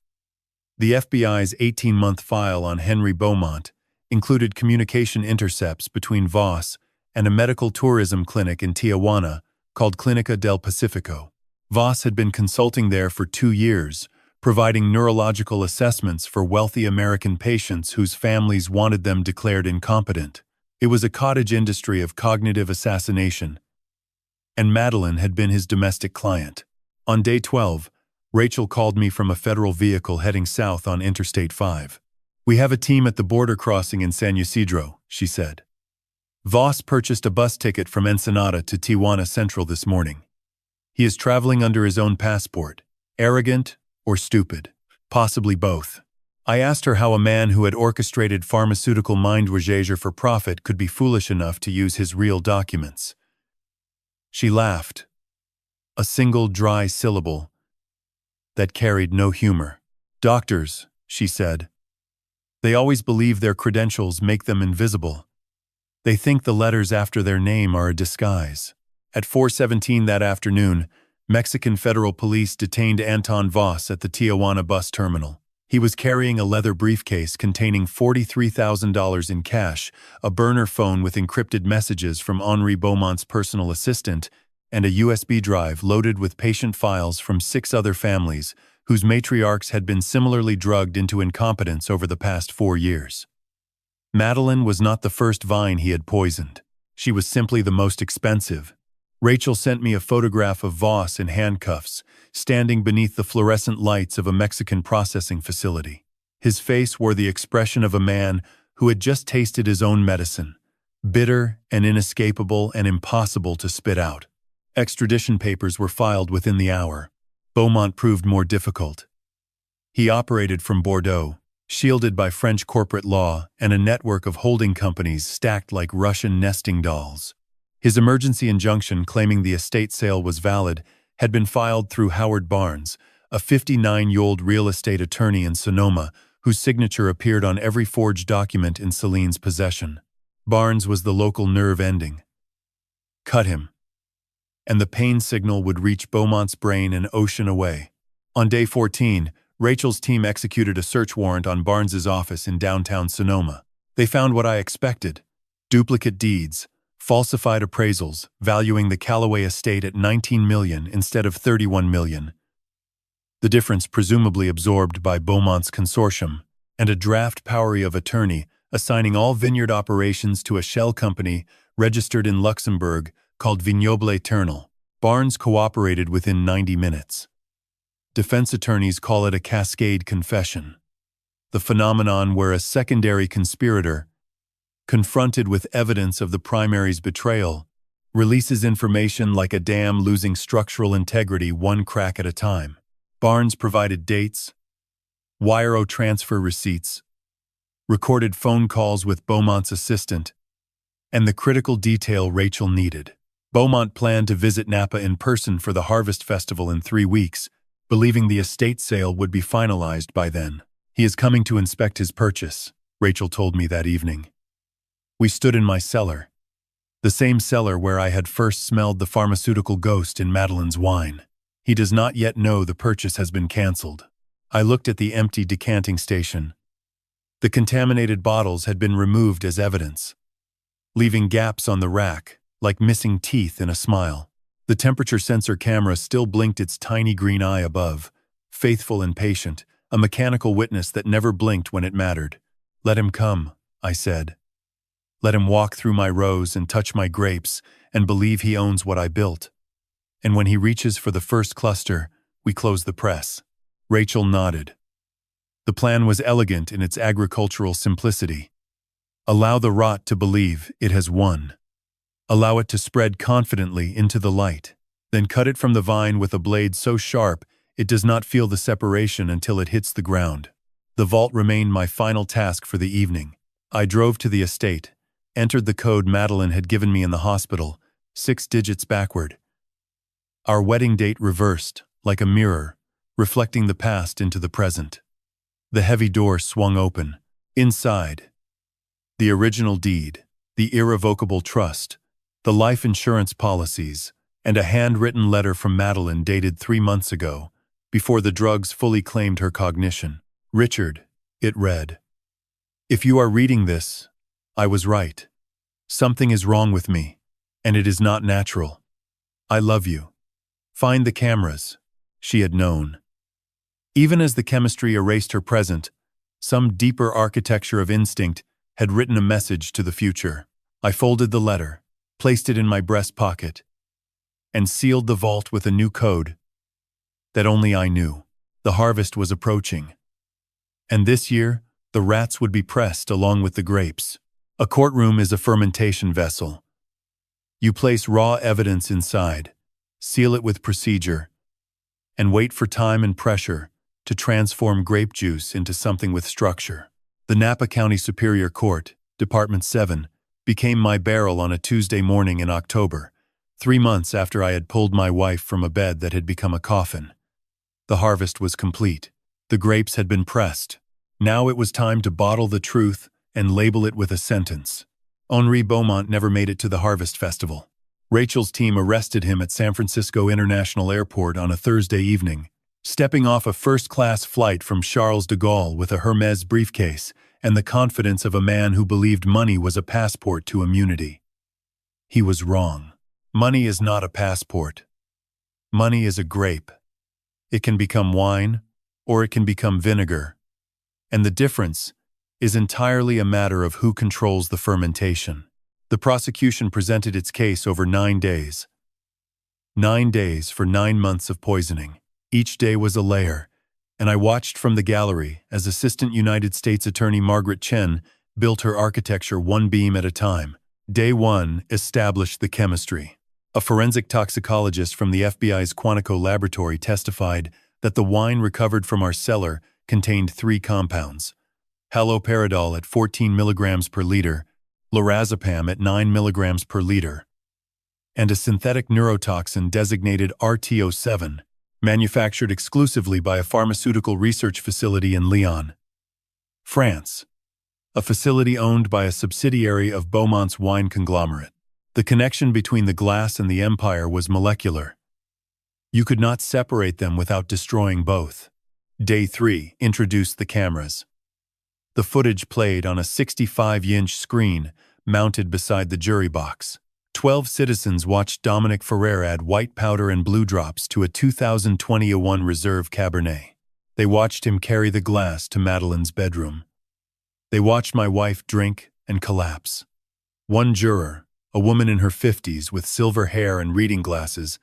The FBI's 18-month file on Henry Beaumont included communication intercepts between Voss and a medical tourism clinic in Tijuana called Clínica del Pacifico. Voss had been consulting there for 2 years, providing neurological assessments for wealthy American patients whose families wanted them declared incompetent. It was a cottage industry of cognitive assassination, and Madeline had been his domestic client. On day 12, Rachel called me from a federal vehicle heading south on Interstate 5. "We have a team at the border crossing in San Ysidro," she said. Voss purchased a bus ticket from Ensenada to Tijuana Central this morning. He is traveling under his own passport. Arrogant or stupid? Possibly both. I asked her how a man who had orchestrated pharmaceutical mindwager for profit could be foolish enough to use his real documents. She laughed. A single dry syllable that carried no humor. "Doctors," she said. "They always believe their credentials make them invisible. They think the letters after their name are a disguise." At 4:17 that afternoon, Mexican federal police detained Anton Voss at the Tijuana bus terminal. He was carrying a leather briefcase containing $43,000 in cash, a burner phone with encrypted messages from Henri Beaumont's personal assistant, and a USB drive loaded with patient files from 6 other families whose matriarchs had been similarly drugged into incompetence over the past 4 years. Madeline was not the first vine he had poisoned. She was simply the most expensive. Rachel sent me a photograph of Voss in handcuffs, standing beneath the fluorescent lights of a Mexican processing facility. His face wore the expression of a man who had just tasted his own medicine, bitter and inescapable and impossible to spit out. Extradition papers were filed within the hour. Beaumont proved more difficult. He operated from Bordeaux, shielded by French corporate law and a network of holding companies stacked like Russian nesting dolls. His emergency injunction claiming the estate sale was valid had been filed through Howard Barnes, a 59-year-old real estate attorney in Sonoma, whose signature appeared on every forged document in Celine's possession. Barnes was the local nerve ending. Cut him, and the pain signal would reach Beaumont's brain an ocean away. On day 14, Rachel's team executed a search warrant on Barnes's office in downtown Sonoma. They found what I expected: duplicate deeds, falsified appraisals valuing the Callaway estate at $19 million instead of $31 million. The difference presumably absorbed by Beaumont's consortium, and a draft power of attorney assigning all vineyard operations to a shell company registered in Luxembourg called Vignoble Eternal. Barnes cooperated within 90 minutes. Defense attorneys call it a cascade confession, the phenomenon where a secondary conspirator, confronted with evidence of the primary's betrayal, releases information like a dam losing structural integrity one crack at a time. Barnes provided dates, wire transfer receipts, recorded phone calls with Beaumont's assistant, and the critical detail Rachel needed. Beaumont planned to visit Napa in person for the Harvest Festival in 3 weeks, believing the estate sale would be finalized by then. He is coming to inspect his purchase, Rachel told me that evening. We stood in my cellar, the same cellar where I had first smelled the pharmaceutical ghost in Madeline's wine. He does not yet know the purchase has been canceled. I looked at the empty decanting station. The contaminated bottles had been removed as evidence, leaving gaps on the rack, like missing teeth in a smile. The temperature sensor camera still blinked its tiny green eye above, faithful and patient, a mechanical witness that never blinked when it mattered. Let him come, I said. Let him walk through my rows and touch my grapes and believe he owns what I built. And when he reaches for the first cluster, we close the press. Rachel nodded. The plan was elegant in its agricultural simplicity. Allow the rot to believe it has won. Allow it to spread confidently into the light. Then cut it from the vine with a blade so sharp it does not feel the separation until it hits the ground. The vault remained my final task for the evening. I drove to the estate, entered the code Madeline had given me in the hospital, 6 digits backward. Our wedding date reversed, like a mirror, reflecting the past into the present. The heavy door swung open. Inside, the original deed, the irrevocable trust, the life insurance policies, and a handwritten letter from Madeline dated 3 months ago, before the drugs fully claimed her cognition. Richard, it read. If you are reading this, I was right. Something is wrong with me, and it is not natural. I love you. Find the cameras. She had known. Even as the chemistry erased her present, some deeper architecture of instinct had written a message to the future. I folded the letter, placed it in my breast pocket, and sealed the vault with a new code that only I knew. The harvest was approaching. And this year, the rats would be pressed along with the grapes. A courtroom is a fermentation vessel. You place raw evidence inside, seal it with procedure, and wait for time and pressure to transform grape juice into something with structure. The Napa County Superior Court, Department 7, became my barrel on a Tuesday morning in October, 3 months after I had pulled my wife from a bed that had become a coffin. The harvest was complete. The grapes had been pressed. Now it was time to bottle the truth and label it with a sentence. Henri Beaumont never made it to the Harvest Festival. Rachel's team arrested him at San Francisco International Airport on a Thursday evening, stepping off a first-class flight from Charles de Gaulle with a Hermes briefcase and the confidence of a man who believed money was a passport to immunity. He was wrong. Money is not a passport. Money is a grape. It can become wine, or it can become vinegar. And the difference is entirely a matter of who controls the fermentation. The prosecution presented its case over 9 days. 9 days for 9 months of poisoning. Each day was a layer, and I watched from the gallery as Assistant United States Attorney Margaret Chen built her architecture one beam at a time. Day 1 established the chemistry. A forensic toxicologist from the FBI's Quantico laboratory testified that the wine recovered from our cellar contained 3 compounds: haloperidol at 14 milligrams per liter, lorazepam at 9 milligrams per liter, and a synthetic neurotoxin designated RTO7, manufactured exclusively by a pharmaceutical research facility in Lyon, France. a facility owned by a subsidiary of Beaumont's wine conglomerate. The connection between the glass and the empire was molecular. You could not separate them without destroying both. Day 3 introduced the cameras. The footage played on a 65-inch screen mounted beside the jury box. 12 citizens watched Dominic Ferrer add white powder and blue drops to a 2021 Reserve Cabernet. They watched him carry the glass to Madeleine's bedroom. They watched my wife drink and collapse. One juror, a woman in her 50s with silver hair and reading glasses,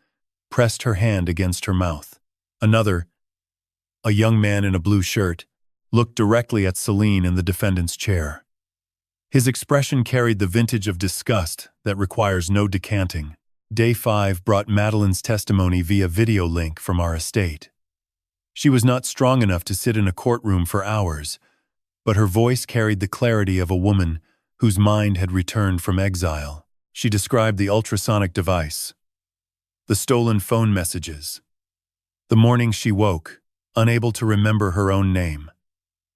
pressed her hand against her mouth. Another, a young man in a blue shirt, looked directly at Celine in the defendant's chair. His expression carried the vintage of disgust that requires no decanting. Day 5 brought Madeleine's testimony via video link from our estate. She was not strong enough to sit in a courtroom for hours, but her voice carried the clarity of a woman whose mind had returned from exile. She described the ultrasonic device, the stolen phone messages, the morning she woke, unable to remember her own name.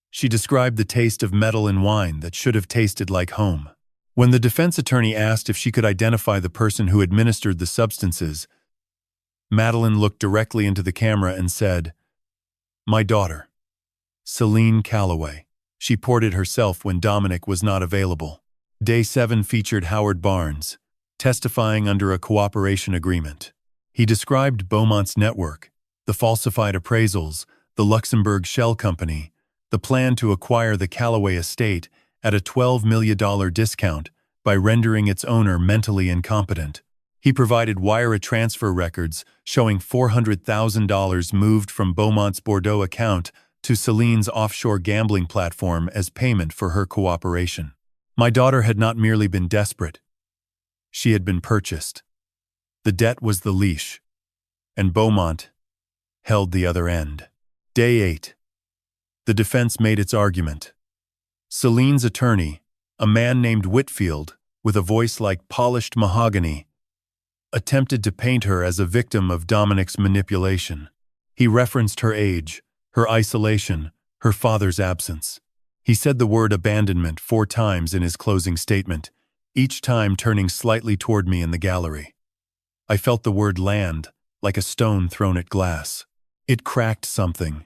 She described the taste of metal in wine that should have tasted like home. When the defense attorney asked if she could identify the person who administered the substances, Madeleine looked directly into the camera and said, "My daughter, Celine Calloway." She ported herself when Dominic was not available. Day 7 featured Howard Barnes, testifying under a cooperation agreement. He described Beaumont's network, the falsified appraisals, the Luxembourg Shell Company, the plan to acquire the Calloway estate at a $12 million discount by rendering its owner mentally incompetent. He provided wire transfer records showing $400,000 moved from Beaumont's Bordeaux account to Celine's offshore gambling platform as payment for her cooperation. My daughter had not merely been desperate. She had been purchased. The debt was the leash, and Beaumont held the other end. Day 8. The defense made its argument. Celine's attorney, a man named Whitfield, with a voice like polished mahogany, attempted to paint her as a victim of Dominic's manipulation. He referenced her age, her isolation, her father's absence. He said the word abandonment 4 times in his closing statement, each time turning slightly toward me in the gallery. I felt the word land like a stone thrown at glass. It cracked something,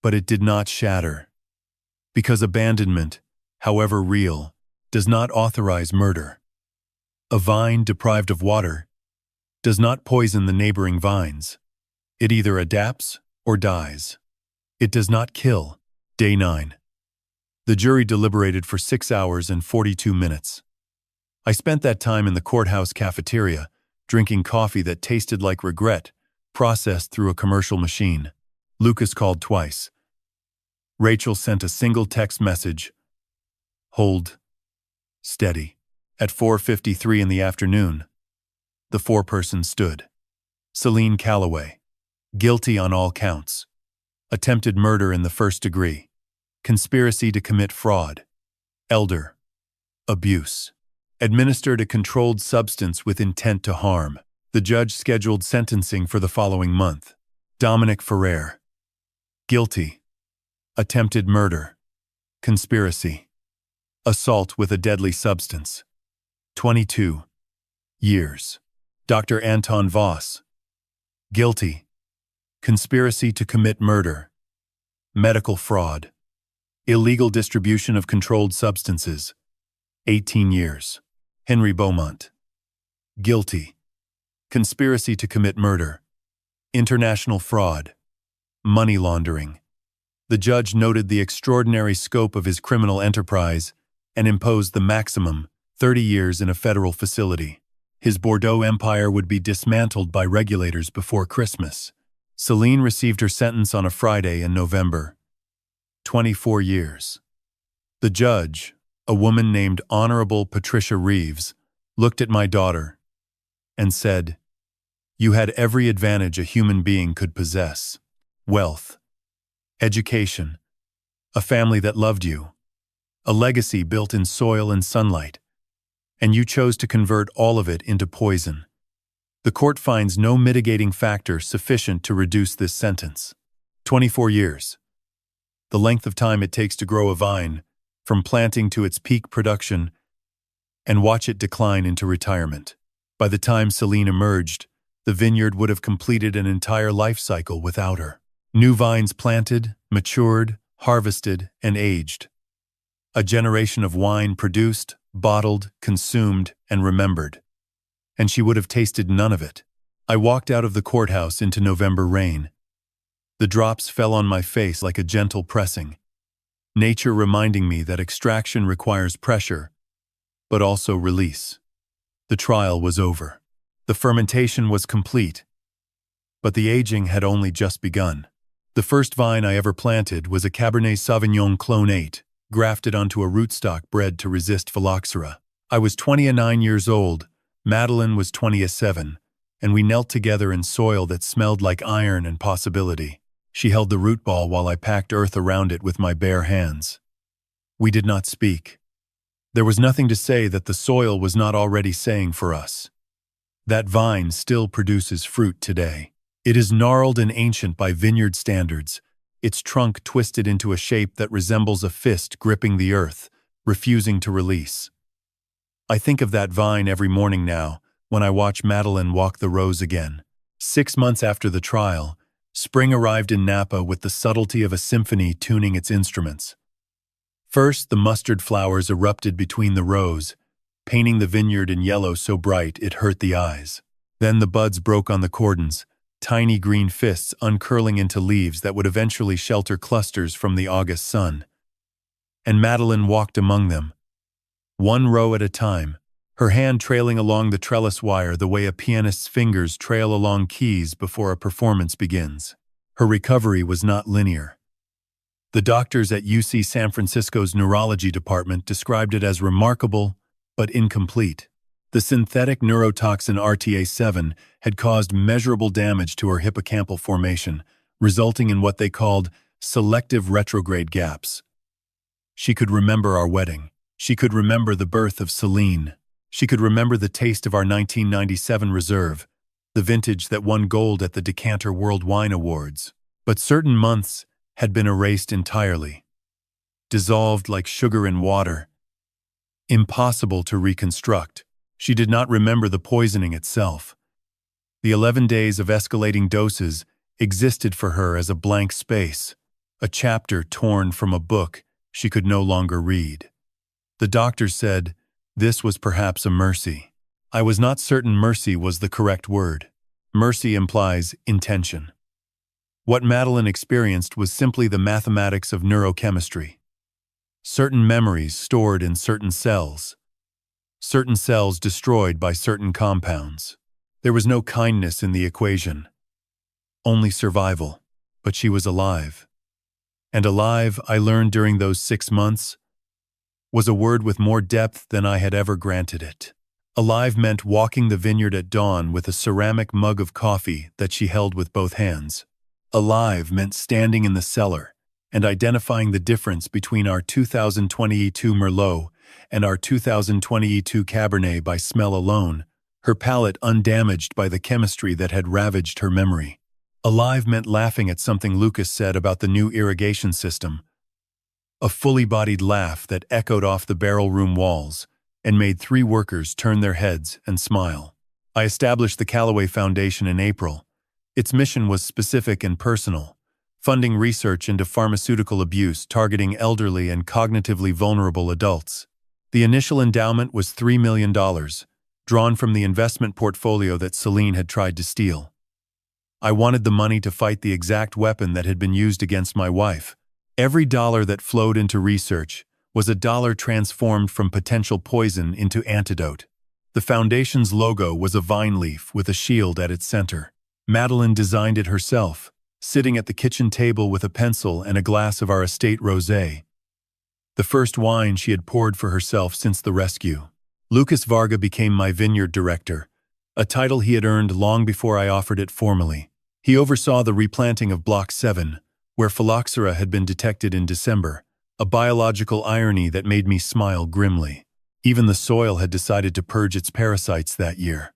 but it did not shatter. Because abandonment, however real, does not authorize murder. A vine deprived of water does not poison the neighboring vines. It either adapts or dies. It does not kill. Day 9. The jury deliberated for 6 hours and 42 minutes. I spent that time in the courthouse cafeteria, drinking coffee that tasted like regret, processed through a commercial machine. Lucas called twice. Rachel sent a single text message. Hold steady. At 4:53 in the afternoon, the foreperson stood. Celine Calloway, guilty on all counts. Attempted murder in the first degree. Conspiracy to commit fraud. Elder abuse. Administered a controlled substance with intent to harm. The judge scheduled sentencing for the following month. Dominic Ferrer, guilty. Attempted murder. Conspiracy. Assault with a deadly substance. 22 years. Dr. Anton Voss, guilty. Conspiracy to commit murder. Medical fraud. Illegal distribution of controlled substances. 18 years. Henry Beaumont, guilty. Conspiracy to commit murder. International fraud. Money laundering. The judge noted the extraordinary scope of his criminal enterprise and imposed the maximum, 30 years in a federal facility. His Bordeaux empire would be dismantled by regulators before Christmas. Celine received her sentence on a Friday in November. 24 years. The judge, a woman named Honorable Patricia Reeves, looked at my daughter and said, "You had every advantage a human being could possess. Wealth, education, a family that loved you, a legacy built in soil and sunlight, and you chose to convert all of it into poison. The court finds no mitigating factor sufficient to reduce this sentence. 24 years. The length of time it takes to grow a vine from planting to its peak production, and watch it decline into retirement. By the time Celine emerged, the vineyard would have completed an entire life cycle without her. New vines planted, matured, harvested, and aged. A generation of wine produced, bottled, consumed, and remembered. And she would have tasted none of it. I walked out of the courthouse into November rain. The drops fell on my face like a gentle pressing, nature reminding me that extraction requires pressure, but also release. The trial was over. The fermentation was complete, but the aging had only just begun. The first vine I ever planted was a Cabernet Sauvignon Clone 8, grafted onto a rootstock bred to resist phylloxera. I was 29 years old, Madeline was 27, and we knelt together in soil that smelled like iron and possibility. She held the root ball while I packed earth around it with my bare hands. We did not speak. There was nothing to say that the soil was not already saying for us. That vine still produces fruit today. It is gnarled and ancient by vineyard standards, its trunk twisted into a shape that resembles a fist gripping the earth, refusing to release. I think of that vine every morning now, when I watch Madeline walk the rows again. 6 months after the trial, spring arrived in Napa with the subtlety of a symphony tuning its instruments. First, the mustard flowers erupted between the rows, painting the vineyard in yellow so bright it hurt the eyes. Then the buds broke on the cordons, tiny green fists uncurling into leaves that would eventually shelter clusters from the August sun. And Madeline walked among them, one row at a time, her hand trailing along the trellis wire the way a pianist's fingers trail along keys before a performance begins. Her recovery was not linear. The doctors at UC San Francisco's neurology department described it as remarkable but incomplete. The synthetic neurotoxin RTA7 had caused measurable damage to her hippocampal formation, resulting in what they called selective retrograde gaps. She could remember our wedding. She could remember the birth of Celine. She could remember the taste of our 1997 Reserve, the vintage that won gold at the Decanter World Wine Awards. But certain months had been erased entirely, dissolved like sugar in water, impossible to reconstruct. She did not remember the poisoning itself. The 11 days of escalating doses existed for her as a blank space, a chapter torn from a book she could no longer read. The doctor said this was perhaps a mercy. I was not certain mercy was the correct word. Mercy implies intention. What Madeline experienced was simply the mathematics of neurochemistry. Certain memories stored in certain cells destroyed by certain compounds. There was no kindness in the equation, only survival, but she was alive. And alive, I learned during those 6 months, was a word with more depth than I had ever granted it. Alive meant walking the vineyard at dawn with a ceramic mug of coffee that she held with both hands. Alive meant standing in the cellar and identifying the difference between our 2020 E2 Merlot and our 2020 E2 Cabernet by smell alone, her palate undamaged by the chemistry that had ravaged her memory. Alive meant laughing at something Lucas said about the new irrigation system, a fully-bodied laugh that echoed off the barrel room walls and made 3 workers turn their heads and smile. I established the Callaway Foundation in April. Its mission was specific and personal, funding research into pharmaceutical abuse targeting elderly and cognitively vulnerable adults. The initial endowment was $3 million, drawn from the investment portfolio that Celine had tried to steal. I wanted the money to fight the exact weapon that had been used against my wife. Every dollar that flowed into research was a dollar transformed from potential poison into antidote. The foundation's logo was a vine leaf with a shield at its center. Madeline designed it herself, sitting at the kitchen table with a pencil and a glass of our estate rosé, the first wine she had poured for herself since the rescue. Lucas Varga became my vineyard director, a title he had earned long before I offered it formally. He oversaw the replanting of Block 7, where phylloxera had been detected in December, a biological irony that made me smile grimly. Even the soil had decided to purge its parasites that year.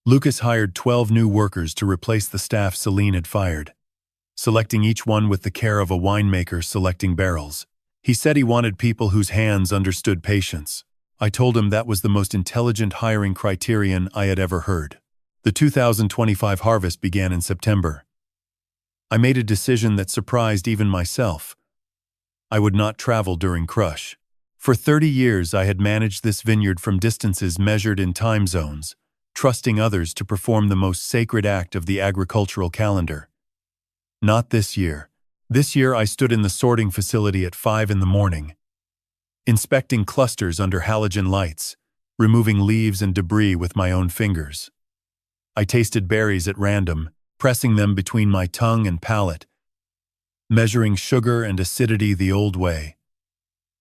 Lucas hired 12 new workers to replace the staff Celine had fired, selecting each one with the care of a winemaker selecting barrels. He said he wanted people whose hands understood patience. I told him that was the most intelligent hiring criterion I had ever heard. The 2025 harvest began in September. I made a decision that surprised even myself. I would not travel during crush. For 30 years I had managed this vineyard from distances measured in time zones, trusting others to perform the most sacred act of the agricultural calendar. Not this year. This year I stood in the sorting facility at 5 in the morning, inspecting clusters under halogen lights, removing leaves and debris with my own fingers. I tasted berries at random, pressing them between my tongue and palate, measuring sugar and acidity the old way,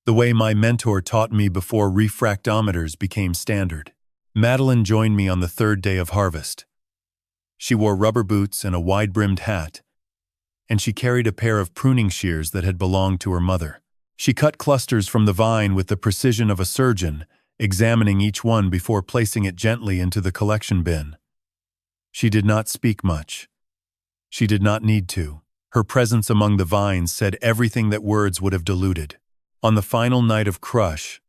the way my mentor taught me before refractometers became standard. Madeline joined me on the third day of harvest. She wore rubber boots and a wide-brimmed hat, and she carried a pair of pruning shears that had belonged to her mother. She cut clusters from the vine with the precision of a surgeon, examining each one before placing it gently into the collection bin. She did not speak much. She did not need to. Her presence among the vines said everything that words would have diluted. On the final night of crush,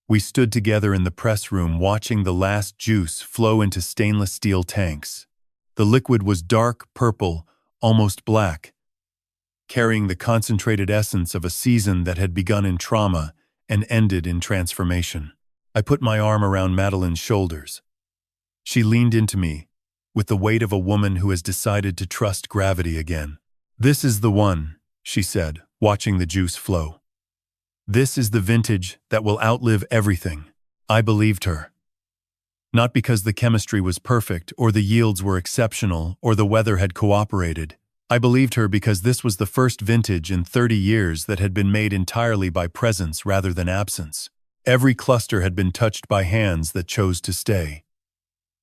we stood together in the press room watching the last juice flow into stainless steel tanks. The liquid was dark purple, almost black, carrying the concentrated essence of a season that had begun in trauma and ended in transformation. I put my arm around Madeline's shoulders. She leaned into me, with the weight of a woman who has decided to trust gravity again. "This is the one," she said, watching the juice flow. "This is the vintage that will outlive everything." I believed her. Not because the chemistry was perfect, or the yields were exceptional, or the weather had cooperated. I believed her because this was the first vintage in 30 years that had been made entirely by presence rather than absence. Every cluster had been touched by hands that chose to stay.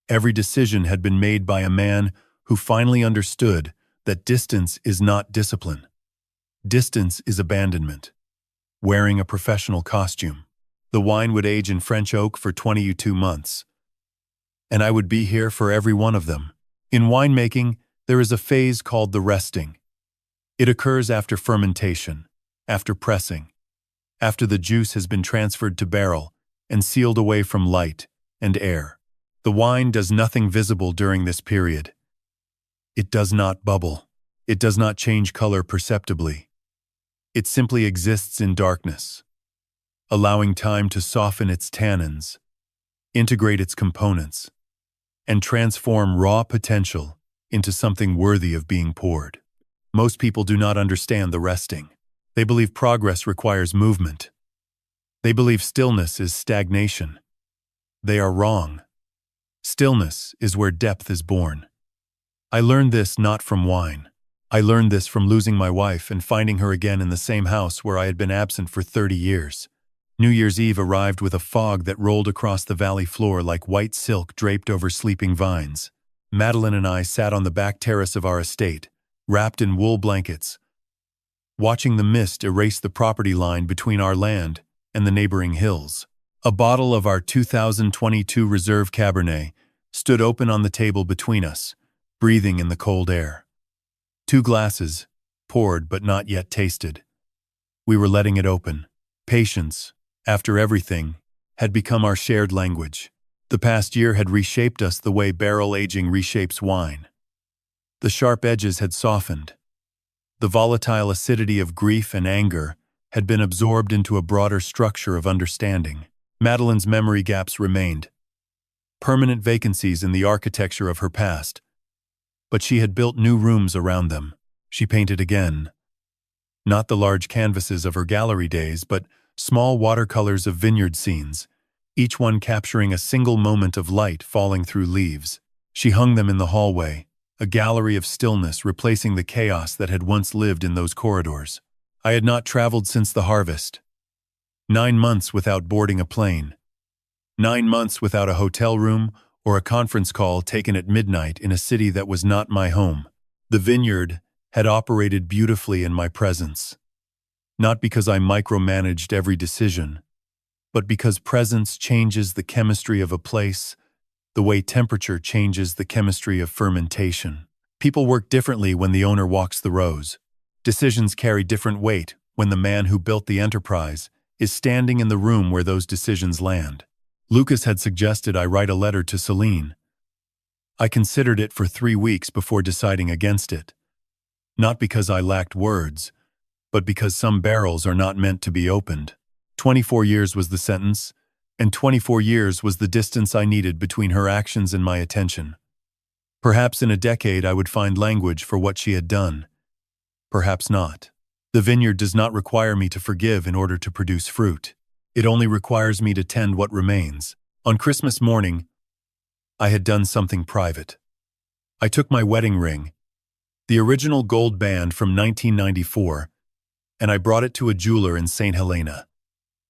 Every decision had been made by a man who finally understood that distance is not discipline. Distance is abandonment. Wearing a professional costume. The wine would age in French oak for 22 months. And I would be here for every one of them. In winemaking, there is a phase called the resting. It occurs after fermentation, after pressing, after the juice has been transferred to barrel and sealed away from light and air. The wine does nothing visible during this period. It does not bubble. It does not change color perceptibly. It simply exists in darkness, allowing time to soften its tannins, integrate its components, and transform raw potential into something worthy of being poured. Most people do not understand the resting. They believe progress requires movement. They believe stillness is stagnation. They are wrong. Stillness is where depth is born. I learned this not from wine. I learned this from losing my wife and finding her again in the same house where I had been absent for 30 years. New Year's Eve arrived with a fog that rolled across the valley floor like white silk draped over sleeping vines. Madeline and I sat on the back terrace of our estate, wrapped in wool blankets, watching the mist erase the property line between our land and the neighboring hills. A bottle of our 2022 Reserve Cabernet stood open on the table between us, breathing in the cold air. 2 glasses, poured but not yet tasted. We were letting it open. Patience, after everything, had become our shared language. The past year had reshaped us the way barrel aging reshapes wine. The sharp edges had softened. The volatile acidity of grief and anger had been absorbed into a broader structure of understanding. Madeline's memory gaps remained, permanent vacancies in the architecture of her past. But she had built new rooms around them. She painted again. Not the large canvases of her gallery days, but small watercolors of vineyard scenes, each one capturing a single moment of light falling through leaves. She hung them in the hallway, a gallery of stillness replacing the chaos that had once lived in those corridors. I had not traveled since the harvest. 9 months without boarding a plane. 9 months without a hotel room or a conference call taken at midnight in a city that was not my home. The vineyard had operated beautifully in my presence. Not because I micromanaged every decision, but because presence changes the chemistry of a place, the way temperature changes the chemistry of fermentation. People work differently when the owner walks the rows. Decisions carry different weight when the man who built the enterprise is standing in the room where those decisions land. Lucas had suggested I write a letter to Celine. I considered it for 3 weeks before deciding against it. Not because I lacked words, but because some barrels are not meant to be opened. 24 years was the sentence, and 24 years was the distance I needed between her actions and my attention. Perhaps in a decade I would find language for what she had done. Perhaps not. The vineyard does not require me to forgive in order to produce fruit. It only requires me to tend what remains. On Christmas morning, I had done something private. I took my wedding ring, the original gold band from 1994, and I brought it to a jeweler in St. Helena.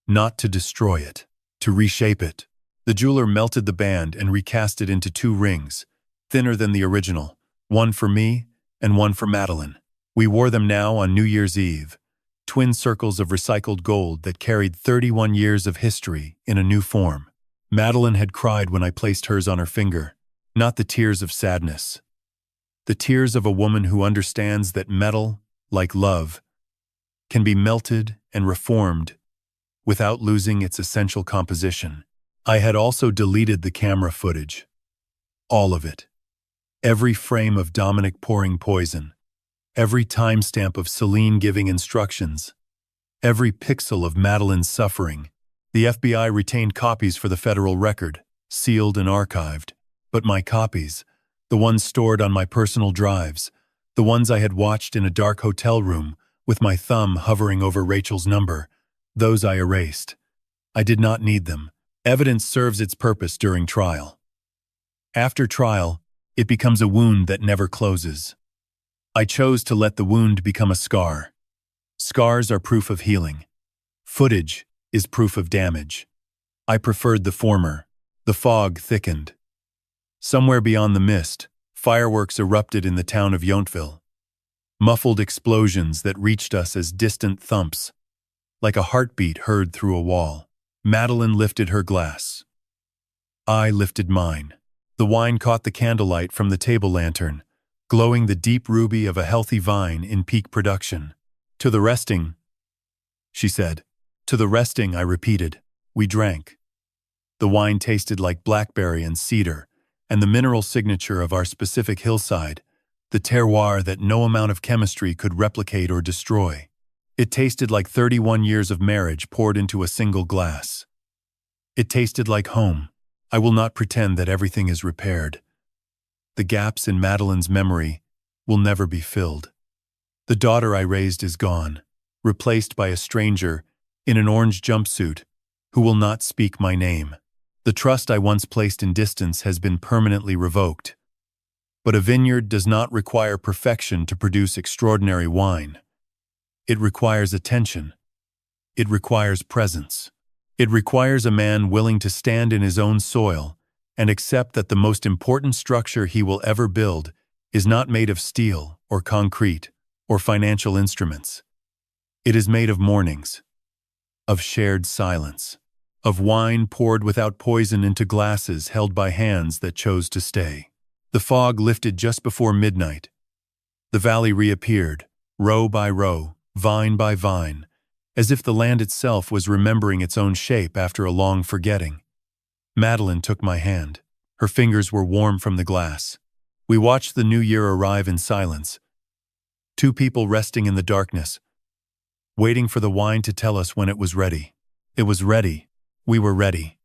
Not to destroy it, to reshape it. The jeweler melted the band and recast it into 2 rings, thinner than the original, one for me and one for Madeline. We wore them now on New Year's Eve, twin circles of recycled gold that carried 31 years of history in a new form. Madeline had cried when I placed hers on her finger, not the tears of sadness. The tears of a woman who understands that metal, like love, can be melted and reformed without losing its essential composition. I had also deleted the camera footage. All of it. Every frame of Dominic pouring poison. Every timestamp of Celine giving instructions. Every pixel of Madeline's suffering. The FBI retained copies for the federal record, sealed and archived. But my copies, the ones stored on my personal drives, the ones I had watched in a dark hotel room with my thumb hovering over Rachel's number, those I erased. I did not need them. Evidence serves its purpose during trial. After trial, it becomes a wound that never closes. I chose to let the wound become a scar. Scars are proof of healing. Footage is proof of damage. I preferred the former. The fog thickened. Somewhere beyond the mist, fireworks erupted in the town of Yountville. Muffled explosions that reached us as distant thumps, like a heartbeat heard through a wall. Madeline lifted her glass. I lifted mine. The wine caught the candlelight from the table lantern, glowing the deep ruby of a healthy vine in peak production. To the resting, she said. To the resting, I repeated. We drank. The wine tasted like blackberry and cedar, and the mineral signature of our specific hillside, the terroir that no amount of chemistry could replicate or destroy. It tasted like 31 years of marriage poured into a single glass. It tasted like home. I will not pretend that everything is repaired. The gaps in Madeline's memory will never be filled. The daughter I raised is gone, replaced by a stranger in an orange jumpsuit who will not speak my name. The trust I once placed in distance has been permanently revoked. But a vineyard does not require perfection to produce extraordinary wine. It requires attention. It requires presence. It requires a man willing to stand in his own soil and accept that the most important structure he will ever build is not made of steel or concrete or financial instruments. It is made of mornings, of shared silence, of wine poured without poison into glasses held by hands that chose to stay. The fog lifted just before midnight. The valley reappeared, row by row, vine by vine, as if the land itself was remembering its own shape after a long forgetting. Madeline took my hand. Her fingers were warm from the glass. We watched the new year arrive in silence. 2 people resting in the darkness, waiting for the wine to tell us when it was ready. It was ready. We were ready.